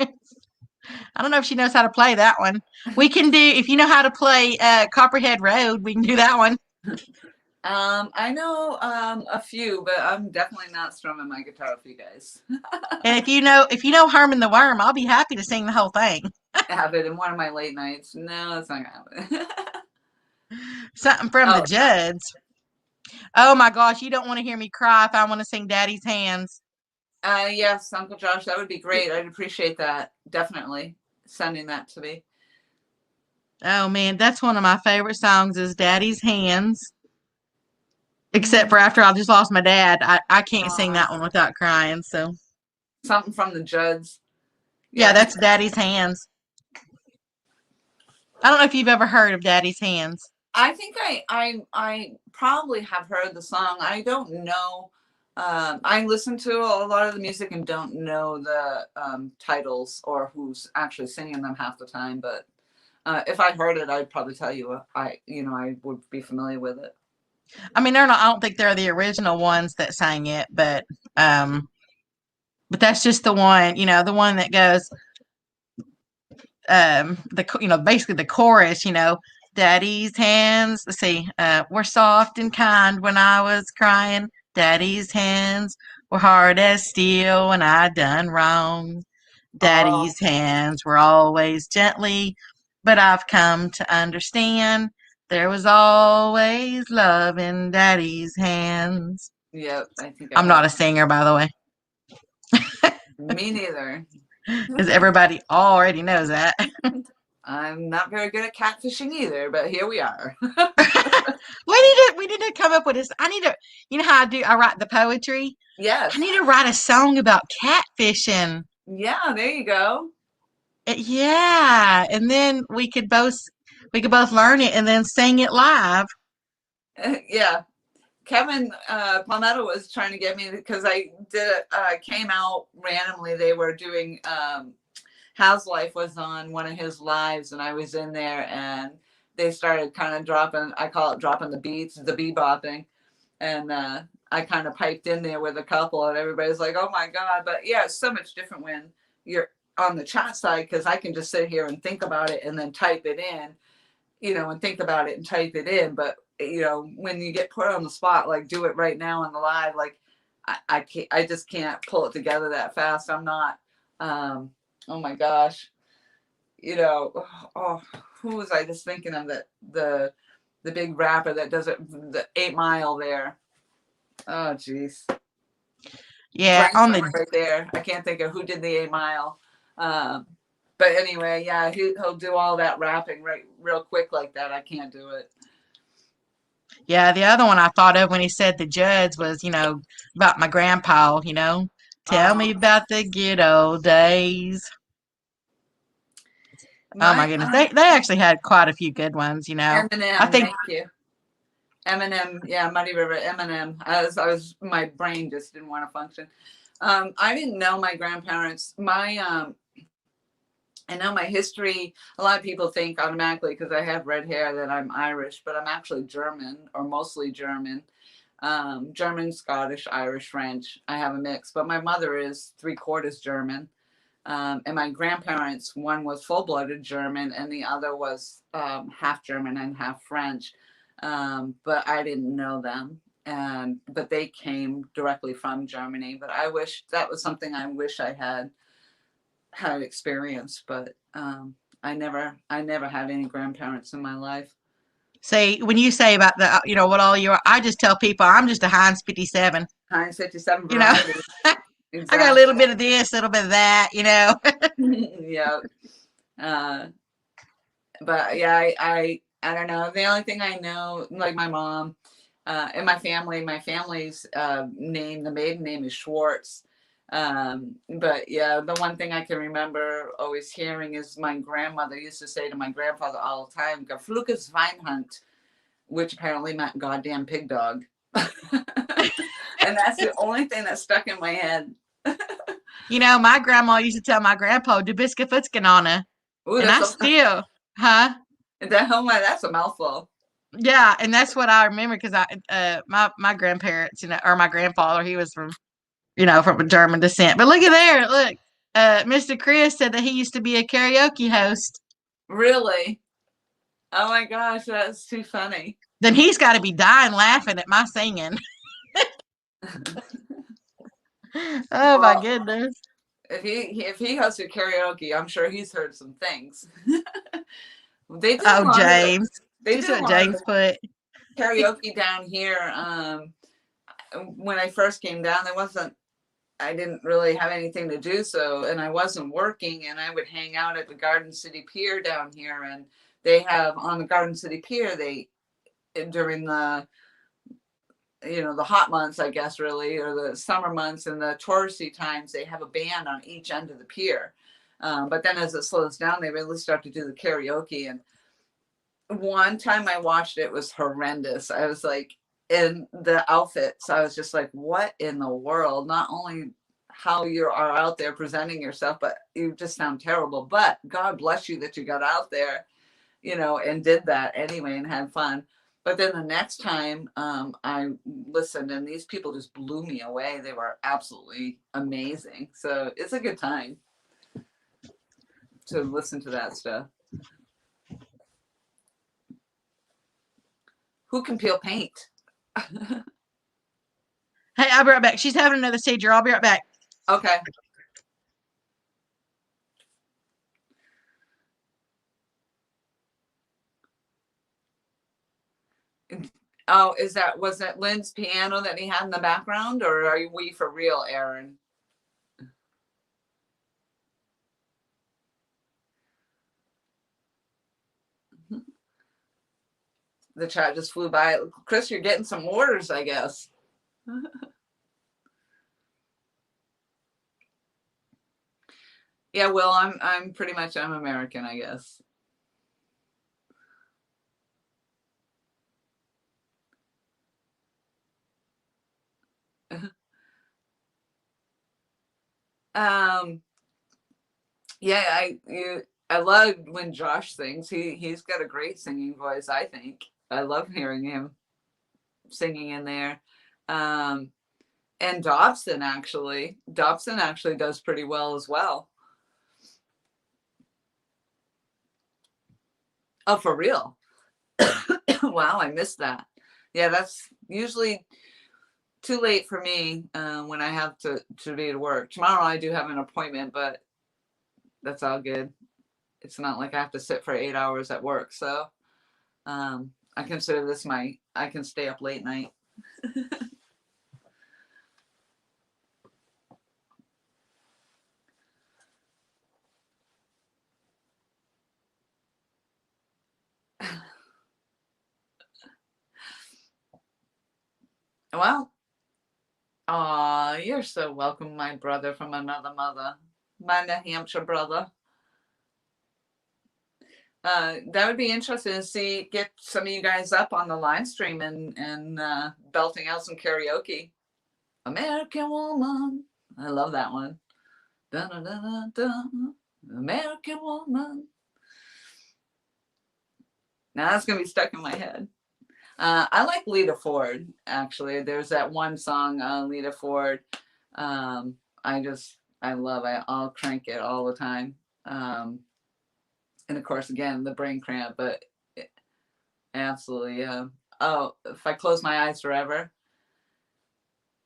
I don't know if she knows how to play that one. We can do, if you know how to play Copperhead Road, we can do that one. I know a few, but I'm definitely not strumming my guitar for you guys. And if you know Herman the Worm, I'll be happy to sing the whole thing. Have it in one of my late nights. No, it's not gonna happen. Something from the Judds. Oh my gosh, you don't want to hear me cry if I want to sing Daddy's Hands. Yes, Uncle Josh, that would be great. I'd appreciate that. Definitely sending that to me. Oh man, that's one of my favorite songs is Daddy's Hands. Except for after I just lost my dad. I can't sing that one without crying. So something from the Judds. Yeah, that's Daddy's Hands. I don't know if you've ever heard of Daddy's Hands. I think I probably have heard the song. I don't know. I listen to a lot of the music and don't know the titles or who's actually singing them half the time. But if I heard it, I'd probably tell you. I would be familiar with it. I mean, I don't think they're the original ones that sang it, but that's just the one. The one that goes. Basically the chorus. Daddy's hands. Let's see. Were soft and kind when I was crying. Daddy's hands were hard as steel when I done wrong. Daddy's hands were always gently, but I've come to understand there was always love in Daddy's hands. Yep, I think I'm not a singer, by the way. Me neither. Because everybody already knows that. I'm not very good at catfishing either, but here we are. We need to come up with this. I need to, how I write the poetry? Yes. I need to write a song about catfishing. Yeah, there you go. Yeah, and then we could both learn it and then sing it live. Yeah. Kevin Palmetto was trying to get me because I came out randomly. They were doing How's Life was on one of his lives, and I was in there, and they started kind of dropping. I call it dropping the beats, the bebopping, and I kind of piped in there with a couple, and everybody's like, "Oh my god!" But yeah, it's so much different when you're on the chat side because I can just sit here and think about it and then type it in, and think about it and type it in, but when you get put on the spot, like do it right now on the live, like I can't, I just can't pull it together that fast. I'm not, oh my gosh, who was I just thinking of that, the big rapper that does it, the 8 Mile there. Oh, geez. Yeah. Right there. I can't think of who did the 8 Mile. But anyway, yeah, he'll do all that rapping real quick like that. I can't do it. Yeah, the other one I thought of when he said the Judds was, about my grandpa, Tell me about the good old days. Oh my goodness. They actually had quite a few good ones, Eminem, I think, thank you. Eminem, yeah, Muddyriver, Eminem. My brain just didn't want to function. I didn't know my grandparents. My I know my history. A lot of people think automatically because I have red hair that I'm Irish, but I'm actually German, or mostly German. German, Scottish, Irish, French. I have a mix, but my mother is 3/4 German. And my grandparents, one was full-blooded German and the other was half German and half French. But I didn't know them. But they came directly from Germany. But I wish that was something I wish I had experienced, but I never had any grandparents in my life. See, when you say about the, what all you are, I just tell people I'm just a Heinz 57. Heinz 57 You know, variety. I got a little Exactly. bit of this, a little bit of that, Yeah. But yeah, I don't know. The only thing I know, like my mom and my family's name, the maiden name is Schwartz. But yeah, the one thing I can remember always hearing is my grandmother used to say to my grandfather all the time, "Gefluches Schweinhund," which apparently meant goddamn pig dog. And that's the only thing that stuck in my head. My grandma used to tell my grandpa, "Du bist gefutzgenanne." Ooh, And I still, huh? that's a mouthful. Yeah, and that's what I remember because my grandparents, or my grandfather, he was from, from a German descent. But look at there, look, Mr. Kris said that he used to be a karaoke host. Really? Oh my gosh, that's too funny. Then he's got to be dying laughing at my singing. Oh my Well, goodness! if he hosted karaoke, I'm sure he's heard some things. They did a Oh, lot of the James, they just did a what lot of James the put. karaoke down here. When I first came down, I didn't really have anything to do, so, and I wasn't working, and I would hang out at the Garden City Pier down here, and they have on the Garden City Pier, during the hot months, I guess, really, or the summer months and the touristy times, they have a band on each end of the pier. But then as it slows down, they really start to do the karaoke. And one time I watched it, was horrendous. I was like, in the outfits, I was just like, what in the world? Not only how you are out there presenting yourself, but you just sound terrible. But God bless you that you got out there, and did that anyway and had fun. But then the next time I listened, and these people just blew me away. They were absolutely amazing. So it's a good time to listen to that stuff. Who can peel paint? Hey, I'll be right back. She's having another seizure. I'll be right back. Okay. Oh, was that Lynn's piano that he had in the background, or are we for real, Aaron? The chat just flew by. Kris, you're getting some orders, I guess. Yeah, well, I'm pretty much I'm American, I guess. Yeah, I love when Josh sings. He's got a great singing voice, I think. I love hearing him singing in there. And Dobson actually does pretty well as well. Oh, for real? Wow, I missed that. Yeah, that's usually too late for me when I have to be to work. Tomorrow I do have an appointment, but that's all good. It's not like I have to sit for 8 hours at work. So I consider this I can stay up late night. Well, you're so welcome, my brother from another mother, my New Hampshire brother. That would be interesting to get some of you guys up on the live stream and belting out some karaoke. American Woman. I love that one. Dun, dun, dun, dun, dun. American woman. Now that's going to be stuck in my head. I like Lita Ford, actually. There's that one song, Lita Ford. I love it. I'll crank it all the time. And of course, again, the brain cramp, but absolutely. Oh, if I close my eyes forever.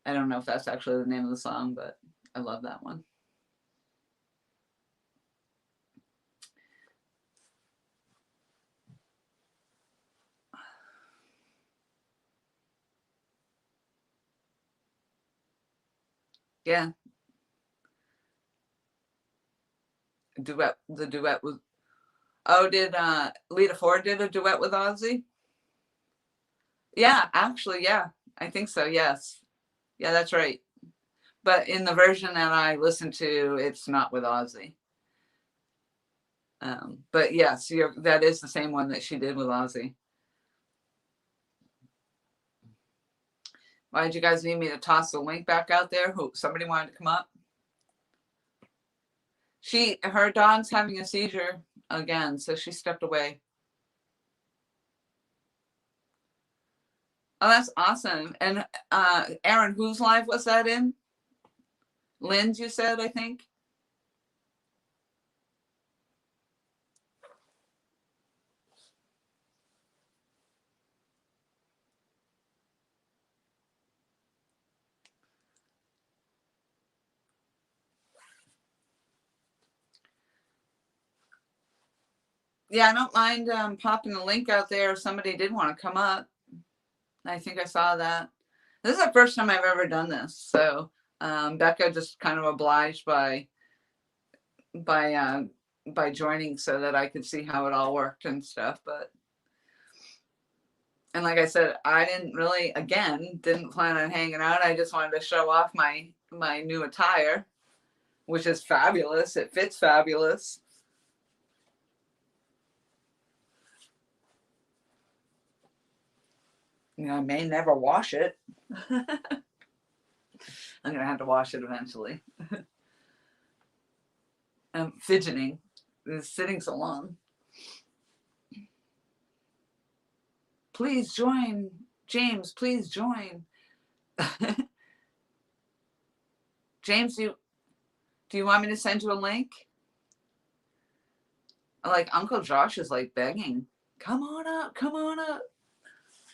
I don't know if that's actually the name of the song, but I love that one. Yeah. Duet. The duet was. Oh, did Lita Ford did a duet with Ozzy? Yeah, actually, yeah. I think so, yes. Yeah, that's right. But in the version that I listened to, it's not with Ozzy. But yes, that is the same one that she did with Ozzy. Why did you guys need me to toss the link back out there? Somebody wanted to come up? Her dog's having a seizure again, so she stepped away. Oh, that's awesome. And Aaron, whose live was that in? Lynn's, you said, I think? Yeah, I don't mind popping the link out there if somebody did want to come up. I think I saw that. This is the first time I've ever done this. So Becca just kind of obliged by joining so that I could see how it all worked and stuff. And like I said, I didn't plan on hanging out. I just wanted to show off my new attire, which is fabulous. It fits fabulous. I may never wash it. I'm going to have to wash it eventually. I'm fidgeting. It's sitting so long. Please join. James, please join. James, do you want me to send you a link? Like Uncle Josh is like begging. Come on up. Come on up.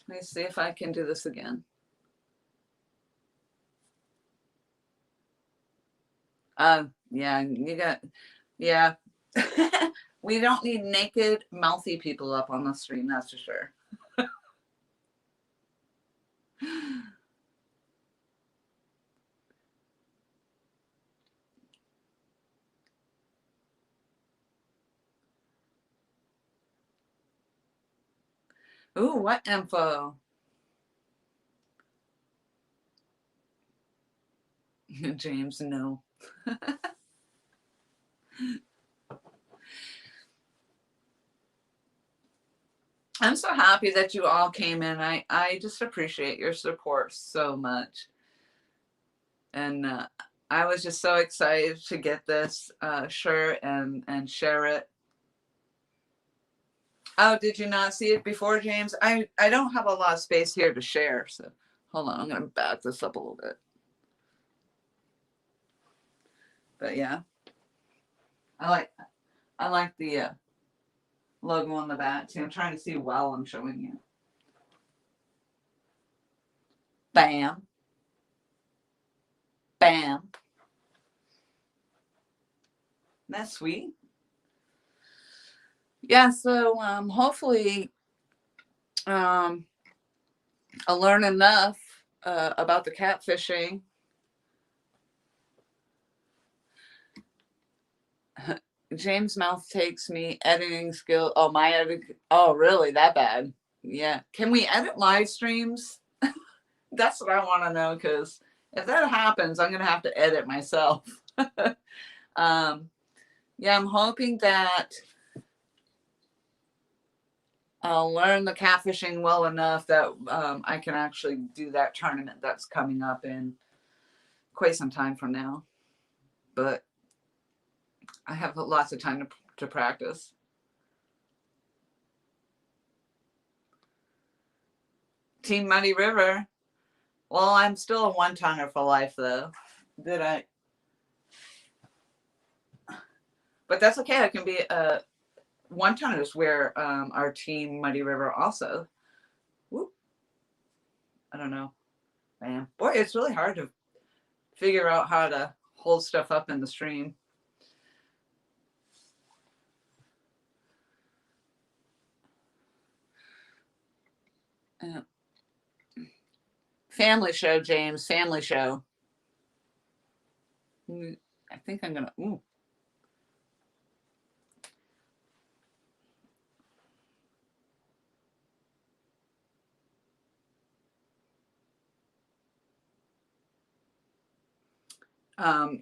Let me see if I can do this again. Yeah. We don't need naked, mouthy people up on the stream, that's for sure. Ooh, what info? James, no. I'm so happy that you all came in. I just appreciate your support so much. And I was just so excited to get this shirt and share it. Oh, did you not see it before, James? I don't have a lot of space here to share. So hold on, I'm going to back this up a little bit. But yeah, I like the logo on the back. See, I'm trying to see while I'm showing you. Bam. Bam. That's sweet. Yeah, so hopefully I'll learn enough about the catfishing. James Mouth takes me editing skill. Oh, my editing. Oh, really? That bad? Yeah. Can we edit live streams? That's what I want to know, because if that happens, I'm going to have to edit myself. Yeah, I'm hoping that I'll learn the catfishing well enough that I can actually do that tournament that's coming up in quite some time from now. But I have lots of time to practice. Team Muddy River. Well, I'm still a one-tonner for life, though. Did I? But that's okay. I can be a one-tonners where our team Muddy River also. Whoop. I don't know. Man, boy, it's really hard to figure out how to hold stuff up in the stream. Family show, James. Family show. I think I'm gonna. Ooh.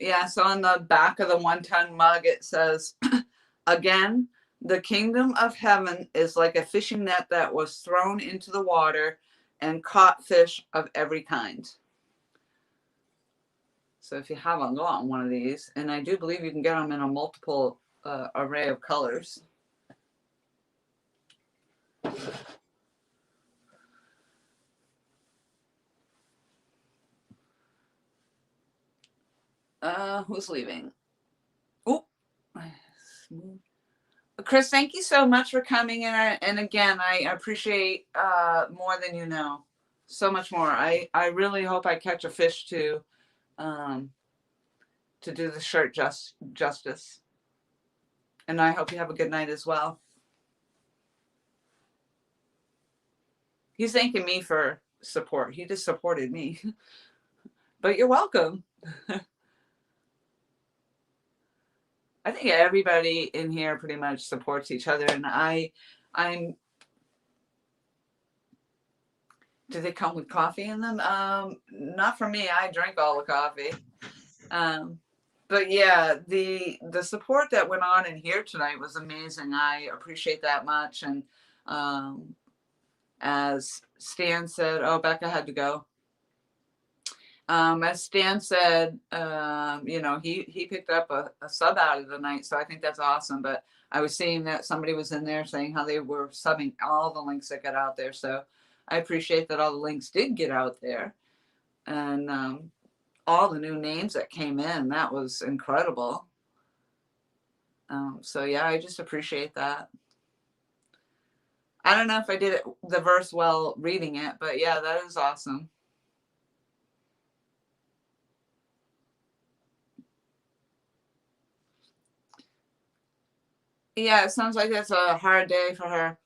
Yeah, so on the back of the 1-ton mug, it says, again, the kingdom of heaven is like a fishing net that was thrown into the water and caught fish of every kind. So if you haven't gotten one of these, and I do believe you can get them in a multiple array of colors. Who's leaving? Oh, Kris, thank you so much for coming in. And again, I appreciate more than you know. So much more. I really hope I catch a fish to do the shirt justice. And I hope you have a good night as well. He's thanking me for support. He just supported me. But you're welcome. I think everybody in here pretty much supports each other. And I'm do they come with coffee in them? Not for me. I drink all the coffee. But yeah, the support that went on in here tonight was amazing. I appreciate that much. And as Stan said, oh, Becca had to go. As Stan said, he picked up a sub out of the night, so I think that's awesome. But I was seeing that somebody was in there saying how they were subbing all the links that got out there. So I appreciate that all the links did get out there, and all the new names that came in. That was incredible. So yeah, I just appreciate that. I don't know if I did the verse well reading it, but yeah, that is awesome. Yeah, it sounds like it's a hard day for her.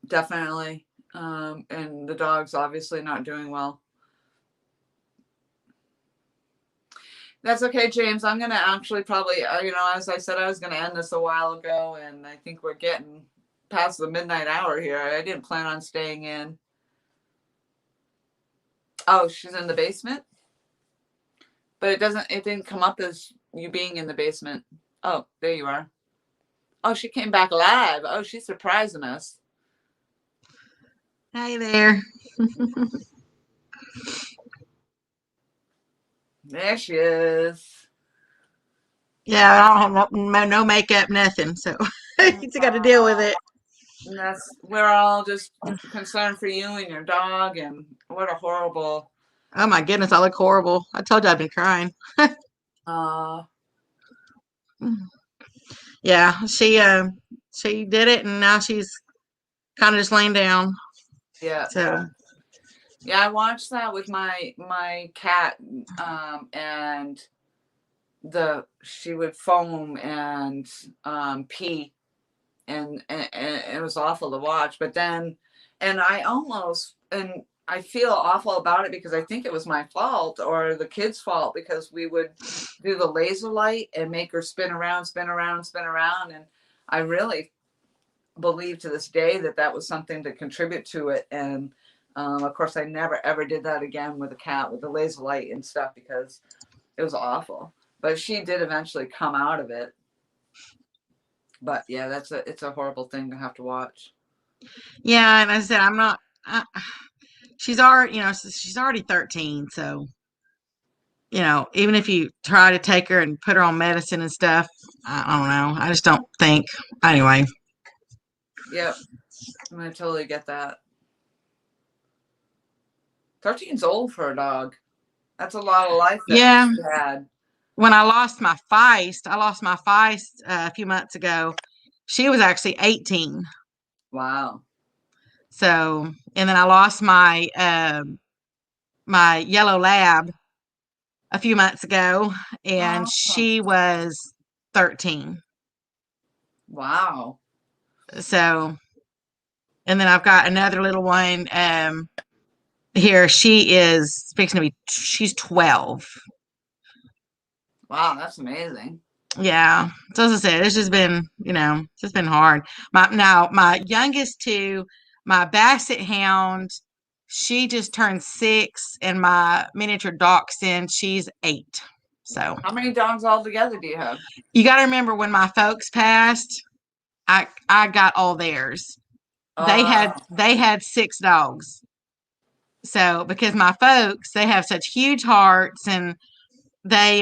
Definitely. And the dog's obviously not doing well. That's okay, James. I'm going to actually probably, as I said, I was going to end this a while ago, and I think we're getting past the midnight hour here. I didn't plan on staying in. Oh, she's in the basement? But it didn't come up as you being in the basement. Oh, there you are. Oh, she came back live. Oh, she's surprising us. Hey there. There she is. Yeah, I don't have no makeup, nothing. So you got to deal with it. And we're all just concerned for you and your dog, and what a horrible. Oh my goodness, I look horrible. I told you I've been crying. Yeah, she did it, and now she's kind of just laying down. Yeah. So yeah, I watched that with my cat, and she would foam and pee, and it was awful to watch. But then, and I feel awful about it because I think it was my fault or the kid's fault, because we would do the laser light and make her spin around, spin around, spin around. And I really believe to this day that was something to contribute to it. And of course, I never ever did that again with a cat with the laser light and stuff, because it was awful. But she did eventually come out of it. But yeah, it's a horrible thing to have to watch. yeah, and I said I'm not. She's already 13, so even if you try to take her and put her on medicine and stuff, I don't know. I just don't think. Anyway. Yep. I'm going to totally get that. 13's old for a dog. That's a lot of life that Yeah. she had. When I lost my Feist a few months ago. She was actually 18. Wow. So, and then I lost my my yellow lab a few months ago, and she was 13. Wow. So, and then I've got another little one here. She's 12. Wow, that's amazing. Yeah. So as I said, it's just been, it's just been hard. My youngest two, my Basset Hound, she just turned 6, and my miniature Dachshund, she's 8. So how many dogs altogether do you have? you got to remember when my folks passed, I got all theirs. They had 6 dogs. So because my folks, they have such huge hearts, and they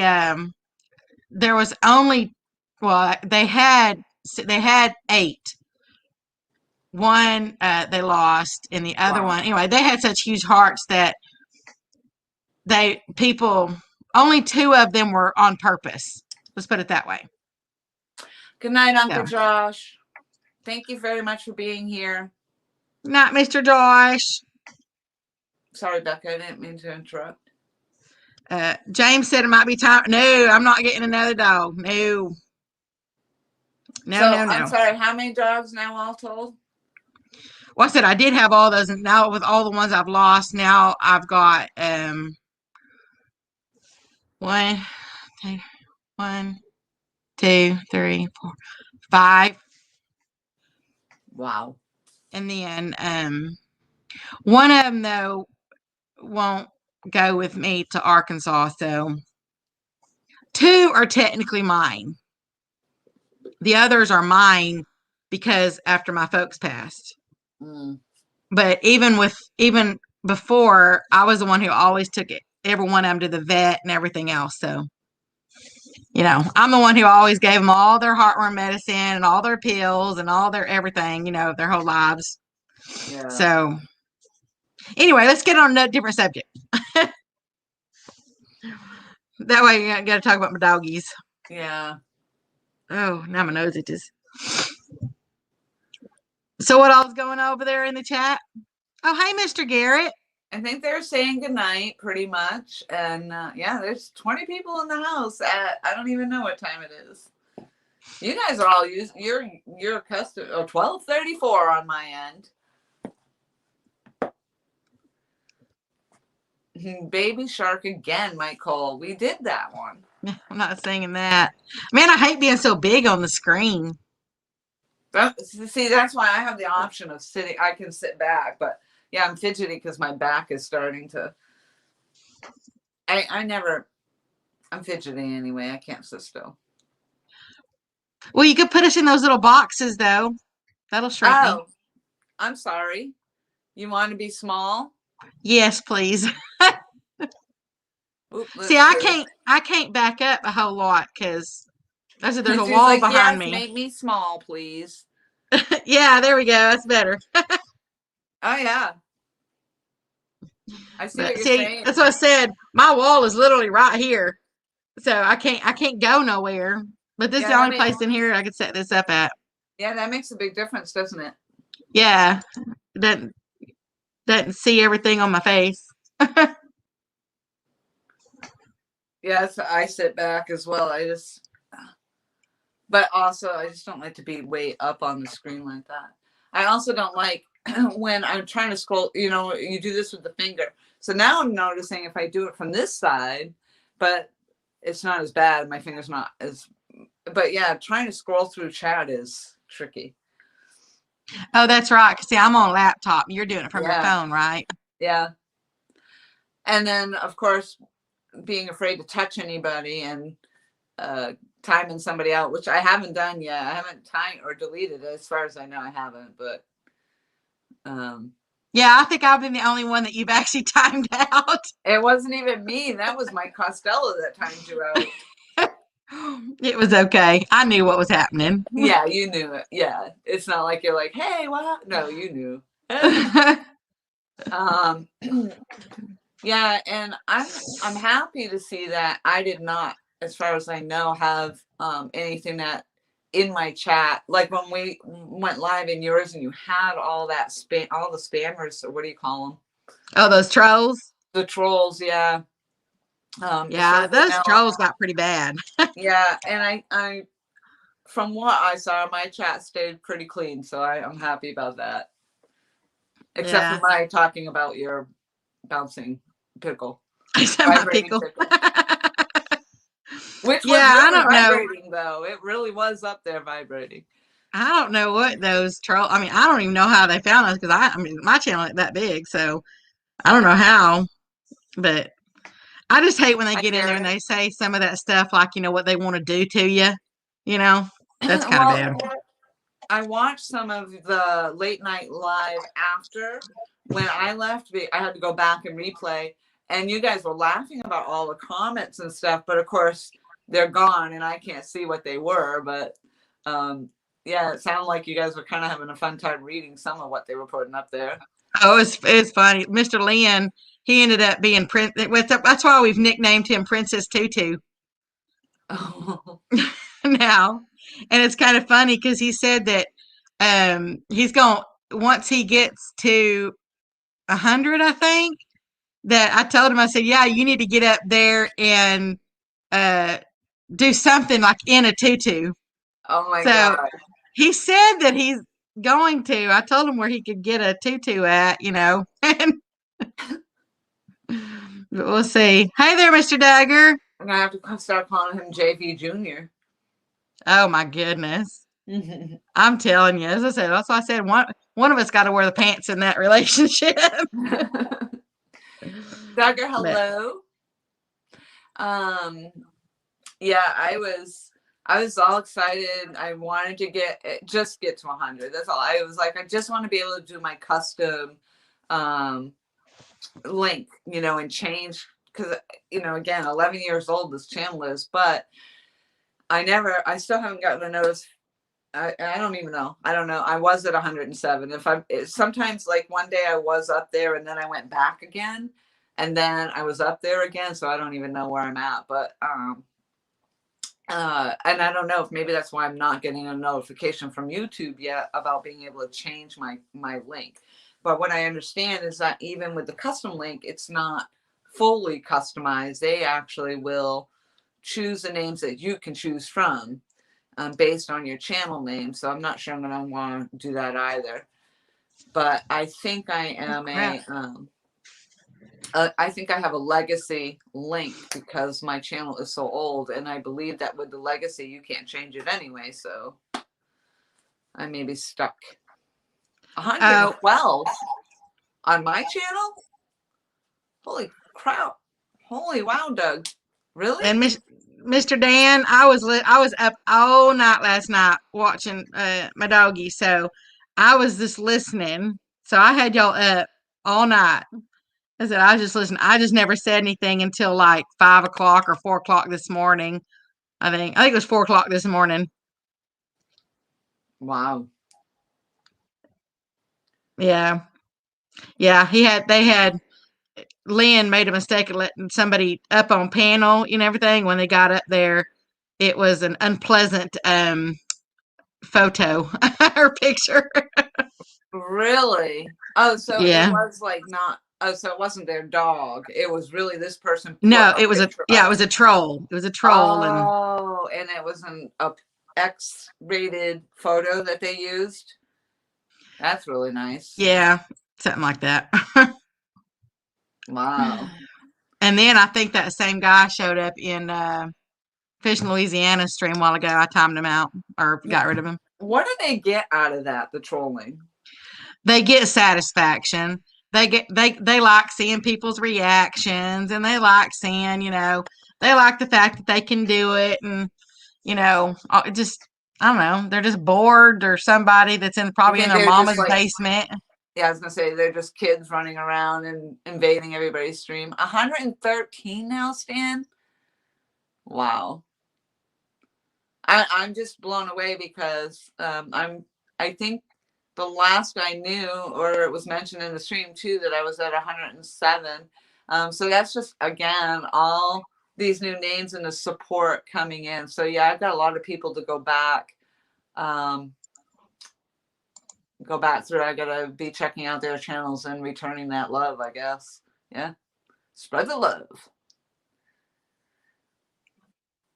there was only, well, they had 8. One they lost, and the other one, anyway, they had such huge hearts that only 2 of them were on purpose. Let's put it that way. Good night, Uncle Josh. Thank you very much for being here. Not Mr. Josh. Sorry, Becca, I didn't mean to interrupt. James said it might be time. No, I'm not getting another dog. No. No. I'm sorry, how many dogs now all told? Well, I said I did have all those, and now with all the ones I've lost, now I've got 1, 2, 3, 4, 5. Wow. And then one of them, though, won't go with me to Arkansas, so 2 are technically mine. The others are mine because after my folks passed. But even before, I was the one who always took every one of them to the vet and everything else. So, I'm the one who always gave them all their heartworm medicine and all their pills and all their everything, their whole lives. Yeah. So, anyway, let's get on a different subject. That way, you got to talk about my doggies. Yeah. Oh, now my nose itches. So, what all's going on over there in the chat? Oh, hey, Mr. Garrett. I think they're saying goodnight pretty much. And yeah, there's 20 people in the house at, I don't even know what time it is. You guys are all you're accustomed, or 12:34 on my end. Baby Shark again, Mike Cole. We did that one. I'm not singing that. Man, I hate being so big on the screen. See, that's why I have the option of sitting. I can sit back, but yeah, I'm fidgety because my back is starting to. I'm fidgety anyway. I can't sit still. Well, you could put us in those little boxes, though. That'll shrink me. I'm sorry. You want to be small? Yes, please. See, I can't back up a whole lot because there's a wall behind me. Make me small, please. Yeah, there we go. That's better. Oh yeah. I see what you're saying. That's what I said. My wall is literally right here, so I can't go nowhere. But this is the only place in here I could set this up at. Yeah, that makes a big difference, doesn't it? Yeah, doesn't see everything on my face. Yes, I sit back as well. But also I just don't like to be way up on the screen like that. I also don't like when I'm trying to scroll, you do this with the finger. So now I'm noticing if I do it from this side, but it's not as bad. My finger's not as, but yeah, trying to scroll through chat is tricky. Oh, that's right. See, I'm on a laptop. You're doing it from your phone, right? Yeah. And then, of course, being afraid to touch anybody and timing somebody out, which I haven't done yet. I haven't timed or deleted it. As far as I know, I haven't. But Yeah, I think I've been the only one that you've actually timed out. It wasn't even me. That was my Costello that timed you out. It was okay. I knew what was happening. Yeah, you knew it. Yeah. It's not like you're like, hey, what? No, you knew. um yeah, and I'm happy to see that I did not, as far as I know, have anything that in my chat, like when we went live in yours and you had all that spam, all the spammers, or what do you call them? Oh, those trolls. The trolls, yeah. As far Yeah, as I those know, trolls got pretty bad. yeah, and I from what I saw, my chat stayed pretty clean, so I'm happy about that. Except for Yeah. my talking about your bouncing pickle, I said my vibrating pickle. pickle, which was Yeah, I really don't know. vibrating though. It really was up there vibrating. I don't know what those trolls. I mean, I don't even know how they found us because I mean, my channel ain't that big, so I don't know how. But I just hate when they I get in hear there and it. they say some of that stuff, like what they want to do to you. You know, that's kind of Well, bad. I watched some of the late night live after when I left. I had to go back and replay, and you guys were laughing about all the comments and stuff. But of course, they're gone, and I can't see what they were. But yeah, it sounded like you guys were kind of having a fun time reading some of what they were putting up there. Oh, it's funny. Mr. Lynn, he ended up being Prince. That's why we've nicknamed him Princess Tutu now, and it's kind of funny because he said that he's going once he gets to 100, I think. That I told him, I said, yeah, you need to get up there and uh, do something like in a tutu. Oh my So god! he said that he's going to. I told him where he could get a tutu at, and we'll see. Hey there, Mr. Dagger. I'm gonna have to start calling him JV Junior. Oh my goodness. I'm telling you, as I said, that's why I said one of us got to wear the pants in that relationship. Dagger, But hello. Um, yeah, I was all excited. I wanted to just get to 100. That's all. I was like, I just want to be able to do my custom link, and change, because again, 11 years old this channel is, but I still haven't gotten a notice. I don't even know. I don't know. I was at 107. Sometimes, like one day I was up there and then I went back again and then I was up there again. So I don't even know where I'm at, but, and I don't know if maybe that's why I'm not getting a notification from YouTube yet about being able to change my link. But what I understand is that even with the custom link, it's not fully customized. They actually will choose the names that you can choose from, based on your channel name. So I'm not sure I'm going to want to do that either. But I think I am I think I have a legacy link because my channel is so old, and I believe that with the legacy you can't change it anyway. So I may be stuck. 112 on my channel. Holy crap! Holy wow, Doug! Really? and Mr. Dan, I was up all night last night watching my doggy, so I was just listening. So I had y'all up all night. I said I was just listening. I just never said anything until like 5 o'clock or 4 o'clock this morning. I think it was 4 o'clock this morning. Wow. Yeah, yeah. They had Lynn made a mistake of letting somebody up on panel and everything. When they got up there, it was an unpleasant photo or picture. Really? Oh, so it Yeah. was like not. Oh, so it wasn't their dog. It was really this person put No, a picture it up. was a troll. It was a troll, and Oh, and it was a X-rated photo that they used. That's really nice. yeah, something like that. Wow. And then I think that same guy showed up in Fishing Louisiana stream a while ago. I timed him out or got rid of him. What do they get out of that? The trolling. They get satisfaction. They like seeing people's reactions, and they like seeing, they like the fact that they can do it, and just I don't know, they're just bored, or somebody that's You probably in think their they're just mama's like? basement. Yeah, I was gonna say they're just kids running around and invading everybody's stream. 113 now, Stan. Wow. I'm just blown away because I think the last I knew, or it was mentioned in the stream too, that I was at 107. So that's just again all these new names and the support coming in. So yeah, I've got a lot of people to um, go back through. I gotta be checking out their channels and returning that love, I guess. Yeah, spread the love.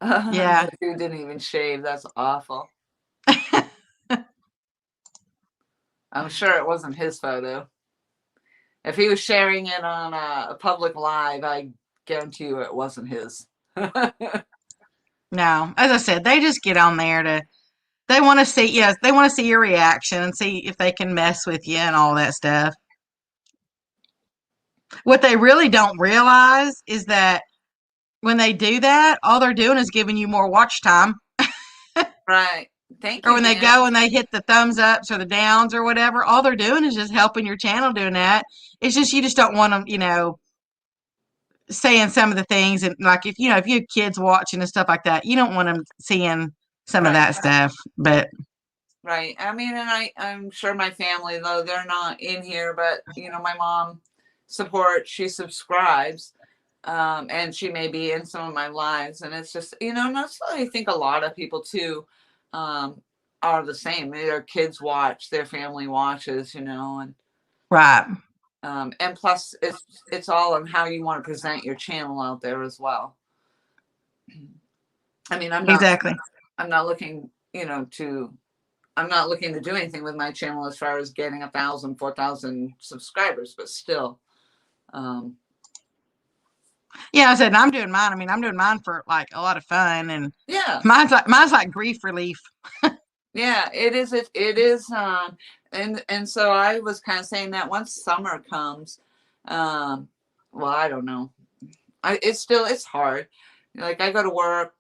Yeah. The dude didn't even shave. That's awful. I'm sure it wasn't his photo. If he was sharing it on a public live, I guarantee you it wasn't his. No, as I said, they just get on there to, they want to see, yes, they want to see your reaction and see if they can mess with you and all that stuff. What they really don't realize is that when they do that, all they're doing is giving you more watch time. Right. Thank Or you, when they man. go and they hit the thumbs ups or the downs or whatever, all they're doing is just helping your channel doing that. It's just you just don't want them, saying some of the things, and like if you have kids watching and stuff like that, you don't want them seeing some of Right. that stuff. But Right. I mean, and I'm sure my family, though they're not in here, but my mom supports, she subscribes, and she may be in some of my lives. And it's just, and that's what I think a lot of people too, um, are the same. Their kids watch, their family watches, right, and plus it's all on how you want to present your channel out there as well. I mean, exactly. I'm not looking, I'm not looking to do anything with my channel as far as getting 1,000, 4,000 subscribers, but still. Yeah, I said, and I'm doing mine. I mean, I'm doing mine for like a lot of fun, and Yeah. mine's like grief relief. Yeah, it is. It is. And so I was kind of saying that once summer comes, well, I don't know. It's hard. Like I go to work.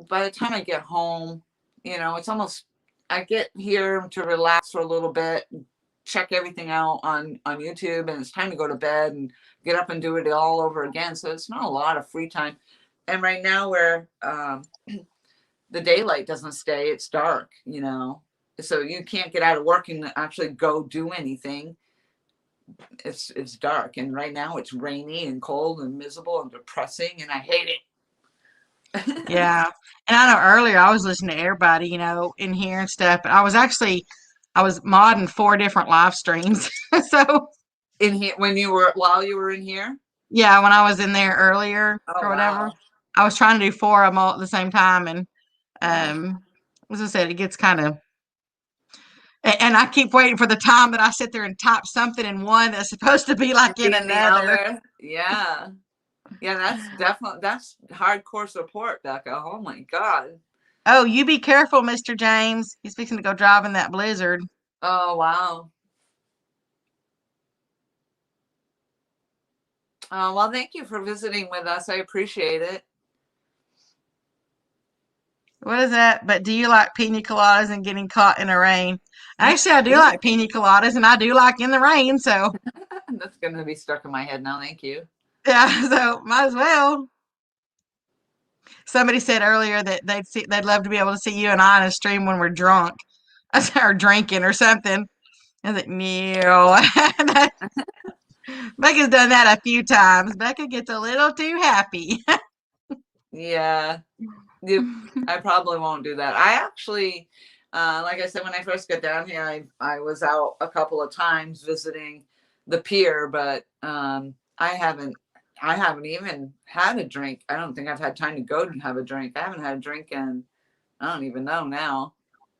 By the time I get home, it's almost. I get here to relax for a little bit, check everything out on YouTube, and it's time to go to bed and get up and do it all over again. So it's not a lot of free time. And right now, where the daylight doesn't stay, it's dark. So you can't get out of work and actually go do anything. It's dark, and right now it's rainy and cold and miserable and depressing, and I hate it. Yeah, and I know earlier I was listening to everybody, in here and stuff, but I was modding 4 different live streams. So In here while you were in here. yeah, when I was in there earlier Oh or whatever, wow. I was trying to do 4 of them all at the same time, and Yeah. as I said, it gets kind of. And I keep waiting for the time that I sit there and type something in one that's supposed to be like in Be in the another. other. Yeah. Yeah, that's hardcore support, Becca. Oh my God. Oh, you be careful, Mr. James. He's fixing to go drive in that blizzard. Oh wow. Well, thank you for visiting with us. I appreciate it. What is that? But do you like pina coladas and getting caught in the rain? Actually, I do like pina coladas, and I do like in the rain. So That's going to be stuck in my head now. Thank you. yeah, so might as well. Somebody said earlier that they'd love to be able to see you and I in a stream when we're drunk or drinking or something. I was like, no. Becca's done that a few times. Becca gets a little too happy. Yeah. I probably won't do that. I actually, like I said, when I first got down here, I was out a couple of times visiting the pier, but I haven't even had a drink. I don't think I've had time to go and have a drink. I haven't had a drink in, I don't even know now.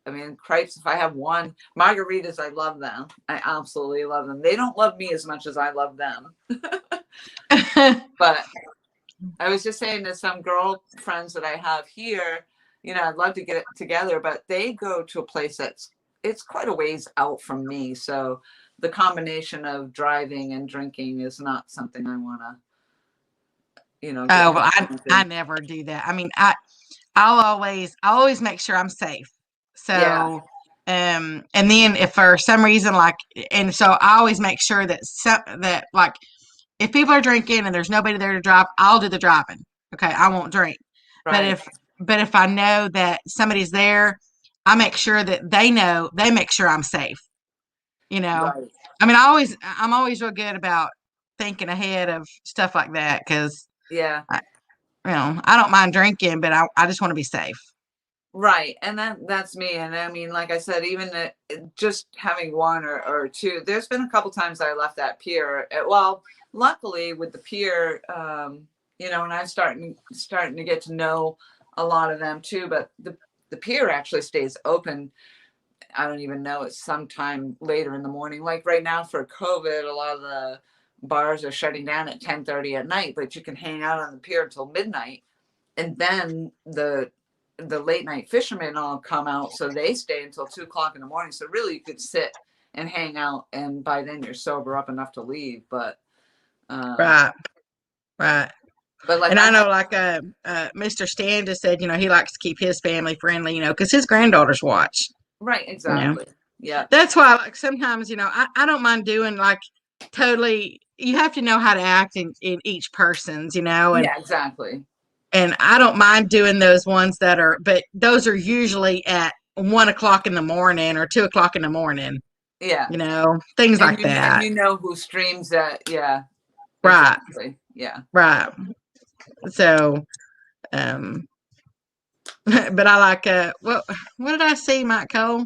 I mean, crepes, if I have one, margaritas, I love them. I absolutely love them. They don't love me as much as I love them. But I was just saying to some girlfriends that I have here, I'd love to get it together, but they go to a place it's quite a ways out from me. So the combination of driving and drinking is not something I want to, get Oh, well, I into. never do that. I mean, I'll always make sure I'm safe. Yeah. So And then if for some reason, like, and so I always make sure that like, if people are drinking and there's nobody there to drive, I'll do the driving. Okay, I won't drink. But Right. if I know that somebody's there, I make sure that they make sure I'm safe. You know, Right. I mean, I'm always real good about thinking ahead of stuff like that because Yeah. I don't mind drinking, but I just want to be safe. Right. And that's me. And I mean, like I said, even just having one or two, there's been a couple times I left that pier. Well, luckily with the pier, and I'm starting to get to know a lot of them too, but the pier actually stays open. I don't even know, it's sometime later in the morning. Like right now for COVID, a lot of the bars are shutting down at 10:30 at night, but you can hang out on the pier until midnight. And then the late night fishermen all come out, so they stay until 2 o'clock in the morning. So really, you could sit and hang out, and by then you're sober up enough to leave. But Right, right. like And I I know, have, like, Mr. Stan just said, he likes to keep his family friendly, because his granddaughters watch. right, You know, exactly, yeah, that's why, like, sometimes, I don't mind doing like totally. You have to know how to act in each person's, yeah, exactly, and I don't mind doing those ones but those are usually at 1 o'clock in the morning or 2 o'clock in the morning, yeah. things And like that. you know who streams that, yeah, Right, exactly, yeah. right. So, um, but I like what did I see, Mike Cole?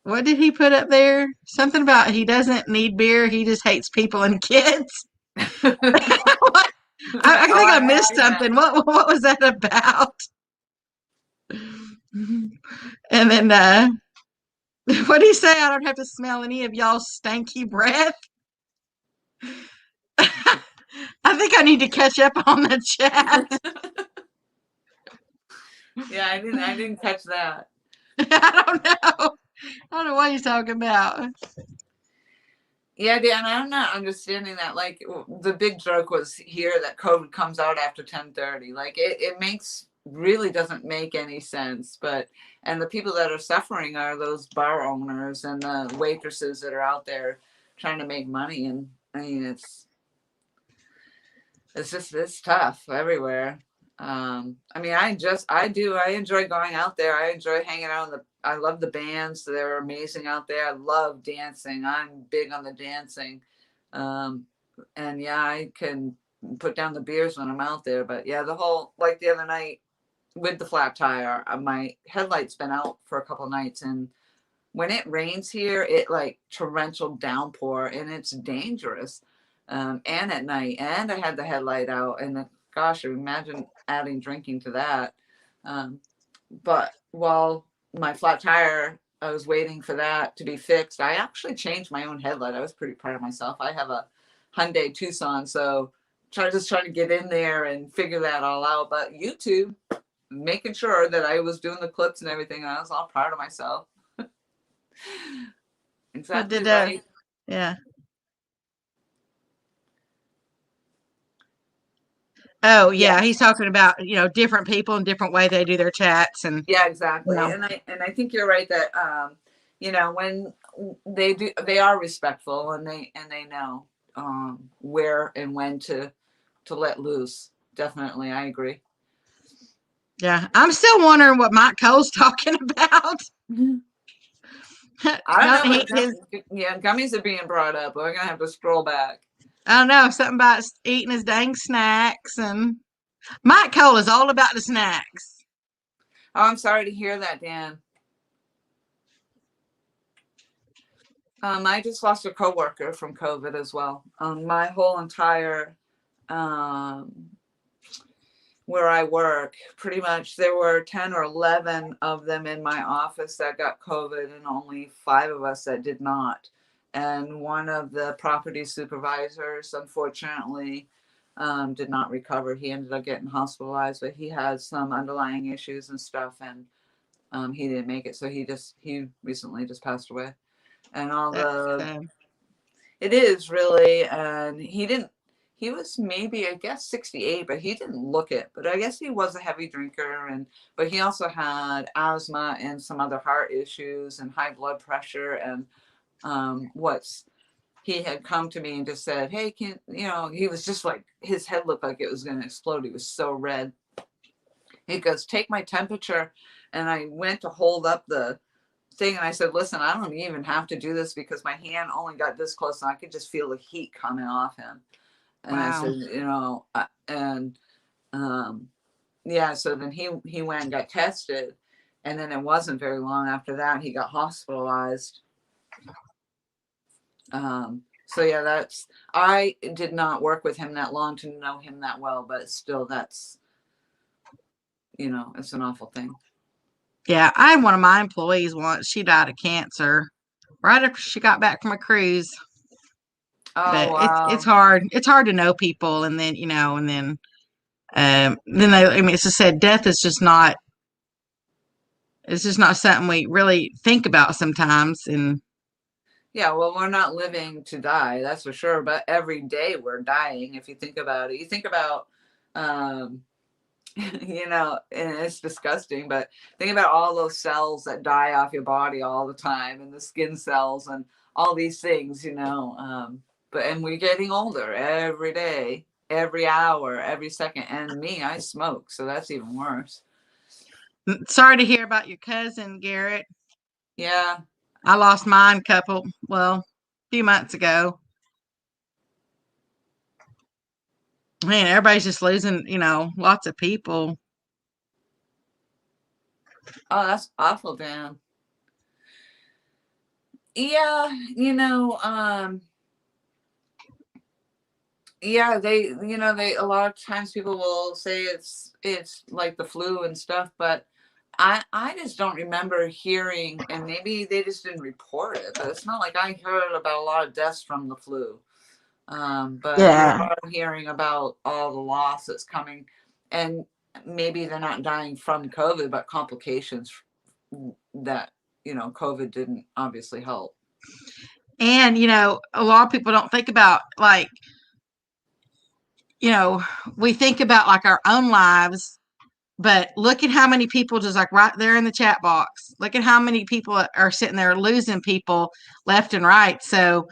What did he put up there? Something about he doesn't need beer, he just hates people and kids. What? I Oh, think I missed yeah. something. What was that about? And then what did he say? I don't have to smell any of y'all's stanky breath. I think I need to catch up on the chat. Yeah, I didn't catch that. I don't know. I don't know what he's talking about. Yeah, Dan, I'm not understanding that. Like the big joke was here that COVID comes out after 10:30. Like it makes really doesn't make any sense. But and the people that are suffering are those bar owners and the waitresses that are out there trying to make money. And I mean, it's tough everywhere. I mean, I enjoy going out there. I enjoy hanging out I love the bands. They're amazing out there. I love dancing. I'm big on the dancing. Um, and yeah, I can put down the beers when I'm out there. But yeah, like the other night with the flat tire, my headlight's been out for a couple nights. And when it rains here, it like torrential downpour and it's dangerous. And at night, and I had the headlight out, and gosh, imagine adding drinking to that. Um, but while my flat tire, I was waiting for that to be fixed. I actually changed my own headlight. I was pretty proud of myself. I have a Hyundai Tucson, so trying to get in there and figure that all out. But YouTube, making sure that I was doing the clips and everything, and I was all proud of myself. What Exactly did right. yeah. Oh Yeah. yeah, he's talking about different people and different way they do their chats and Yeah, exactly. you And I think you're right that when they are respectful and they know where and when to let loose. Definitely, I agree. yeah. I'm still wondering what Mike Cole's talking about. I don't know, but His, gummies are being brought up. We're gonna have to scroll back. I don't know, something about eating his dang snacks, and Mike Cole is all about the snacks. Oh, I'm sorry to hear that, Dan. I just lost a coworker from COVID as well. My whole entire um, where I work, pretty much there were 10 or 11 of them in my office that got COVID and only 5 of us that did not. And one of the property supervisors, unfortunately, did not recover. He ended up getting hospitalized, but he has some underlying issues and stuff, and he didn't make it. So he recently just passed away. And all That's the it is really, and he was maybe, I guess, 68, but he didn't look it. But I guess he was a heavy drinker, but he also had asthma and some other heart issues and high blood pressure. And he had come to me and just said, "Hey, he was just like, his head looked like it was going to explode. He was so red. He goes, take my temperature. And I went to hold up the thing and I said, listen, I don't even have to do this because my hand only got this close and I could just feel the heat coming off him. And I Wow. said, yeah, so then he went and got tested. And then it wasn't very long after that, he got hospitalized. So yeah, I did not work with him that long to know him that well, but still it's an awful thing. Yeah, I had one of my employees once. She died of cancer right after she got back from a cruise. Oh, But it's wow. hard. It's hard to know people, and then it's just said death is just not. It's just not something we really think about sometimes. And Yeah, well, we're not living to die, that's for sure. But every day we're dying. If you think about it, you think about, um, and it's disgusting, but think about all those cells that die off your body all the time, and the skin cells and all these things, and we're getting older every day, every hour, every second. And me, I smoke, so that's even worse. sorry to hear about your cousin, Garrett. Yeah. I lost mine a few months ago. Man, everybody's just losing, lots of people. Oh, that's awful, Dan. Yeah, yeah, they a lot of times people will say it's like the flu and stuff, but I just don't remember hearing, and maybe they just didn't report it, but it's not like I heard about a lot of deaths from the flu. But you Yeah. are hearing about all the loss that's coming, and maybe they're not dying from COVID, but complications that COVID didn't obviously help. And, a lot of people don't think about we think about like our own lives, but look at how many people just like right there in the chat box. Look at how many people are sitting there losing people left and right. So,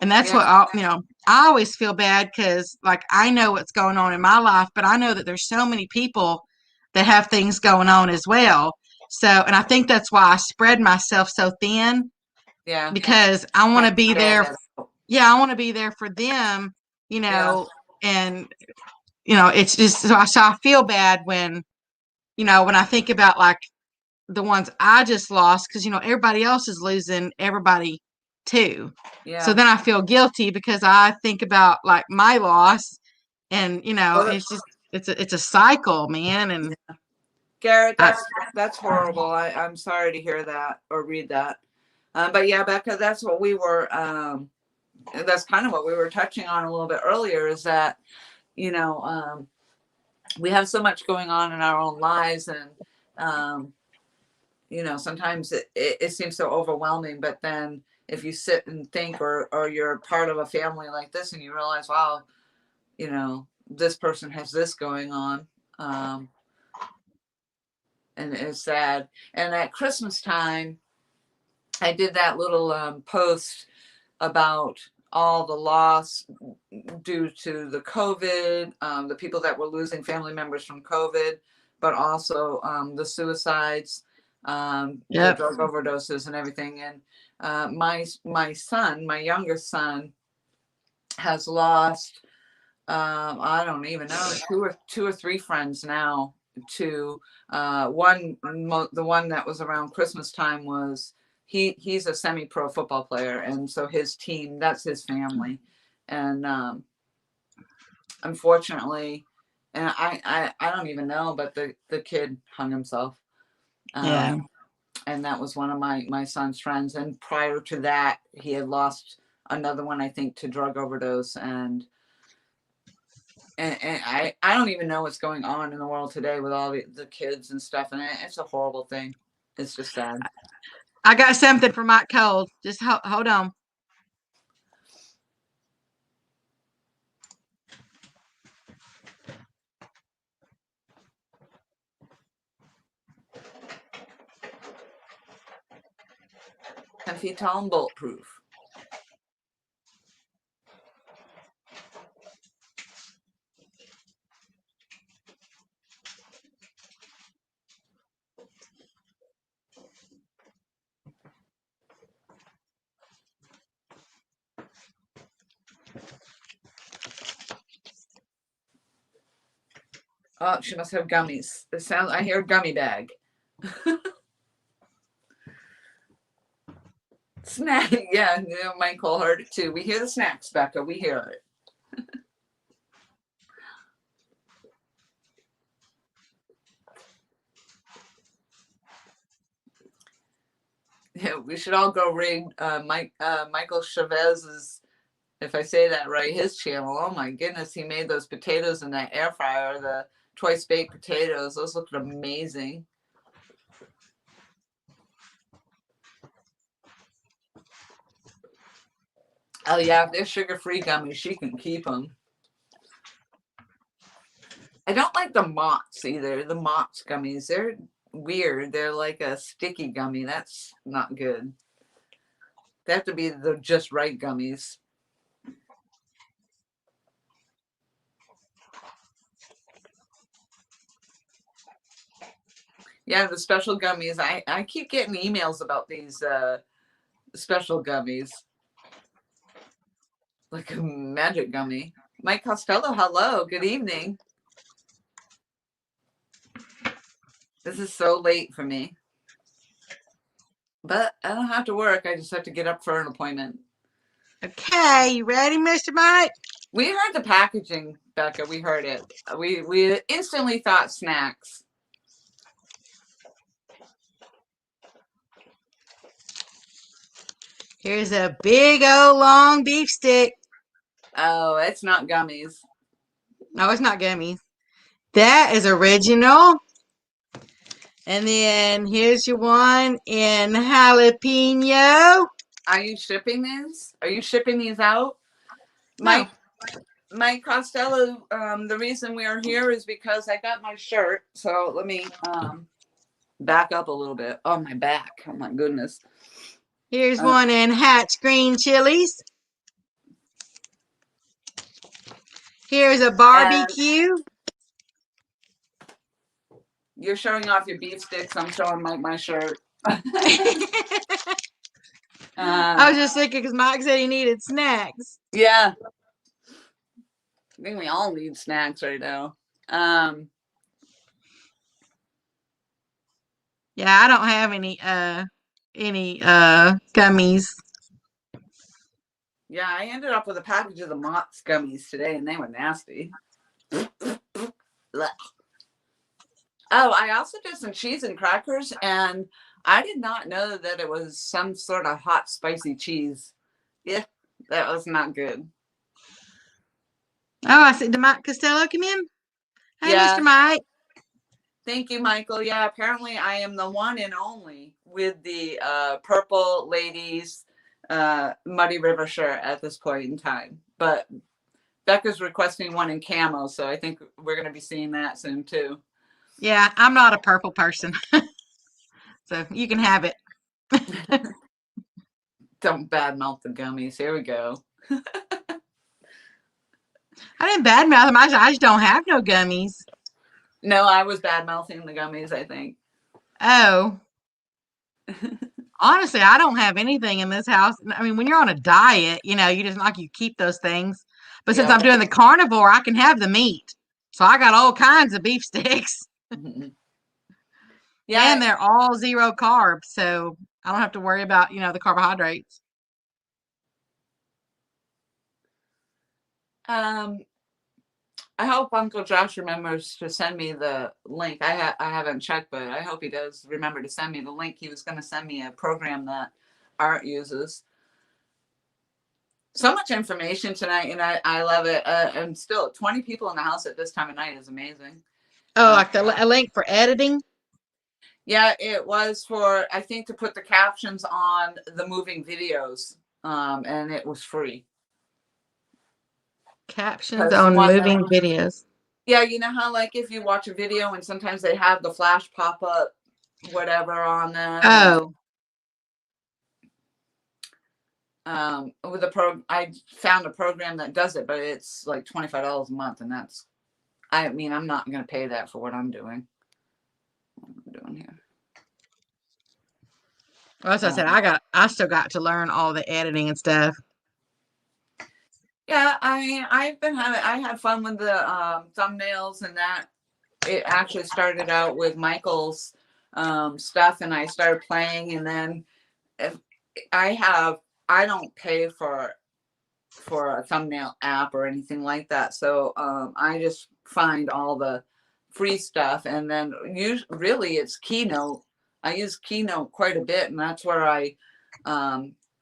and that's Yeah, what I always feel bad because like I know what's going on in my life, but I know that there's so many people that have things going on as well. So, and I think that's why I spread myself so thin yeah. because I want to be Stand there. it out. Yeah, I want to be there for them, Yeah, and it's just so I feel bad when I think about like the ones I just lost because everybody else is losing everybody too. So yeah. then I feel guilty because I think about like my loss, and Well, it's just it's a cycle, man. And Garrett, I, that's horrible. I'm sorry to hear that or read that. But yeah, Becca, that's what we were. That's kind of what we were touching on a little bit earlier. Is that you know we have so much going on in our own lives, and um, sometimes it seems so overwhelming. But then if you sit and think, or you're part of a family like this, and you realize, wow, this person has this going on. And it's sad. And at Christmas time, I did that little post about all the loss due to the COVID, the people that were losing family members from COVID, but also the suicides, the yep, drug overdoses, and everything. And my son, my youngest son, has lost I don't even know, two or three friends now. To the one that was around Christmas time was he's a semi-pro football player, and so his team, that's his family, and unfortunately, and I don't even know, but the kid hung himself, yeah, and that was one of my son's friends, and prior to that, he had lost another one, I think, to drug overdose, and I don't even know what's going on in the world today with all the kids and stuff, and it's a horrible thing. It's just sad. I got something for Mike Cole. Just hold on. 10 feet tall and bulletproof. Oh, she must have gummies. It sounds. I hear gummy bag. Snack. Yeah, Michael heard it too. We hear the snacks, Becca. We hear it. Yeah, we should all go rig Michael Chavez's, if I say that right, his channel. Oh my goodness, he made those potatoes in that air fryer, the twice baked potatoes. Those looked amazing. Oh yeah, if they're sugar-free gummies, she can keep them. I don't like the Mott's either. The Mott's gummies, they're weird. They're like a sticky gummy. That's not good. They have to be the just right gummies. Yeah, the special gummies. I keep getting emails about these special gummies. Like a magic gummy. Mike Costello, hello. Good evening. This is so late for me. But I don't have to work. I just have to get up for an appointment. Okay, you ready, Mr. Mike? We heard the packaging, Becca. We heard it. We instantly thought snacks. Here's a big old long beef stick. Oh, it's not gummies. No, it's not gummies. That is original. And then here's your one in jalapeno. Are you shipping these? Are you shipping these out? No. Mike Costello, the reason we are here is because I got my shirt. So let me back up a little bit. Oh, my back. Oh, my goodness. Here's one in Hatch green chilies. Here's a barbecue. You're showing off your beef sticks. I'm showing Mike my shirt. I was just thinking because Mike said he needed snacks. Yeah. I think we all need snacks right now. Yeah, I don't have any gummies. Yeah, I ended up with a package of the Mott's gummies today, and they were nasty. Oh, I also did some cheese and crackers, and I did not know that it was some sort of hot, spicy cheese. Yeah, that was not good. Oh, I see. Did Mike Costello come in? Hey, Yeah. Mr. Mike. Thank you, Michael. Yeah, apparently I am the one and only with the Purple Ladies Muddyriver shirt at this point in time. But Becca's requesting one in camo, so I think we're going to be seeing that soon too. Yeah, I'm not a purple person. So you can have it. Don't badmouth the gummies. Here we go. I didn't badmouth them. I just don't have no gummies. No, I was badmouthing the gummies, I think. Oh. Honestly, I don't have anything in this house. I mean, when you're on a diet, you just like you keep those things. But since I'm doing the carnivore, I can have the meat. So I got all kinds of beef sticks. Yeah. And they're all 0 carbs. So I don't have to worry about, the carbohydrates. I hope Uncle Josh remembers to send me the link. I haven't checked, but I hope he does remember to send me the link. He was going to send me a program that Art uses. So much information tonight, and I love it. And still, 20 people in the house at this time of night is amazing. Oh, like a link for editing? Yeah, it was for, I think, to put the captions on the moving videos, and it was free. Captions on moving videos. Yeah, you know how like if you watch a video and sometimes they have the flash pop up, whatever on them. Oh. with I found a program that does it, but it's like $25 a month, and that's, I mean, I'm not going to pay that for what I'm doing. What am I doing here? Well, as I said, I still got to learn all the editing and stuff. Yeah, I had fun with the thumbnails, and that it actually started out with Michael's stuff, and I started playing, and then if I don't pay for a thumbnail app or anything like that, so I just find all the free stuff, and then really it's Keynote. I use Keynote quite a bit, and that's where I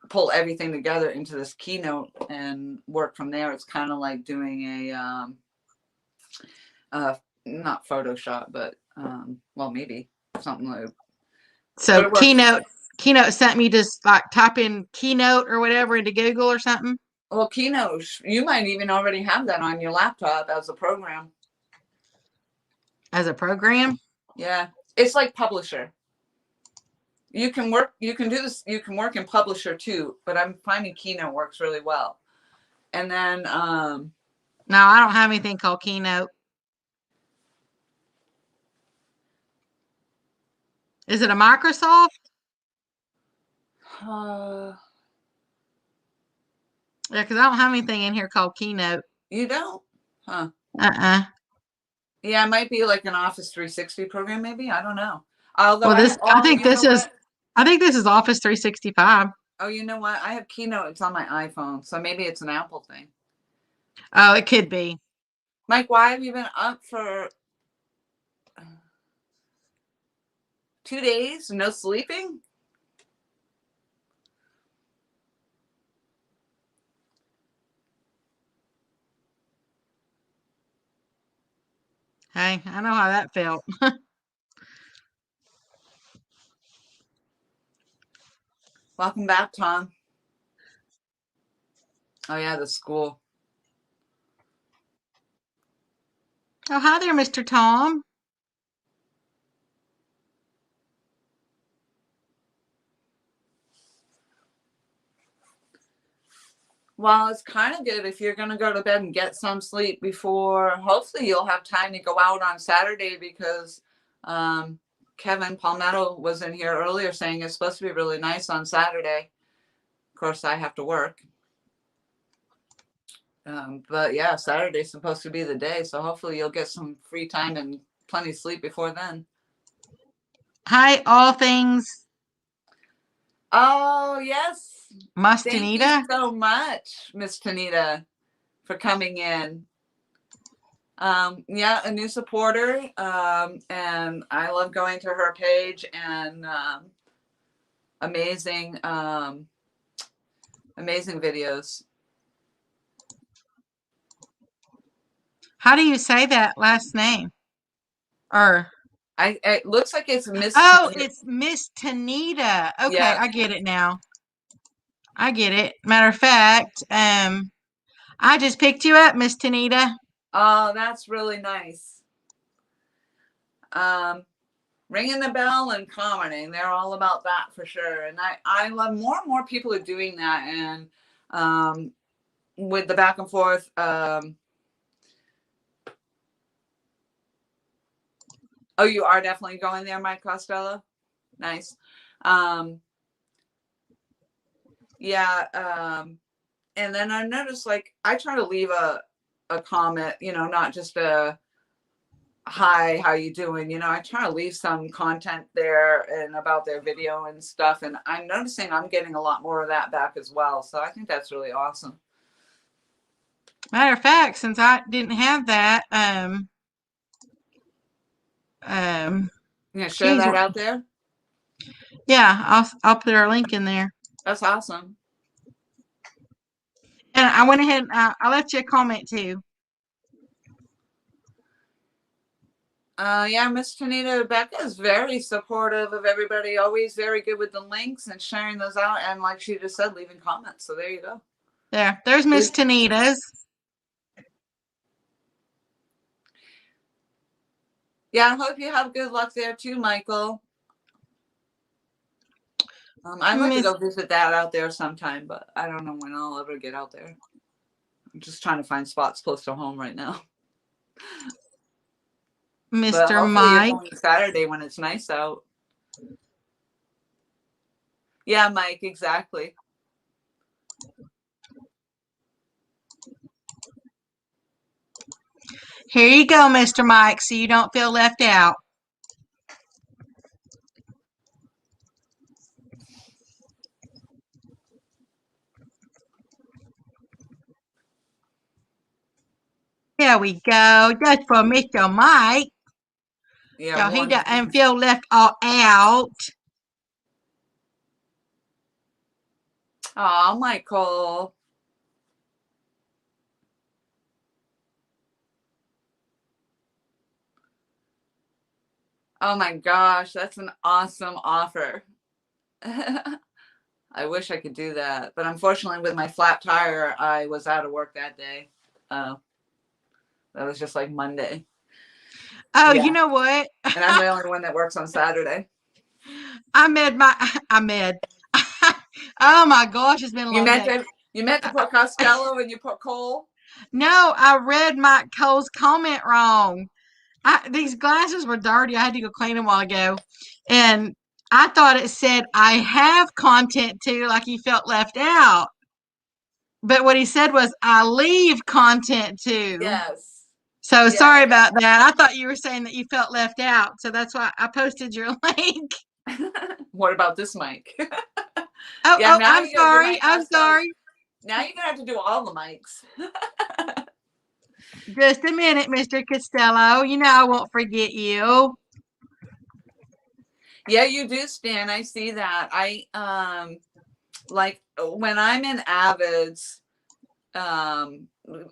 pull everything together into this Keynote and work from there. It's kind of like doing not Photoshop, but well, maybe something like. So Keynote sent me just like type in Keynote or whatever into Google or something. Well, Keynote, you might even already have that on your laptop as a program. As a program? Yeah, it's like Publisher. You can do this, you can work in Publisher too, but I'm finding Keynote works really well. And then no, I don't have anything called Keynote. Is it a Microsoft? Yeah, because I don't have anything in here called Keynote. You don't? Huh. Yeah, it might be like an Office 360 program, maybe. I don't know. Although well, I think this is Office 365. Oh, you know what? I have Keynote. It's on my iPhone, so maybe it's an Apple thing. Oh, it could be. Mike, why have you been up for 2 days? No sleeping? Hey, I know how that felt. Welcome back, Tom. Oh, yeah, the school. Oh, hi there, Mr. Tom. Well, it's kind of good if you're going to go to bed and get some sleep before. Hopefully, you'll have time to go out on Saturday because Kevin Palmetto was in here earlier saying it's supposed to be really nice on Saturday. Of course, I have to work. But yeah, Saturday's supposed to be the day, so hopefully you'll get some free time and plenty of sleep before then. Hi, all things. Oh, yes. Miss Thank Tanita. you so much, Miss Tanita, for coming in. Yeah, a new supporter. And I love going to her page, and amazing videos. How do you say that last name? Or it looks like it's Miss. Oh, Tanita. it's Miss Tanita. Okay, Yeah. I get it now. I get it. Matter of fact, I just picked you up, Miss Tanita. Oh, that's really nice. Ringing the bell and commenting, they're all about that for sure. And I love more and more people are doing that. And with the back and forth, oh, you are definitely going there, Mike Costello. Nice. Yeah. And then I noticed, like, I try to leave a comment, not just a hi, how you doing? I try to leave some content there and about their video and stuff. And I'm noticing I'm getting a lot more of that back as well. So I think that's really awesome. Matter of fact, since I didn't have that, You gonna share that out there? Yeah, I'll put our link in there. That's awesome. And I went ahead and I left you a comment too. Yeah, Miss Tanita, Becca is very supportive of everybody, always very good with the links and sharing those out. And like she just said, leaving comments. So there you go. There's Miss Tanita's. Yeah, I hope you have good luck there too, Michael. I'd like to Miss go visit that out there sometime, but I don't know when I'll ever get out there. I'm just trying to find spots close to home right now. But Mr. hopefully it's Mike. only Saturday when it's nice out. Yeah, Mike, exactly. Here you go, Mr. Mike, so you don't feel left out. There we go. That's for Mr. Mike. Yeah, So he one. doesn't feel left all out. Oh, Michael. Oh my gosh, that's an awesome offer. I wish I could do that, but unfortunately, with my flat tire, I was out of work that day. Uh, that was just like Monday. Oh, you Yeah, know what? and I'm the only one that works on Saturday. I med. Oh my gosh, it's been a You long meant day. to you meant to put Costello and you put Cole. No, I read Mike Cole's comment wrong. These glasses were dirty. I had to go clean them a while ago. And I thought it said, I have content too, like he felt left out. But what he said was, I leave content too. Yes. So Yeah. sorry about that. I thought you were saying that you felt left out. So that's why I posted your link. What about this mic? Oh, Yeah, oh, now I'm you gotta do sorry. my I'm Costello. sorry. Now you're gonna have to do all the mics. Just a minute, Mr. Costello. You know I won't forget you. Yeah, you do, Stan. I see that. Like when I'm in Avids, um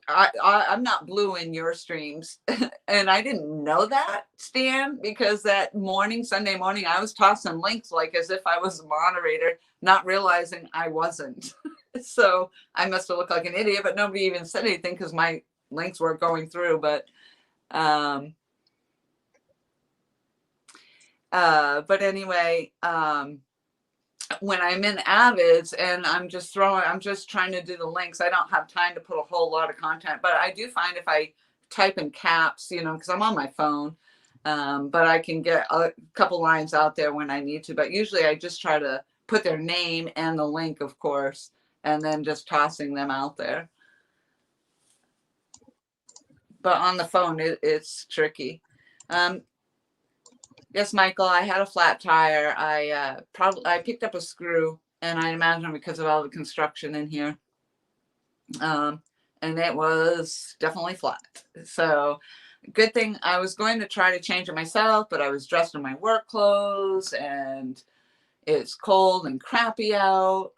I'm not blue in your streams. And I didn't know that, Stan, because that morning, Sunday morning, I was tossing links like as if I was a moderator, not realizing I wasn't. So I must have looked like an idiot, but nobody even said anything because my links weren't going through. But anyway, when I'm in Avids and I'm just trying to do the links, I don't have time to put a whole lot of content. But I do find if I type in caps, because I'm on my phone, but I can get a couple lines out there when I need to. But usually I just try to put their name and the link, of course, and then just tossing them out there. But on the phone, it's tricky. Yes, Michael, I had a flat tire. I picked up a screw, and I imagine because of all the construction in here, and it was definitely flat. So good thing I was going to try to change it myself, but I was dressed in my work clothes, and it's cold and crappy out.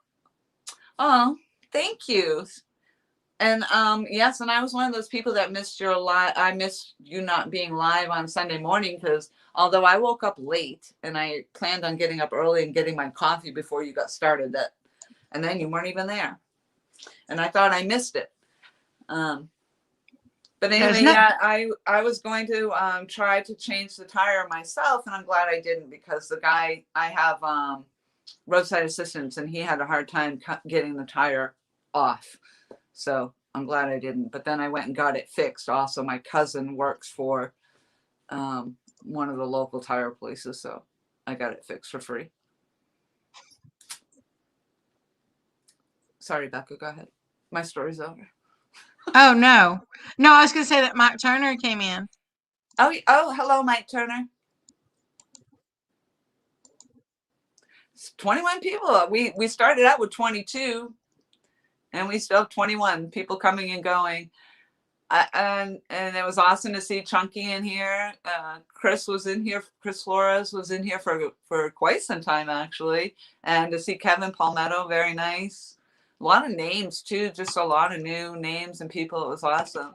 Oh, thank you. And yes, and I was one of those people that missed your live. I missed you not being live on Sunday morning because although I woke up late and I planned on getting up early and getting my coffee before you got started, and then you weren't even there, and I thought I missed it. But There's anyway, no. yeah, I was going to try to change the tire myself, and I'm glad I didn't because the guy I have roadside assistance, and he had a hard time getting the tire off. So I'm glad I didn't. But then I went and got it fixed. Also, my cousin works for one of the local tire places, so I got it fixed for free. Sorry, Becca, go ahead. My story's over. Oh no. No, I was gonna say that Mike Turner came in. Oh, hello, Mike Turner. 21 people. We started out with 22, and we still have 21 people coming and going. And it was awesome to see Chunky in here. Kris was in here. Kris Flores was in here for quite some time actually, and to see Kevin Palmetto, very nice. A lot of names too, just a lot of new names and people. It was awesome,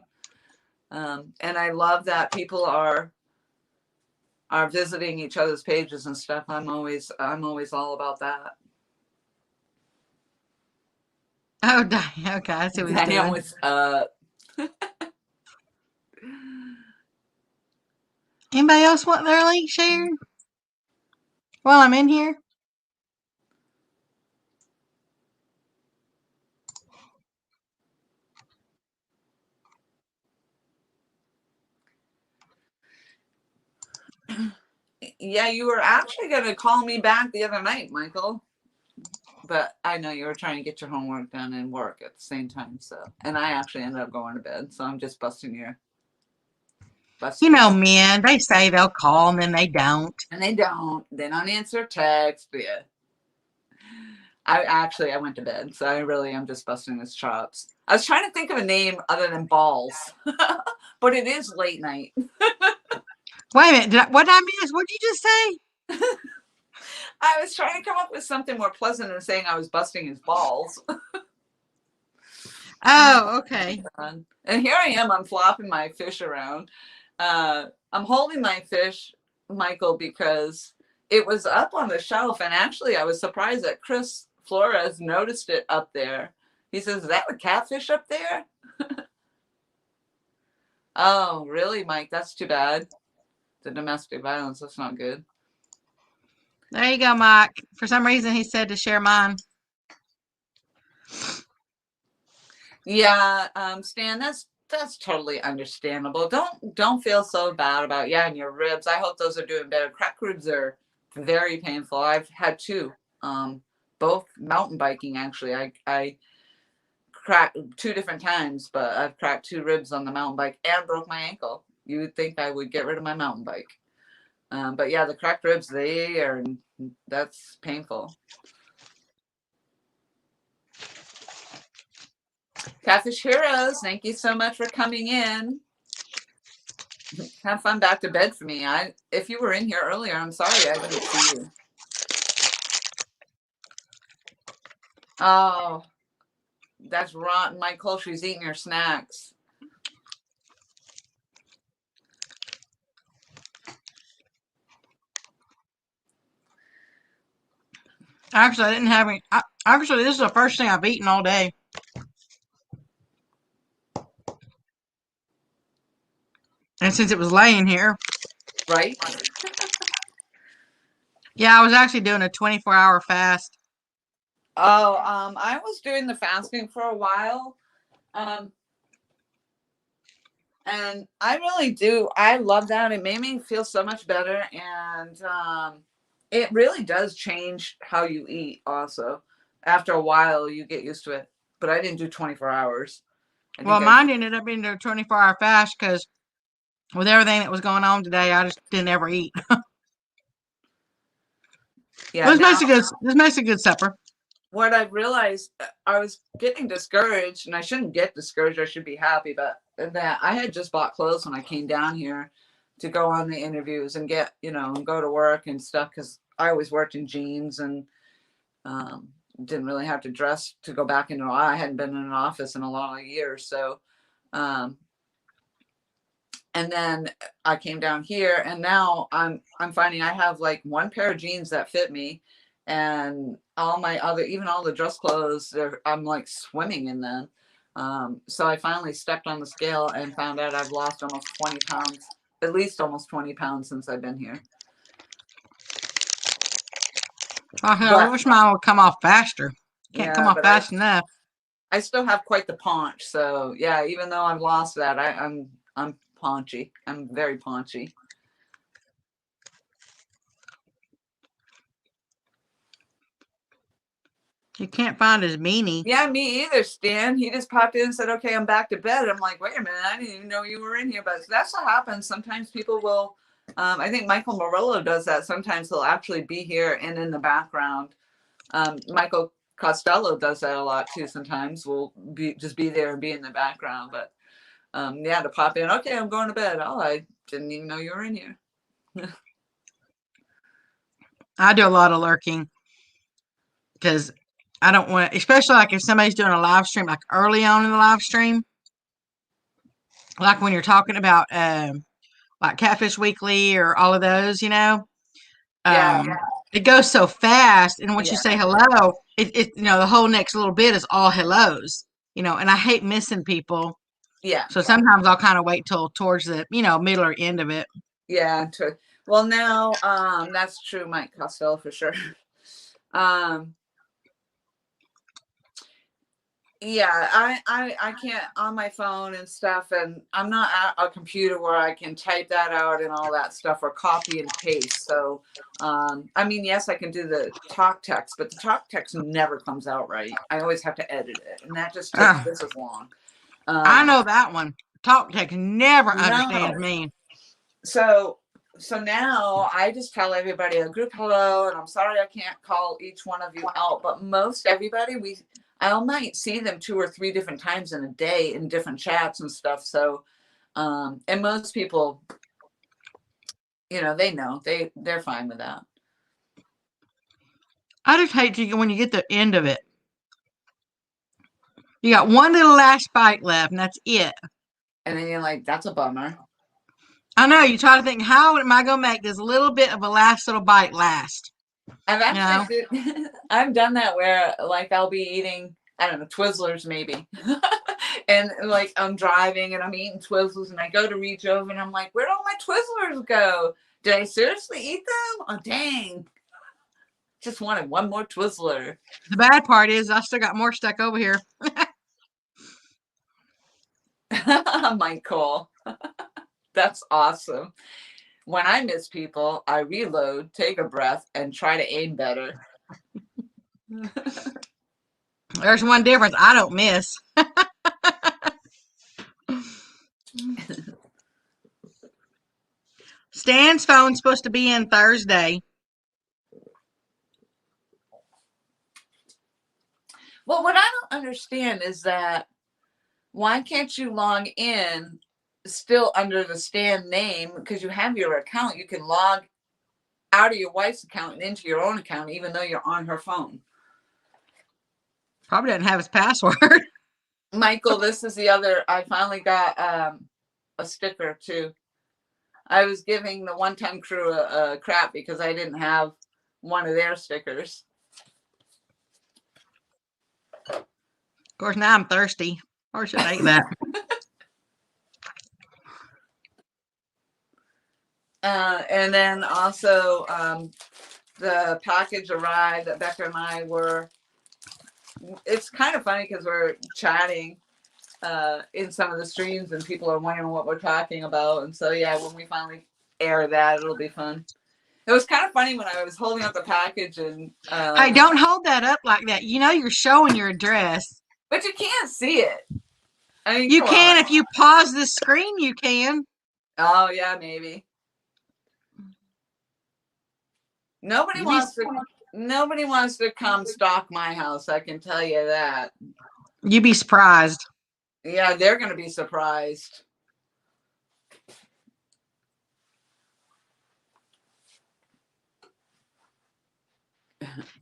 and I love that people are visiting each other's pages and stuff. I'm always all about that. Oh, dang. Okay, I see what he's Damn doing. was Anybody else want their link shared while I'm in here? Yeah, you were actually going to call me back the other night, Michael. But I know you were trying to get your homework done and work at the same time. So, and I actually ended up going to bed. So I'm just busting your You busting. know, men, they say they'll call and then they don't. And they don't. They don't answer text. Yeah. I went to bed, so I really am just busting his chops. I was trying to think of a name other than balls, but it is late night. Wait a minute. What did I miss? What did you just say? I was trying to come up with something more pleasant than saying I was busting his balls. Oh, okay. And here I am, I'm flopping my fish around. I'm holding my fish, Michael, because it was up on the shelf. And actually, I was surprised that Kris Flores noticed it up there. He says, "Is that a catfish up there?" Oh, really, Mike? That's too bad. The domestic violence, that's not good. There you go, Mike. For some reason, he said to share mine. Yeah, Stan, that's totally understandable. Don't feel so bad about, yeah, and your ribs. I hope those are doing better. Crack ribs are very painful. I've had two, both mountain biking actually. I cracked two different times, but I've cracked two ribs on the mountain bike and broke my ankle. You would think I would get rid of my mountain bike, but yeah, the cracked ribs, that's painful. Catfish Heroes, thank you so much for coming in. Have fun back to bed for me. If you were in here earlier, I'm sorry I didn't see you. Oh, that's rotten, Michael. She's eating your snacks. Actually, I didn't have any. Actually, this is the first thing I've eaten all day. And since it was laying here. Right? Yeah, I was actually doing a 24-hour fast. Oh, I was doing the fasting for a while. And I really do. I love that. It made me feel so much better. And it really does change how you eat also. After a while, you get used to it. But I didn't do 24 hours. Well, mine ended up being a 24-hour fast because with everything that was going on today, I just didn't ever eat. Yeah, It makes a good supper. What I've realized, I was getting discouraged, and I shouldn't get discouraged. I should be happy, but that I had just bought clothes when I came down here to go on the interviews and get, and go to work and stuff, because I always worked in jeans and didn't really have to dress to go back into. I hadn't been in an office in a lot of years, so. And then I came down here, and now I'm finding I have like one pair of jeans that fit me, and all my other, even all the dress clothes, I'm like swimming in them. So I finally stepped on the scale and found out I've lost almost 20 pounds, at least almost 20 pounds since I've been here. I wish mine would come off faster. Can't come off fast enough. I still have quite the paunch. So yeah, even though I've lost that, I'm paunchy. I'm very paunchy. You can't find his meanie. Yeah, me either, Stan. He just popped in and said, "Okay, I'm back to bed." I'm like, "Wait a minute, I didn't even know you were in here." But that's what happens. Sometimes people will. I think Michael Murillo does that. Sometimes he'll actually be here and in the background. Michael Costello does that a lot too. Sometimes we'll just be there and be in the background. But yeah, to pop in. Okay, I'm going to bed. Oh, I didn't even know you were in here. I do a lot of lurking because I don't want, especially like if somebody's doing a live stream, like early on in the live stream, like when you're talking about like Catfish Weekly or all of those, Yeah. It goes so fast, and once you Yeah. say hello, it the whole next little bit is all hellos, and I hate missing people. Yeah. So sometimes I'll kind of wait till towards the middle or end of it. Yeah. Well, now that's true, Mike Costello, for sure. Yeah, I can't on my phone and stuff, and I'm not at a computer where I can type that out and all that stuff or copy and paste. So, I mean, yes, I can do the talk text, but the talk text never comes out right. I always have to edit it, and that just takes Oh, just as long. I Um, know that one. Talk tech never understands no, me. so now I just tell everybody a group hello, and I'm sorry I can't call each one of you out, but most everybody I might see them 2 or 3 different times in a day in different chats and stuff. So and most people, they know, they're fine with that. I just hate when you get the end of it. You got one little last bite left, and that's it. And then you're like, that's a bummer. I know, you try to think, how am I going to make this little bit of a last little bite last? I've actually I've done that where like I'll be eating, I don't know, Twizzlers maybe. And like I'm driving and I'm eating Twizzlers and I go to reach over and I'm like, where'd all my Twizzlers go? Did I seriously eat them? Oh dang. Just wanted one more Twizzler. The bad part is I still got more stuck over here. Michael. That's awesome. When I miss people, I reload, take a breath, and try to aim better. There's one difference. I don't miss. Stan's phone's supposed to be in Thursday. Well, what I don't understand is that why can't you log in still under the Stan name? Because you have your account. You can log out of your wife's account and into your own account, even though you're on her phone. Probably doesn't have his password. Michael, this is the other. I finally got a sticker too. I was giving the one-time crew a crap because I didn't have one of their stickers. Of course, now I'm thirsty. Or should I eat that? And then also the package arrived that Becca and I were. It's kind of funny because we're chatting in some of the streams and people are wondering what we're talking about. And so, yeah, when we finally air that, it'll be fun. It was kind of funny when I was holding up the package and. Hey, don't hold that up like that. You know you're showing your address. But you can't see it. I mean, you can if you pause the screen. You can. Oh yeah, maybe. Nobody wants to come stalk my house. I can tell you that. You'd be surprised. Yeah, they're going to be surprised.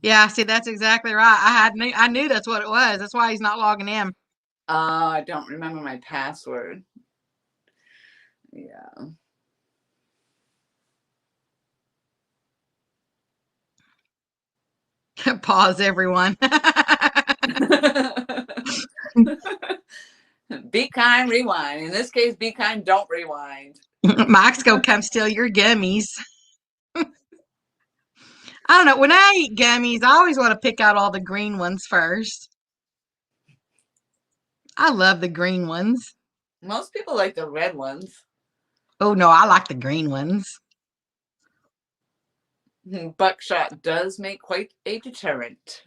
Yeah, see, that's exactly right. I knew that's what it was. That's why he's not logging in. I don't remember my password. Yeah. Pause, everyone. Be kind, rewind. In this case, be kind, don't rewind. Mike's gonna come steal your gummies. I don't know. When I eat gummies, I always want to pick out all the green ones first. I love the green ones. Most people like the red ones. Oh, no, I like the green ones. Buckshot does make quite a deterrent.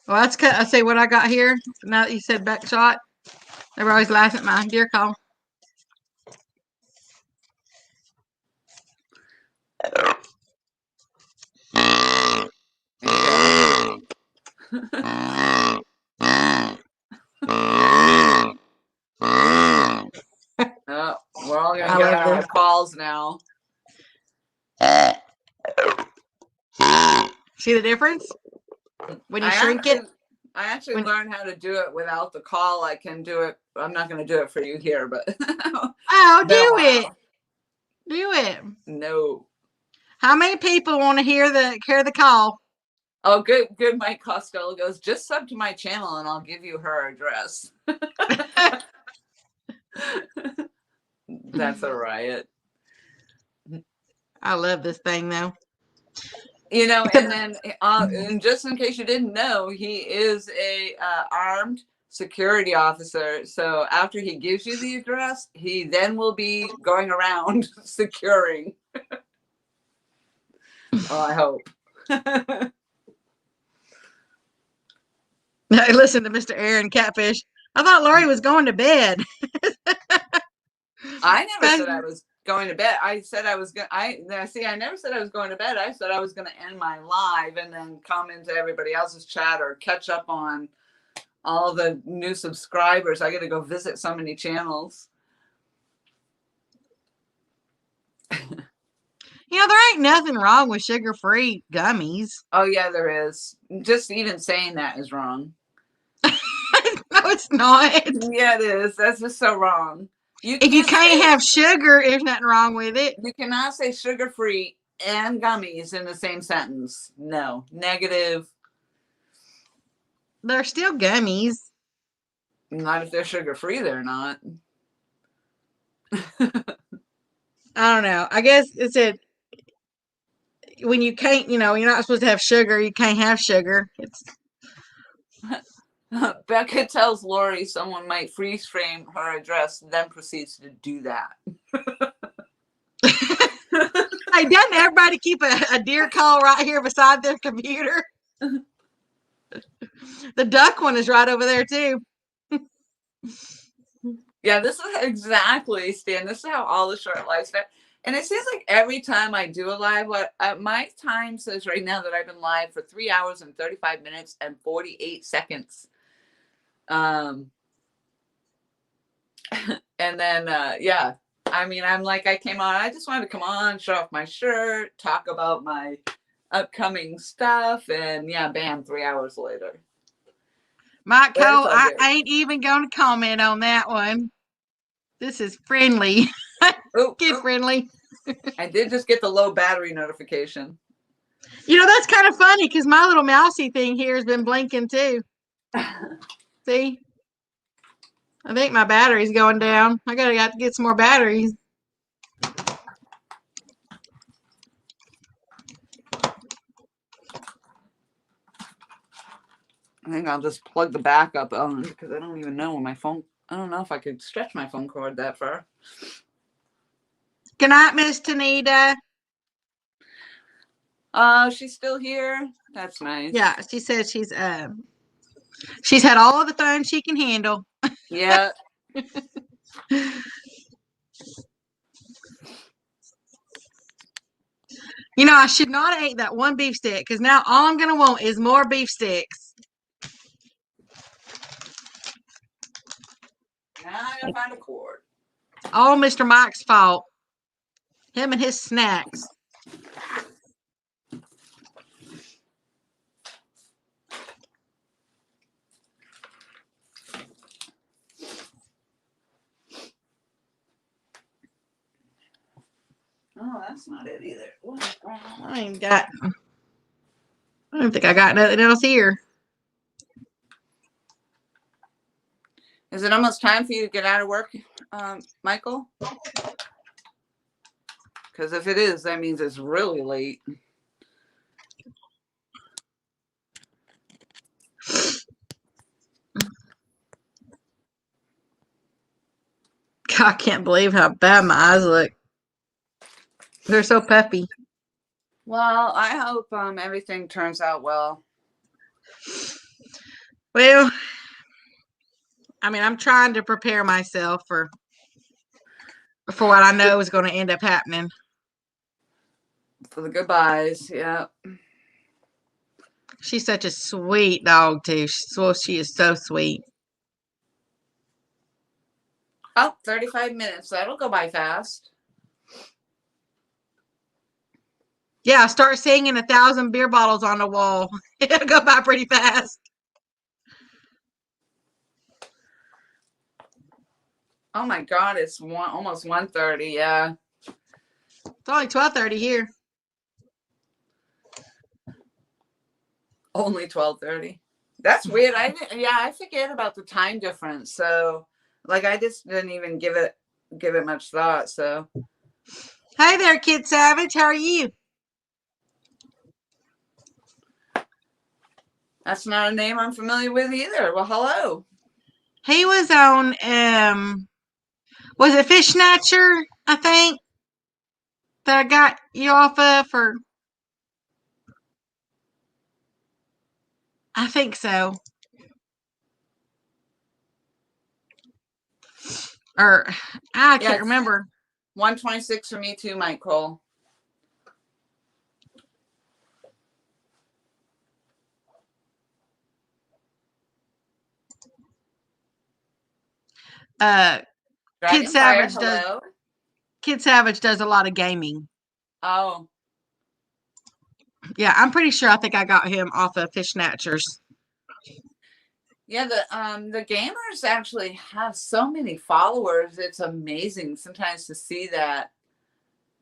Well, that's good. I say what I got here. Now that you said buckshot, everybody's laughing at my deer call. Oh, we're all gonna get our calls now. See the difference? When you shrink it? I actually learned how to do it without the call. I can do it. I'm not going to do it for you here, but. Oh, do it. Do it. No. How many people want to hear the call? Oh, good. Mike Costello goes, just sub to my channel and I'll give you her address. That's a riot. I love this thing though. You know, and then and just in case you didn't know, he is a armed security officer. So after he gives you the address, he then will be going around securing. Oh, I hope. Listen to Mr. Aaron Catfish. I thought Lori was going to bed. I never said I was going to bed. I said I was going. I never said I was going to bed. I said I was going to end my live and then come into everybody else's chat or catch up on all the new subscribers. I got to go visit so many channels. You know, there ain't nothing wrong with sugar-free gummies. Oh yeah, there is. Just even saying that is wrong. No, it's not. Yeah, it is. That's just so wrong. If you can't have sugar, there's nothing wrong with it. You cannot say sugar-free and gummies in the same sentence. No, negative. They're still gummies. Not if they're sugar-free, they're not. I don't know. I guess it's it. When you can't, you know, you're not supposed to have sugar. You can't have sugar. It's Becca tells Lori someone might freeze frame her address, then proceeds to do that. Hey, doesn't everybody keep a deer call right here beside their computer? The duck one is right over there too. Yeah, this is exactly, Stan. This is how all the short lives start. And it seems like every time I do a live, my time says right now that I've been live for 3 hours and 35 minutes and 48 seconds. And then, yeah, I mean, I'm like, I came on, I just wanted to come on, show off my shirt, talk about my upcoming stuff. And yeah, bam, 3 hours later. Mike Cole, I ain't even going to comment on that one. This is friendly. Kid friendly. I did just get the low battery notification. You know, that's kind of funny because my little mousy thing here has been blinking too. See? I think my battery's going down. I got to get some more batteries. I think I'll just plug the backup on because I don't even know when my phone. I don't know if I could stretch my phone cord that far. Good night, Miss Tanita. Oh, she's still here. That's nice. Yeah, she says she's had all the fun she can handle. Yeah. You know, I should not have ate that one beef stick because now all I'm gonna want is more beef sticks. Now I gotta find a cord. All Mr. Mike's fault. Him and his snacks. Oh, that's not it either. I don't think I got nothing else here. Is it almost time for you to get out of work, Michael? Because if it is, that means it's really late. God, I can't believe how bad my eyes look. They're so puffy. Well, I hope everything turns out well. Well, I mean, I'm trying to prepare myself for what I know is going to end up happening. For the goodbyes, yeah. She's such a sweet dog, too. She is so sweet. Oh, 35 minutes. That'll go by fast. Yeah, start singing 1,000 beer bottles on the wall. It'll go by pretty fast. Oh my God, it's almost 1:30. Yeah. It's only 12:30 here. Only 12:30. That's weird. I forget about the time difference. So, like, I just didn't even give it much thought. So, hey there, Kid Savage. How are you? That's not a name I'm familiar with either. Well, hello. He was on was it Fish Snatcher, I think, that I got you off of for I think so. Or I Yeah, can't it's remember. 126 for me too, Mike Cole. Uh Kid Dragonfire, Savage does hello. Kid Savage does a lot of gaming. Oh, Yeah, I'm pretty sure I think I got him off of Fish Snatchers. yeah, the gamers actually have so many followers. It's amazing sometimes to see that.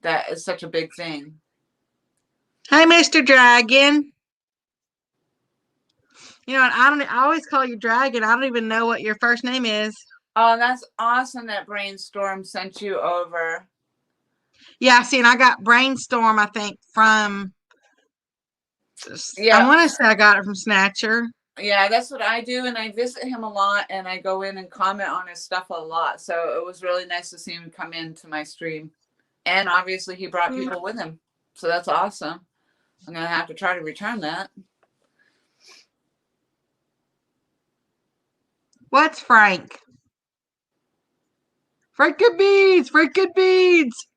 That is such a big thing. Hey, Mr. Dragon. You know, I always call you Dragon. I don't even know what your first name is. Oh, that's awesome that Brainstorm sent you over. Yeah, see, and I got Brainstorm, I think, from I Yeah, want to say I got it from Snatcher. yeah, that's what I do, and I visit him a lot, and I go in and comment on his stuff a lot. So it was really nice to see him come into my stream, and obviously he brought people with him, so that's awesome. I'm gonna have to try to return that. What's Frank? Frank Good Beads! Frank Good Beads!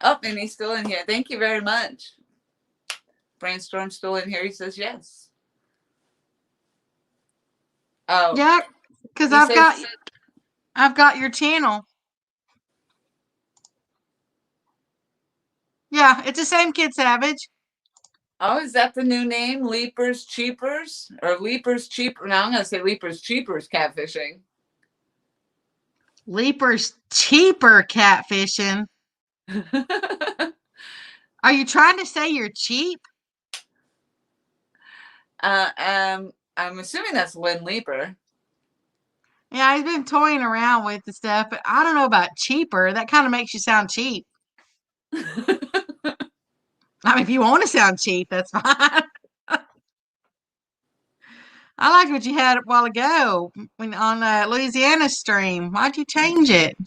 Oh, and he's still in here. Thank you very much. Brainstorm's still in here. He says yes. Oh, Yeah, because he says, I've got your channel. Yeah, it's the same Kid Savage. oh, is that the new name? Leapers Cheapers? Or Leapers Cheaper? No, I'm going to say Leapers Cheapers Catfishing. Leapers cheaper catfishing. Are you trying to say you're cheap? I'm assuming that's Lynn Leaper. Yeah, he's been toying around with the stuff, but I don't know about cheaper. That kind of makes you sound cheap. I mean, if you want to sound cheap, that's fine. I liked what you had a while ago when on Louisiana stream. Why'd you change it?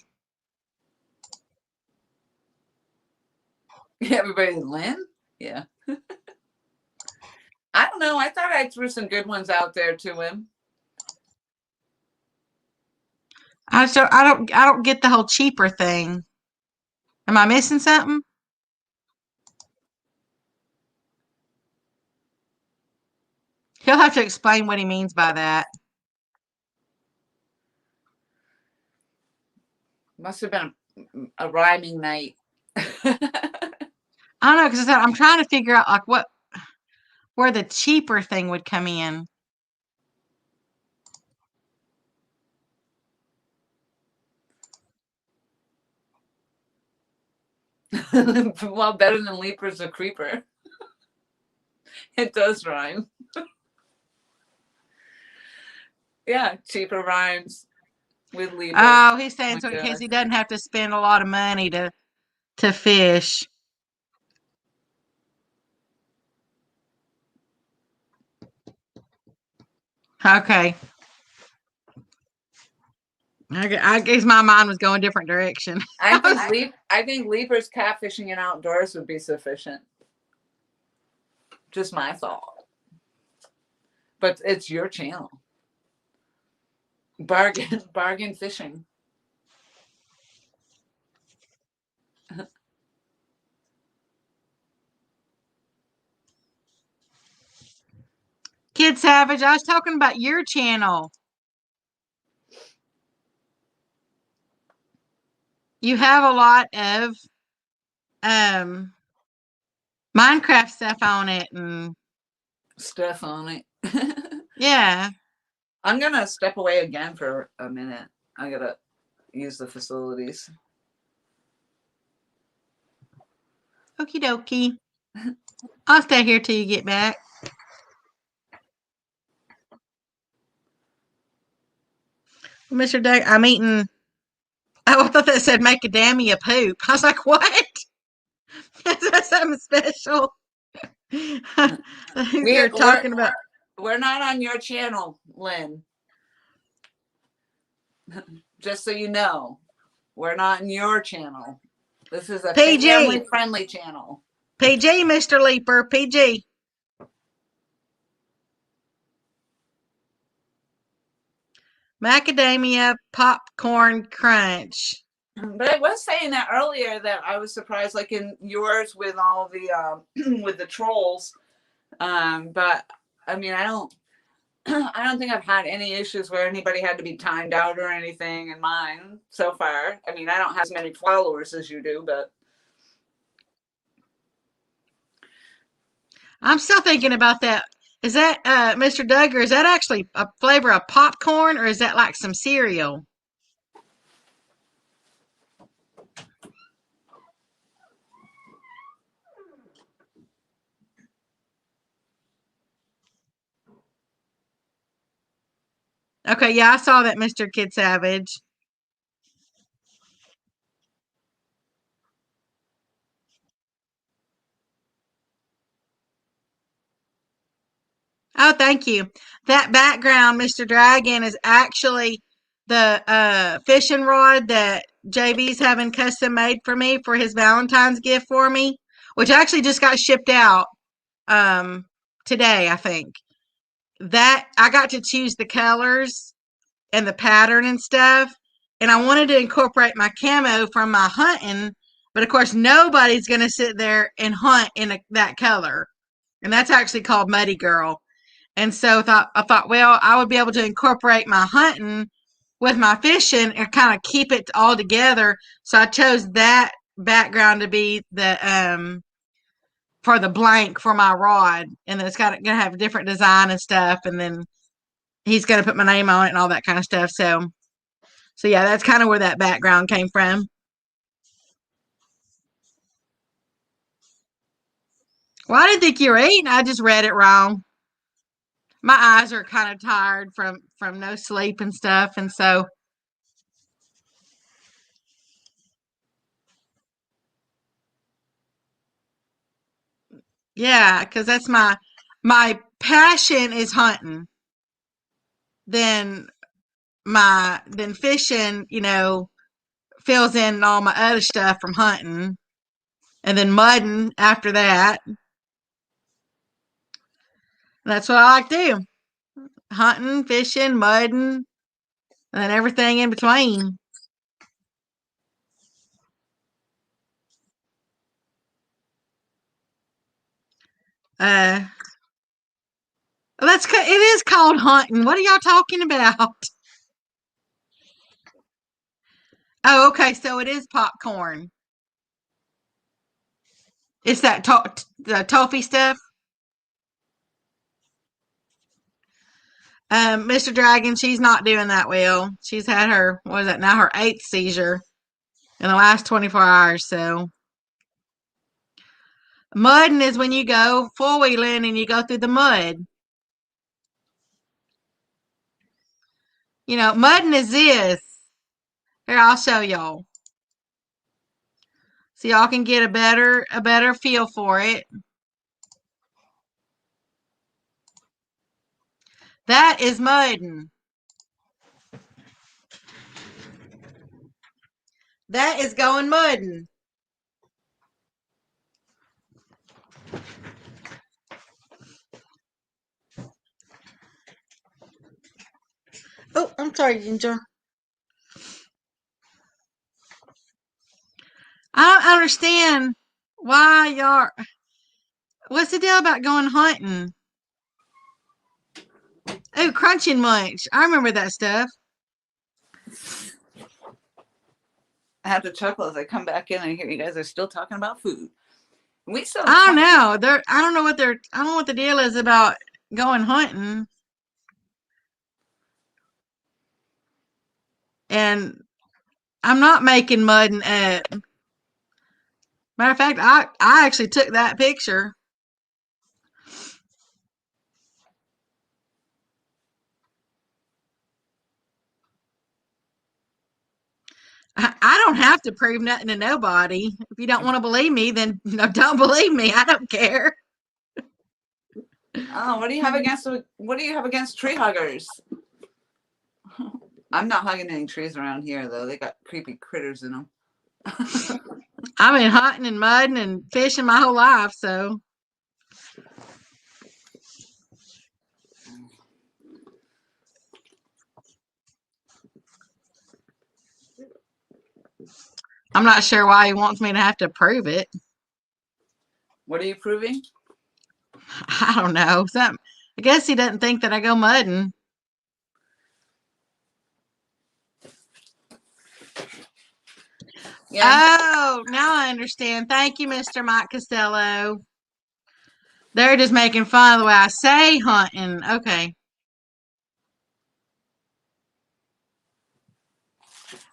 Everybody, Lynn? Yeah. I don't know. I thought I threw some good ones out there to him. I don't get the whole cheaper thing. Am I missing something? He'll have to explain what he means by that. Must have been a rhyming night. I don't know because I'm trying to figure out like where the cheaper thing would come in. Well, better than Leaper's a creeper. It does rhyme. Yeah, cheaper rhymes with Leaper. Oh, he's saying so Oh because he doesn't have to spend a lot of money to fish. Okay. I guess my mind was going a different direction. I think Leaper's catfishing and outdoors would be sufficient. Just my thought. But it's your channel. Bargain fishing. Kid Savage, I was talking about your channel. You have a lot of Minecraft stuff on it and Stuff on it. yeah. I'm gonna step away again for a minute. I gotta use the facilities. Okie dokie. I'll stay here till you get back. Mr. Doug, I'm eating. Oh, I thought that said make a dammy a poop. I was like, what? Is that something special? I think they're talking about. We're not on your channel, Lynn. Just so you know, we're not in your channel. This is a PG. family-friendly channel. PG, Mr. Leaper, PG. Macadamia popcorn crunch. But I was saying that earlier that I was surprised, like in yours with all the with the trolls. But I mean, I don't think I've had any issues where anybody had to be timed out or anything in mine so far. I mean, I don't have as many followers as you do, but I'm still thinking about that. Is that Mr. Duggar? Is that actually a flavor of popcorn, or is that like some cereal? Okay, yeah, I saw that, Mr. Kid Savage. Oh, thank you. That background, Mr. Dragon, is actually the fishing rod that JB's having custom made for me for his Valentine's gift for me, which actually just got shipped out today, I think. That I got to choose the colors and the pattern and stuff, and I wanted to incorporate my camo from my hunting, but of course nobody's going to sit there and hunt in that color, and that's actually called Muddy Girl. And so I thought, well, I would be able to incorporate my hunting with my fishing and kind of keep it all together. So I chose that background to be the for the blank for my rod, and then it's gonna have a different design and stuff, and then he's gonna put my name on it and all that kind of stuff. So yeah, that's kind of where that background came from. Well, I didn't think you were eating. I just read it wrong. My eyes are kind of tired from no sleep and stuff, and so yeah, because that's my passion is hunting. Then then fishing, fills in all my other stuff from hunting, and then mudding after that. That's what I like to do: hunting, fishing, mudding, and everything in between. Uh, it is called hunting. What are y'all talking about? Oh, okay. So it is popcorn. It's that the toffee stuff. Mr. Dragon, she's not doing that well. She's had what is that now, her 8th seizure in the last 24 hours. So mudding is when you go four-wheeling and you go through the mud. Mudding is this. Here, I'll show y'all. So y'all can get a better feel for it. That is mudding. That is going mudding. Oh, I'm sorry, Ginger. I don't understand why y'all. What's the deal about going hunting? Oh, crunching munch. I remember that stuff. I have to chuckle as I come back in and hear you guys are still talking about food. We still. I don't know. I don't know what the deal is about going hunting. And I'm not making mudding up. Matter of fact, I actually took that picture. I don't have to prove nothing to nobody. If you don't want to believe me, then don't believe me. I don't care. Oh, what do you have against tree huggers? I'm not hugging any trees around here though. They got creepy critters in them. I've been hunting and mudding and fishing my whole life, so I'm not sure why he wants me to have to prove it. What are you proving? I don't know. I guess he doesn't think that I go mudding. Yeah. Oh, now I understand. Thank you, Mr. Mike Costello. They're just making fun of the way I say hunting. Okay.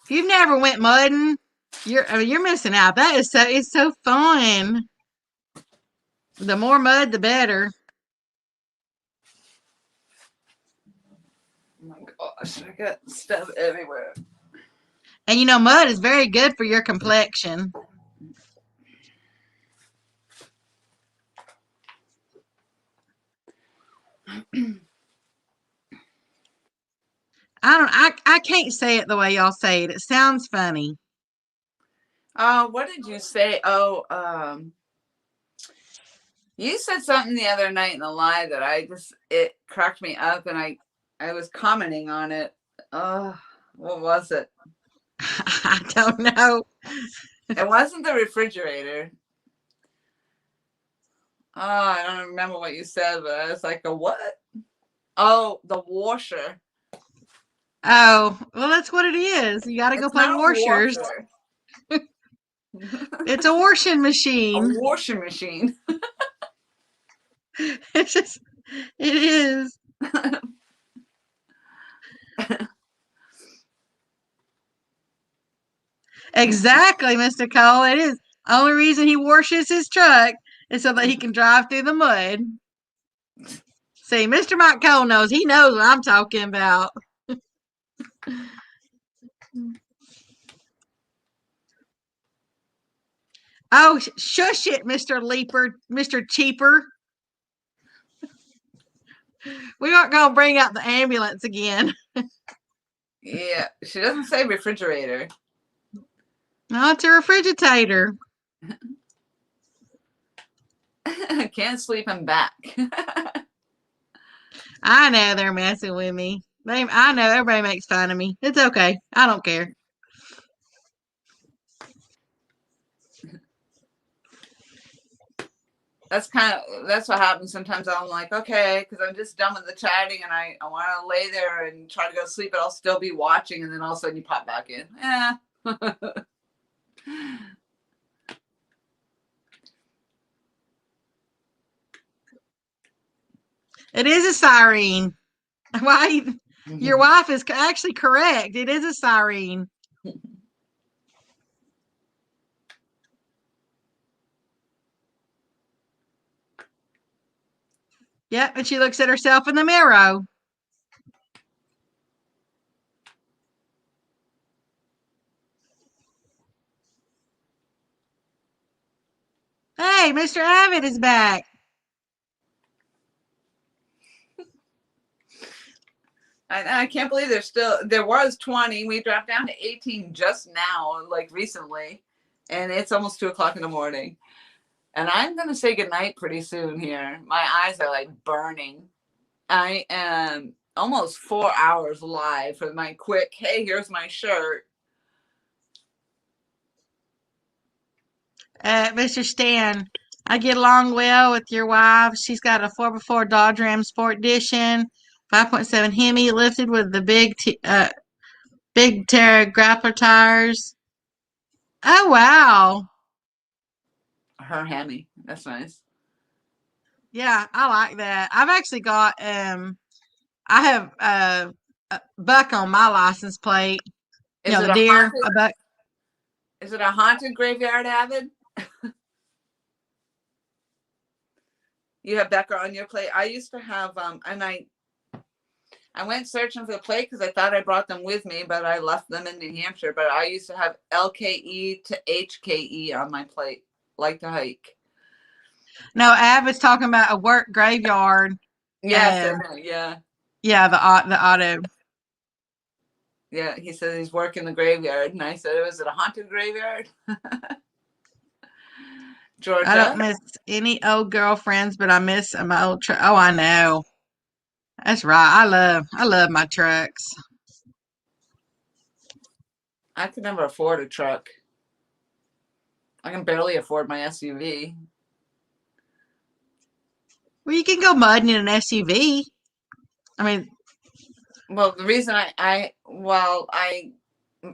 If you've never went mudding, you're missing out. It's so fun. The more mud, the better. Oh my gosh, I got stuff everywhere. And you know, mud is very good for your complexion. I can't say it the way y'all say it. It sounds funny. What did you say? You said something the other night in the live that it cracked me up, and I was commenting on it. What was it? I don't know. It wasn't the refrigerator. Oh, I don't remember what you said, but I was like, a what? Oh, the washer. Oh, well, that's what it is. You got to go It's play not a washers. washer. It's a washing A machine. washing machine. It's just, it is. Exactly, Mr. Cole. It is. Only reason he washes his truck is so that he can drive through the mud. See, Mr. Mike Cole knows. He knows what I'm talking about. Oh, shush it, Mr. Leaper, Mr. Cheaper. We aren't going to bring out the ambulance again. Yeah, she doesn't say refrigerator. No, it's a refrigerator. Can't sleep him back. I know they're messing with me. I know everybody makes fun of me. It's okay. I don't care. That's what happens sometimes. I'm like, okay, because I'm just done with the chatting and I want to lay there and try to go to sleep, but I'll still be watching, and then all of a sudden you pop back in. It is a siren. Why? Your wife is actually correct. It is a siren. Yep, and she looks at herself in the mirror. Hey, Mr. Avid is back. I can't believe there was 20. We dropped down to 18 just now, like recently, and it's almost 2:00 in the morning. And I'm going to say goodnight pretty soon here. My eyes are like burning. I am almost 4 hours live for my quick, hey, here's my shirt. Mr. Stan, I get along well with your wife. She's got a 4x4 Dodge Ram Sport Edition, 5.7 Hemi lifted with the big Terra grappler tires. Oh, wow. Her Hemi. That's nice. Yeah, I like that. I've actually got, I have a buck on my license plate. Is it the deer, a buck. Is it a haunted graveyard, Avid? You have Becker on your plate. I used to have, and I went searching for the plate because I thought I brought them with me, but I left them in New Hampshire. But I used to have LKE to HKE on my plate, like to hike. No, Ab was talking about a work graveyard. Yes, I know. Yeah. Yeah, the auto. Yeah, he said he's working the graveyard, and I said, "Was it a haunted graveyard?" I don't Georgia, miss any old girlfriends, but I miss my old truck. Oh, I know. That's right. I love my trucks. I could never afford a truck. I can barely afford my SUV. Well, you can go mudding in an SUV. I mean, Well, the reason I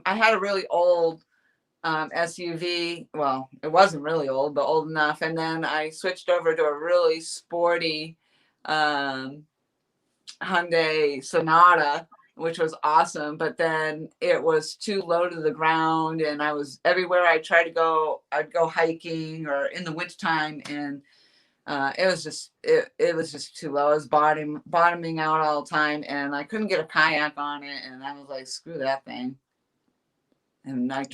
had a really old SUV. Well, it wasn't really old, but old enough. And then I switched over to a really sporty um, Hyundai Sonata, which was awesome. But then it was too low to the ground, and I was everywhere I tried to go. I'd go hiking or in the wintertime, and it was just too low. I was bottoming out all the time, and I couldn't get a kayak on it, and I was like, screw that thing. And I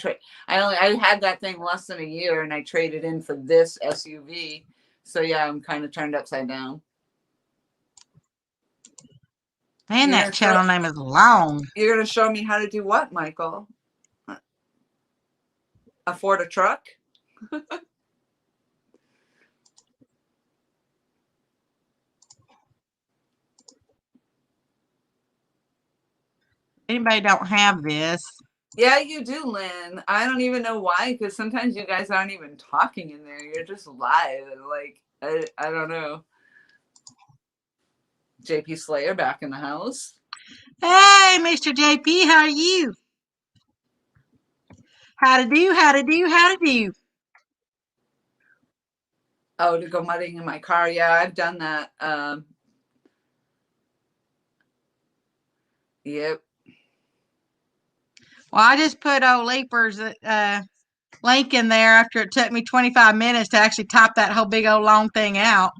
had that thing less than a year, and I traded in for this SUV. So yeah, I'm kind of turned upside down. man, You're that gonna show channel name is long. you're gonna show me how to do what, Michael? Afford a truck? Anybody don't have this. Yeah, you do, Lynn. I don't even know why, because sometimes you guys aren't even talking in there. You're just live, and like I don't know. JP Slayer back in the house. Hey, Mr. JP, how are you? How to do? How to do? How to do? Oh, to go mudding in my car. Yeah, I've done that. Yep. Well, I just put old Leapers link in there after it took me 25 minutes to actually type that whole big old long thing out.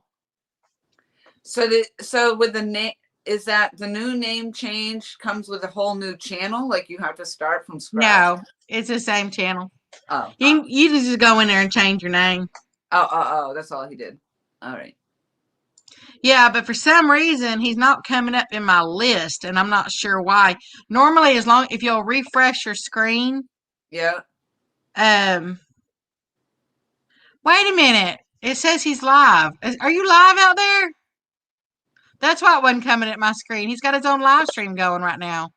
So with the name, is that the new name change comes with a whole new channel? Like you have to start from scratch? No, it's the same channel. Oh. You just go in there and change your name. Oh, that's all he did. All right. Yeah, but for some reason he's not coming up in my list, and I'm not sure why. Normally, if you'll refresh your screen, Yeah. um, wait a minute, it says he's live. Are you live out there? That's why it wasn't coming at my screen. He's got his own live stream going right now.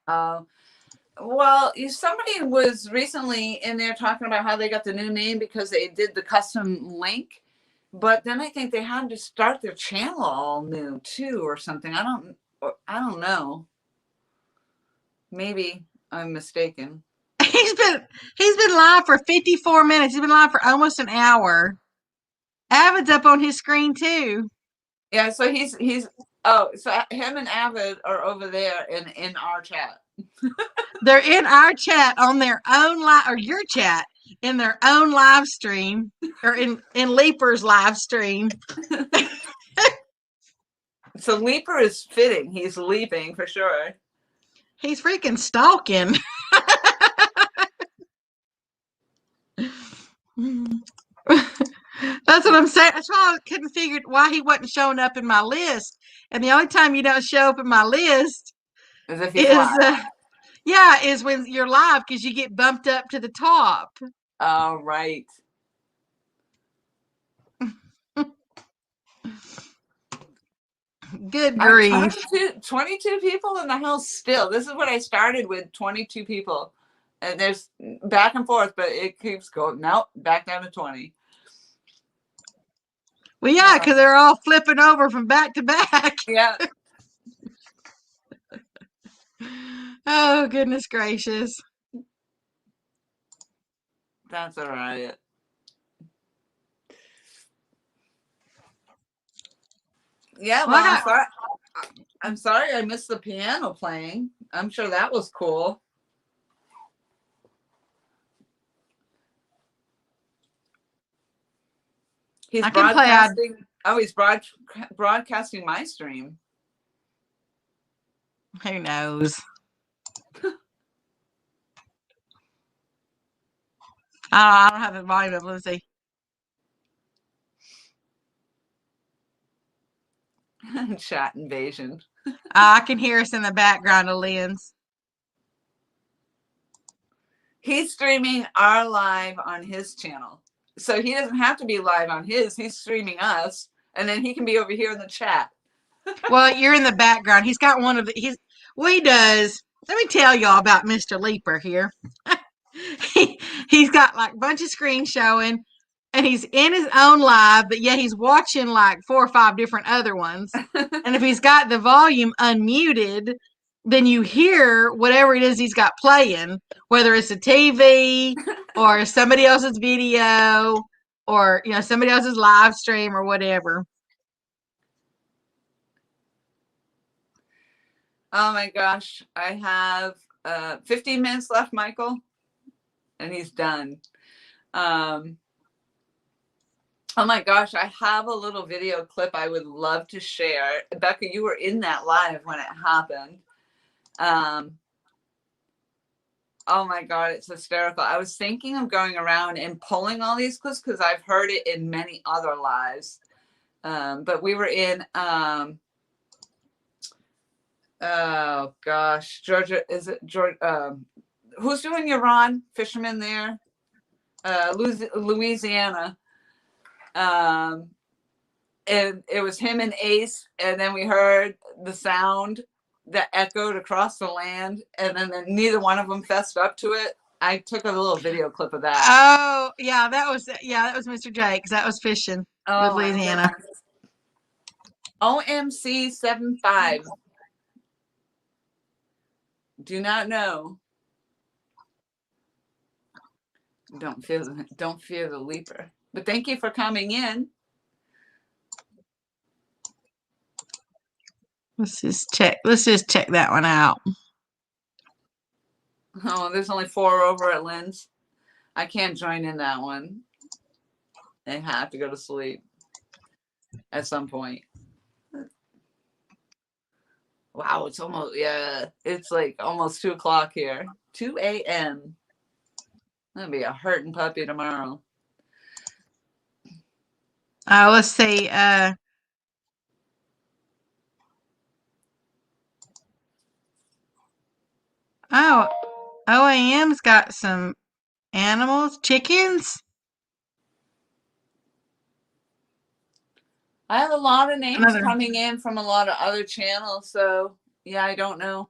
Well, somebody was recently in there talking about how they got the new name because they did the custom link, but then I think they had to start their channel all new too, or something. I don't know. Maybe I'm mistaken. He's been he's been live for 54 minutes. He's been live for almost an hour. Avid's up on his screen too. Yeah, so he's so him and Avid are over there in our chat. They're in our chat on their own live, or your chat in their own live stream, or in Leaper's live stream. So Leaper is fitting. He's leaping for sure. He's freaking stalking. That's what I'm saying. That's why I couldn't figure why he wasn't showing up in my list. And the only time you don't show up in my list As if he's is, live. is when you're live because you get bumped up to the top. All right. Good grief. 22 people in the house still. This is what I started with, 22 people. And there's back and forth, but it keeps going. Nope, back down to 20. Well, yeah, because they're all flipping over from back to back. Yeah. Oh, goodness gracious. That's all right. Yeah, well, I'm sorry I missed the piano playing. I'm sure that was cool. He's broadcasting. He's broadcasting my stream. Who knows? I don't have the volume up. Let's see. Chat invasion. I can hear us in the background of Lynn's. He's streaming our live on his channel. So he doesn't have to be live on his. He's streaming us, and then he can be over here in the chat. Well, you're in the background. He's got one of the he does. Let me tell y'all about Mr. Leaper here. He's got like a bunch of screens showing, and he's in his own live, but yet he's watching like 4 or 5 different other ones. And if he's got the volume unmuted, then you hear whatever it is he's got playing, whether it's a TV or somebody else's video or somebody else's live stream or whatever. Oh my gosh, I have 15 minutes left, Michael, and he's done. Oh my gosh, I have a little video clip I would love to share. Becca, you were in that live when it happened. Oh my God, it's hysterical. I was thinking of going around and pulling all these clips because I've heard it in many other lives. But we were in, oh gosh, Georgia, is it Georgia? Who's doing your Ron Fisherman there? Louisiana. And it was him and Ace, and then we heard the sound that echoed across the land, and then neither one of them fessed up to it. I took a little video clip of that. Oh, yeah, that was Mr. Jakes. That was fishing with Louisiana. OMC 75. Do not know. Don't fear the leaper. But thank you for coming in. Let's just check that one out. Oh, there's only 4 over at Lynn's. I can't join in that one. They have to go to sleep at some point. Wow, it's almost, it's like almost 2 o'clock here. 2 a.m. That'll be a hurting puppy tomorrow. Let's see. Oh, OAM's got some animals, chickens. I have a lot of names coming in from a lot of other channels, so yeah, I don't know.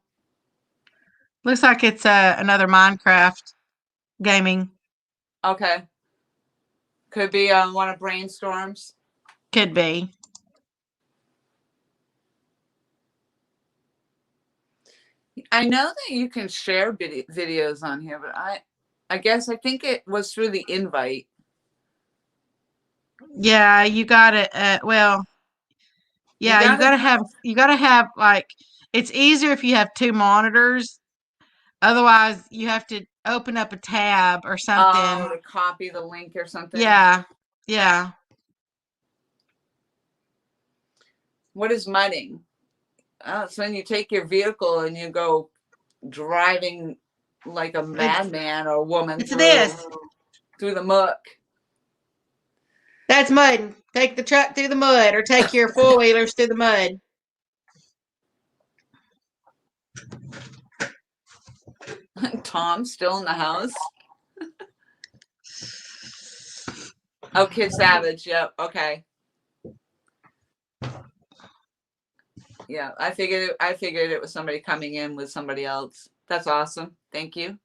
Looks like it's another Minecraft gaming. Okay. Could be one of Brainstorms. Could be. I know that you can share videos on here, but I think it was through the invite. Yeah, you got it. Well, yeah, you gotta have like, it's easier if you have 2 monitors. Otherwise, you have to open up a tab or something. Oh, to copy the link or something. Yeah, yeah. What is mudding? It's when you take your vehicle and you go driving like a madman or woman through the muck. That's mudding. Take the truck through the mud, or take your 4-wheelers through the mud. Tom's still in the house. Oh, Kid Savage. Yep. Okay. Yeah, I figured it was somebody coming in with somebody else. That's awesome. Thank you.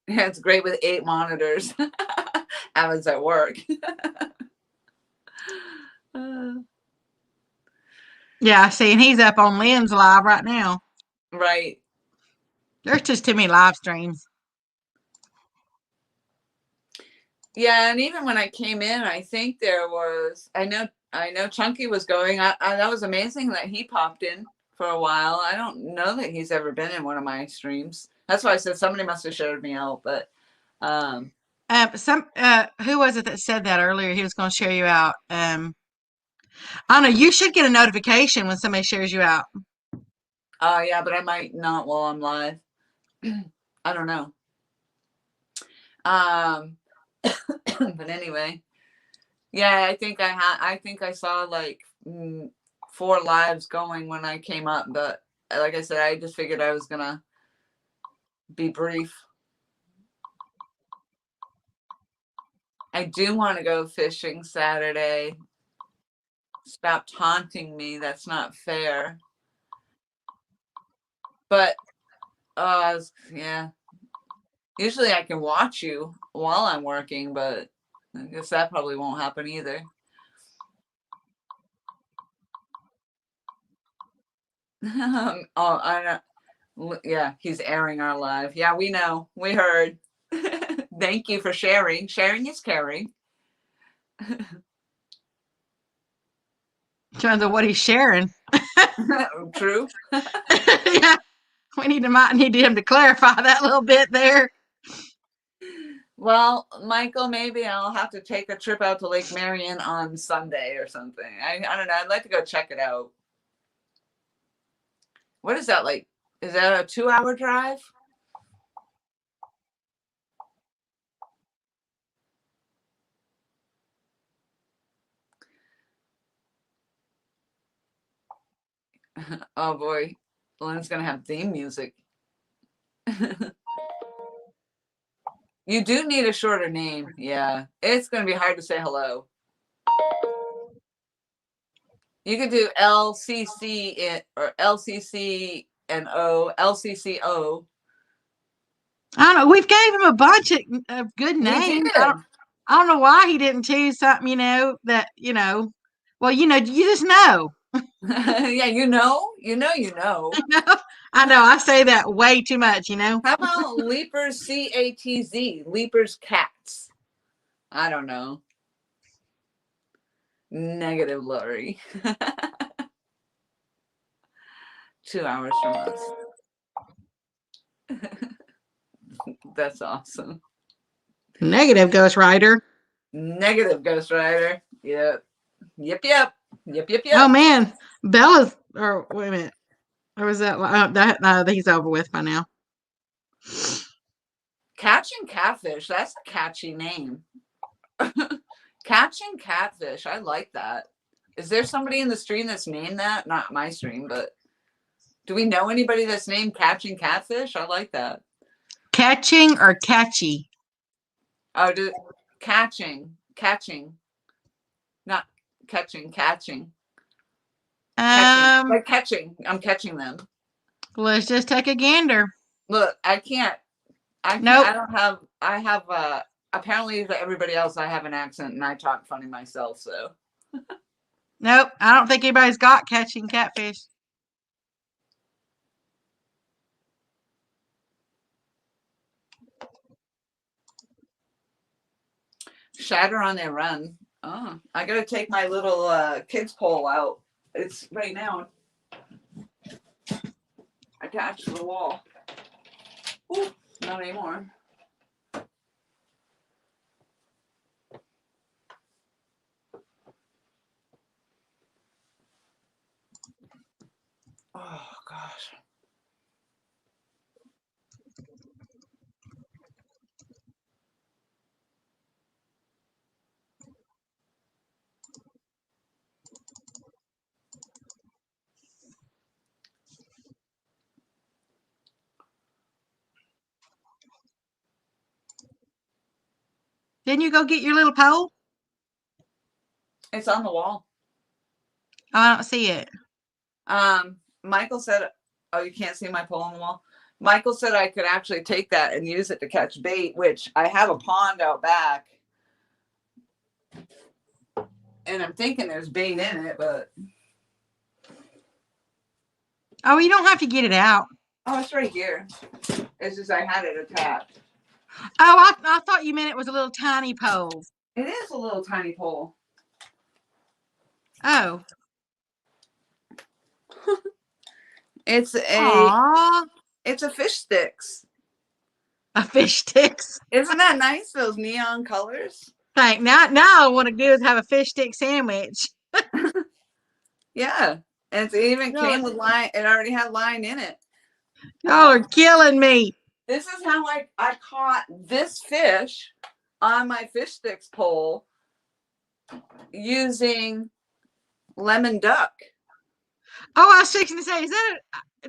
Yeah, it's great with 8 monitors. I was at work. Yeah, see, and he's up on Lynn's live right now. Right. There's just too many live streams. Yeah, and even when I came in, I think there was, I know Chunky was going. That was amazing that he popped in for a while. I don't know that he's ever been in one of my streams. That's why I said somebody must have showed me out. But who was it that said that earlier? He was going to share you out. I don't know. You should get a notification when somebody shares you out. Yeah, but I might not while I'm live. I don't know. But anyway, yeah, I think I saw like 4 lives going when I came up, but like I said, I just figured I was gonna be brief. I do want to go fishing Saturday. Stop taunting me. That's not fair. But yeah. Usually I can watch you while I'm working, but I guess that probably won't happen either. I know. Yeah, he's airing our live. Yeah, we know. We heard. Thank you for sharing. Sharing is caring. Turns out what he's sharing. True. Yeah, might need him to clarify that a little bit there. Well, Michael, maybe I'll have to take a trip out to Lake Marion on Sunday or something. I don't know. I'd like to go check it out. What is that like? Is that a 2-hour drive? Oh boy, Lynn's gonna have theme music. You do need a shorter name. Yeah, it's gonna be hard to say hello. You could do LCC or LCC and O, LCCO. I don't know. We've gave him a bunch of good We names. did. I don't know why he didn't choose something, that, well, you just know. Yeah, you know. I know. I say that way too much, How about Leapers CATZ? Leapers Cats. I don't know. Negative Lori. 2 hours from us. That's awesome. Negative Ghost Rider. Negative Ghost Rider. Yep. Oh man, Bella's. Or wait a minute. Or was that? No, he's over with by now. Catching Catfish. That's a catchy name. Catching Catfish. I like that. Is there somebody in the stream that's named that? Not my stream, but do we know anybody that's named Catching Catfish? I like that. Catching or catchy? Oh, catching. Not catching. Catching. Like catching. I'm catching them. Let's just take a gander. Look, I can't. Nope. I don't have. I have. Apparently, for everybody else, I have an accent and I talk funny myself. So. Nope. I don't think anybody's got Catching Catfish. Shatter on their run. Oh, I gotta take my little kids pole out. It's right now attached to the wall. Ooh, not anymore. Oh gosh. Didn't you go get your little pole? It's on the wall. Oh, I don't see it. Michael said, "Oh, you can't see my pole on the wall." Michael said I could actually take that and use it to catch bait, which I have a pond out back. And I'm thinking there's bait in it, but. Oh, you don't have to get it out. Oh, it's right here. It's just I had it attached. Oh, I thought you meant it was a little tiny pole. It is a little tiny pole. Oh. It's Aww. It's a fish sticks. A fish sticks. Isn't that nice? Those neon colors. Now I want to do is have a fish stick sandwich. Yeah. And it even Y'all came with line. It already had line in it. are killing me. This is how I caught this fish on my fish sticks pole using lemon duck. Oh, I was fixing to say,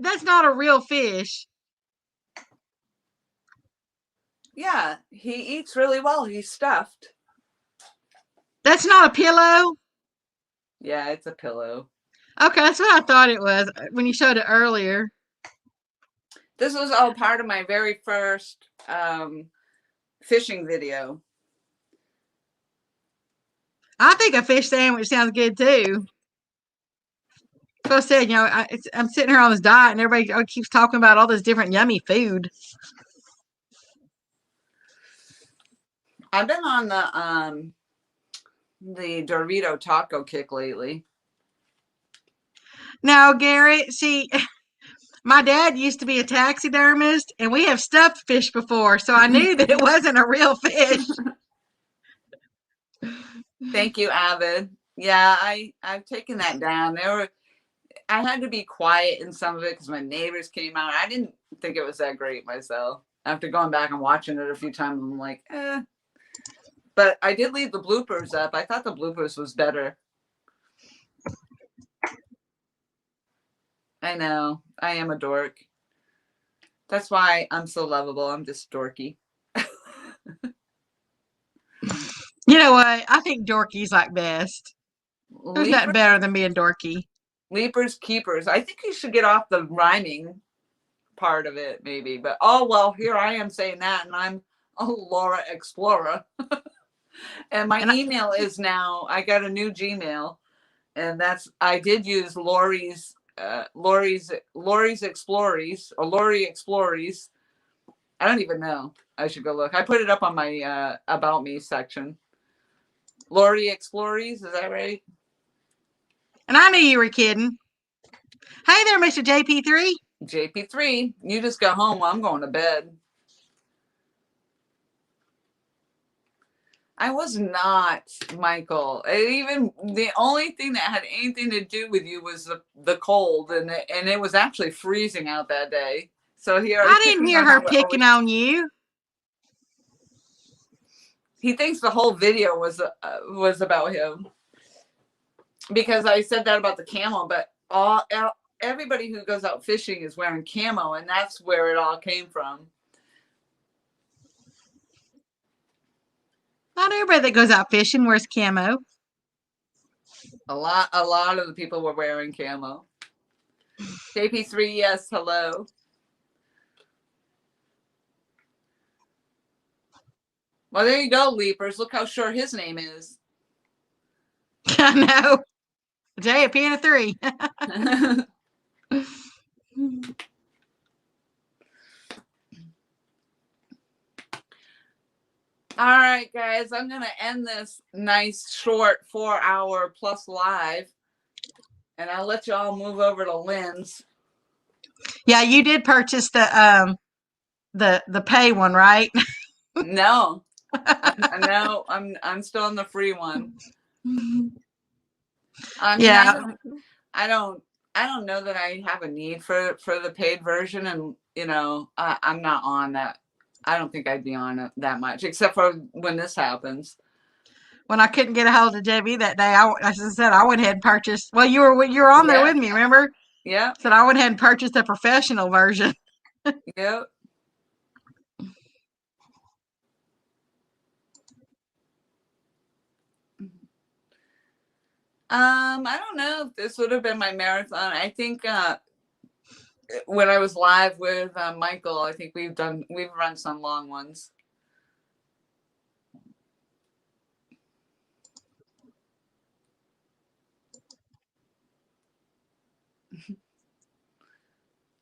that's not a real fish. Yeah, he eats really well. He's stuffed. That's not a pillow. Yeah, it's a pillow. Okay, that's what I thought it was when you showed it earlier. This was all part of my very first fishing video. I think a fish sandwich sounds good too. So I said, I'm sitting here on this diet, and everybody keeps talking about all this different yummy food. I've been on the Dorito taco kick lately. Now, Garrett, see, my dad used to be a taxidermist, and we have stuffed fish before, so I knew that it wasn't a real fish. Thank you, Avid. Yeah, I've taken that down. I had to be quiet in some of it because my neighbors came out. I didn't think it was that great myself. After going back and watching it a few times, I'm like, eh. But I did leave the bloopers up. I thought the bloopers was better. I know. I am a dork. That's why I'm so lovable. I'm just dorky. You know what? I think dorky's like best. There's nothing Leapers, better than being dorky. leapers, keepers. I think you should get off the rhyming part of it, maybe. But oh well, here I am saying that, and I'm a Laura Explorer. And my email is now. I got a new Gmail, and I did use Lori's Explorers or Lori Explorers. I don't even know. I should go look. I put it up on my about me section. Lori Explorers, is that right? And I knew you were kidding. Hey there, Mr. JP3. JP3, you just got home. Well, I'm going to bed. I was not, Michael. Even the only thing that had anything to do with you was the cold, and it was actually freezing out that day. So here I didn't hear her picking on you. He thinks the whole video was about him because I said that about the camo, but everybody who goes out fishing is wearing camo, and that's where it all came from. Not everybody that goes out fishing wears camo. A lot of the people were wearing camo. JP3, yes, hello. Well, there you go, Leapers. Look how short his name is. I know. J, a P, and a 3. All right, guys, I'm going to end this nice short 4-hour plus live, and I'll let you all move over to Lynn's. Yeah, you did purchase the pay one, right? No, no, I'm still on the free one. I mean, yeah. I don't know that I have a need for the paid version, and I'm not on that. I don't think I'd be on it that much, except for when this happens. When I couldn't get a hold of JB that day, as I said, I went ahead and purchased. Well, you were on there with me, remember? Yeah. So I went ahead and purchased the professional version. Yep. I don't know if this would have been my marathon. I think when I was live with Michael, I think we've run some long ones.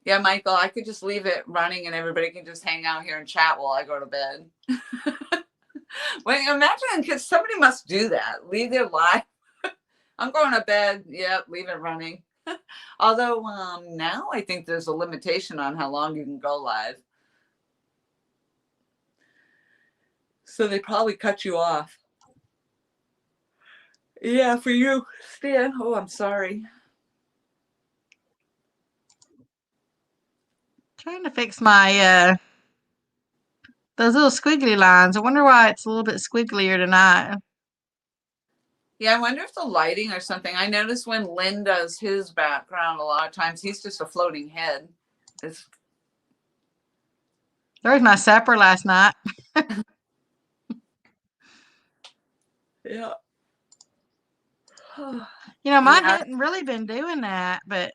Yeah, Michael, I could just leave it running and everybody can just hang out here and chat while I go to bed. Well, imagine, because somebody must do that. Leave their live. I'm going to bed. Yep, leave it running. Although now I think there's a limitation on how long you can go live. So they probably cut you off. Yeah, for you, Stan. Oh, I'm sorry. Trying to fix my those little squiggly lines. I wonder why it's a little bit squigglier tonight. Yeah, I wonder if the lighting or something. I notice when Lynn does his background, a lot of times he's just a floating head. It's There was my supper last night. yeah. You know, mine Yeah. hadn't really been doing that, but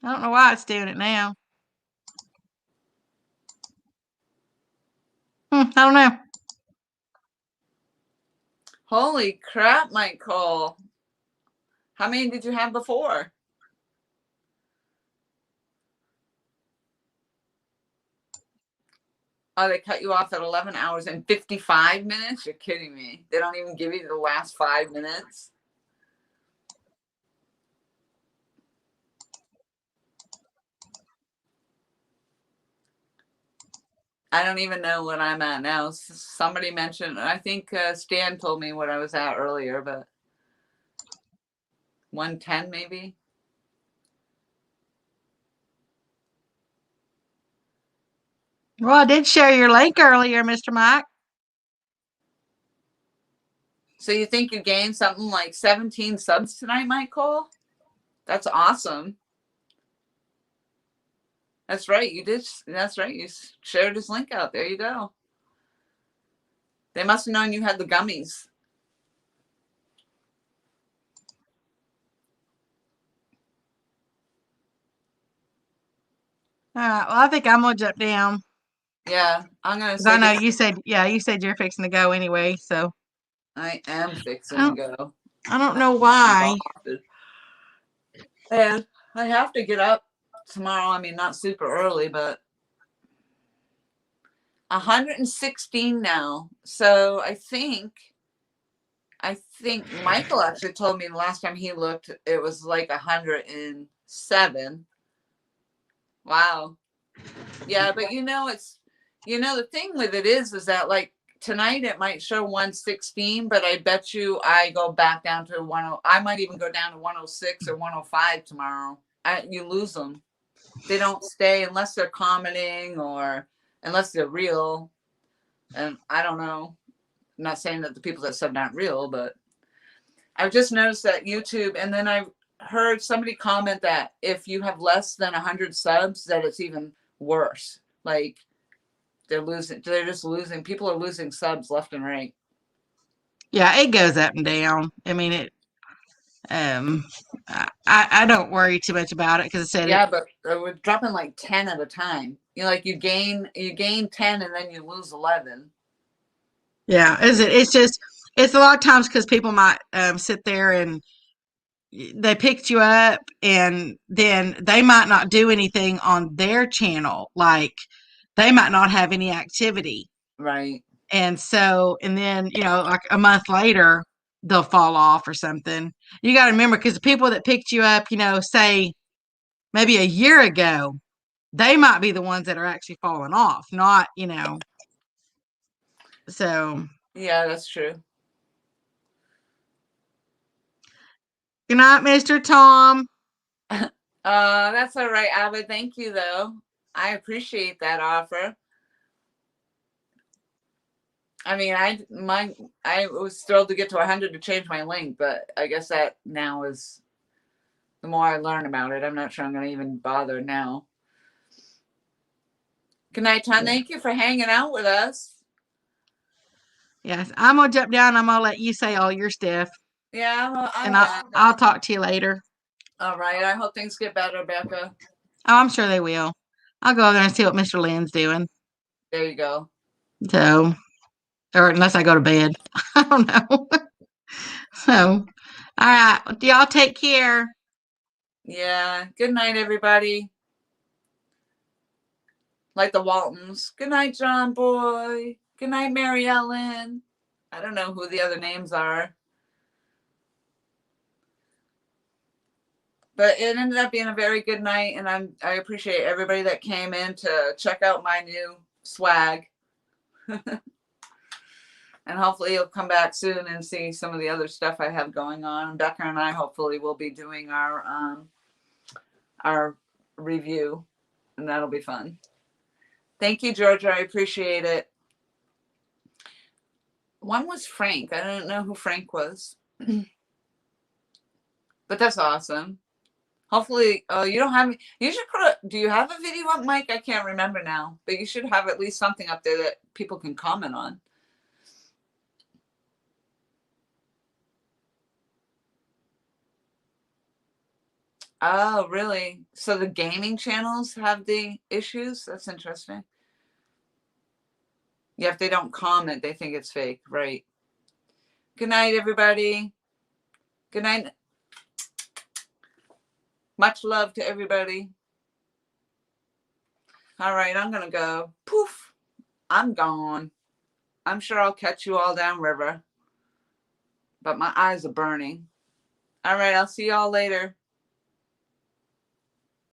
I don't know why it's doing it now. I don't know. Holy crap, Michael. How many did you have before? Oh, they cut you off at 11 hours and 55 minutes? You're kidding me. They don't even give you the last 5 minutes. I don't even know what I'm at now. Somebody mentioned, I think Stan told me what I was at earlier, but 110 maybe. Well, I did share your link earlier, Mr. Mike. So you think you gained something like 17 subs tonight, Michael? That's awesome. That's right. You did. That's right. You shared his link out. There you go. They must have known you had the gummies. All right. Well, I think I'm gonna jump down. Yeah, I'm gonna Because I say know good. you said you're fixing to go anyway. So I am I fixing to don't, go. I don't know why. And I have to get up tomorrow. I mean, not super early, but 116 now. So I think Michael actually told me the last time he looked, it was like 107. Wow. Yeah, but the thing with it is that like tonight it might show 116, but I bet you I go back down to 10. I might even go down to 106 or 105 tomorrow. You lose them. They don't stay unless they're commenting or unless they're real. And I don't know. I'm not saying that the people that subbed aren't real, but I've just noticed that YouTube, and then I heard somebody comment that if you have less than 100 subs, that it's even worse. Like they're just losing. People are losing subs left and right. Yeah, it goes up and down. I mean, um, I don't worry too much about it because I said it. Yeah, but we're dropping like 10 at a time. Like you gain 10 and then you lose 11. Yeah, it's a lot of times because people might sit there and they picked you up and then they might not do anything on their channel. Like they might not have any activity. Right. And so, and then, like a month later, they'll fall off or something. You got to remember because the people that picked you up, say maybe a year ago, they might be the ones that are actually falling off, not, so. Yeah, that's true. Good night, Mr. Tom. That's all right, Abba. Thank you, though. I appreciate that offer. I mean, I was thrilled to get to 100 to change my link, but I guess that now is the more I learn about it. I'm not sure I'm going to even bother now. Good night, Tom. Thank you for hanging out with us. Yes, I'm gonna jump down. I'm gonna let you say all your stuff. Yeah, And I'll talk to you later. All right. I hope things get better, Becca. Oh, I'm sure they will. I'll go over there and see what Mr. Lynn's doing. There you go. So, or unless I go to bed. I don't know. So, all right. Y'all take care. Yeah. Good night, everybody. Like the Waltons. Good night, John Boy. Good night, Mary Ellen. I don't know who the other names are. But it ended up being a very good night, and I appreciate everybody that came in to check out my new swag. And hopefully you'll come back soon and see some of the other stuff I have going on. Becca and I hopefully will be doing our our review, and that'll be fun. Thank you, Georgia. I appreciate it. One was Frank. I don't know who Frank was. But that's awesome. Hopefully, you don't have, you should do you have a video up, Mike? I can't remember now, but you should have at least something up there that people can comment on. Oh, really? So the gaming channels have the issues? That's interesting. Yeah, if they don't comment, they think it's fake, right? Good night, everybody. Good night. Much love to everybody. All right, I'm going to go. Poof. I'm gone. I'm sure I'll catch you all downriver. But my eyes are burning. All right, I'll see y'all later.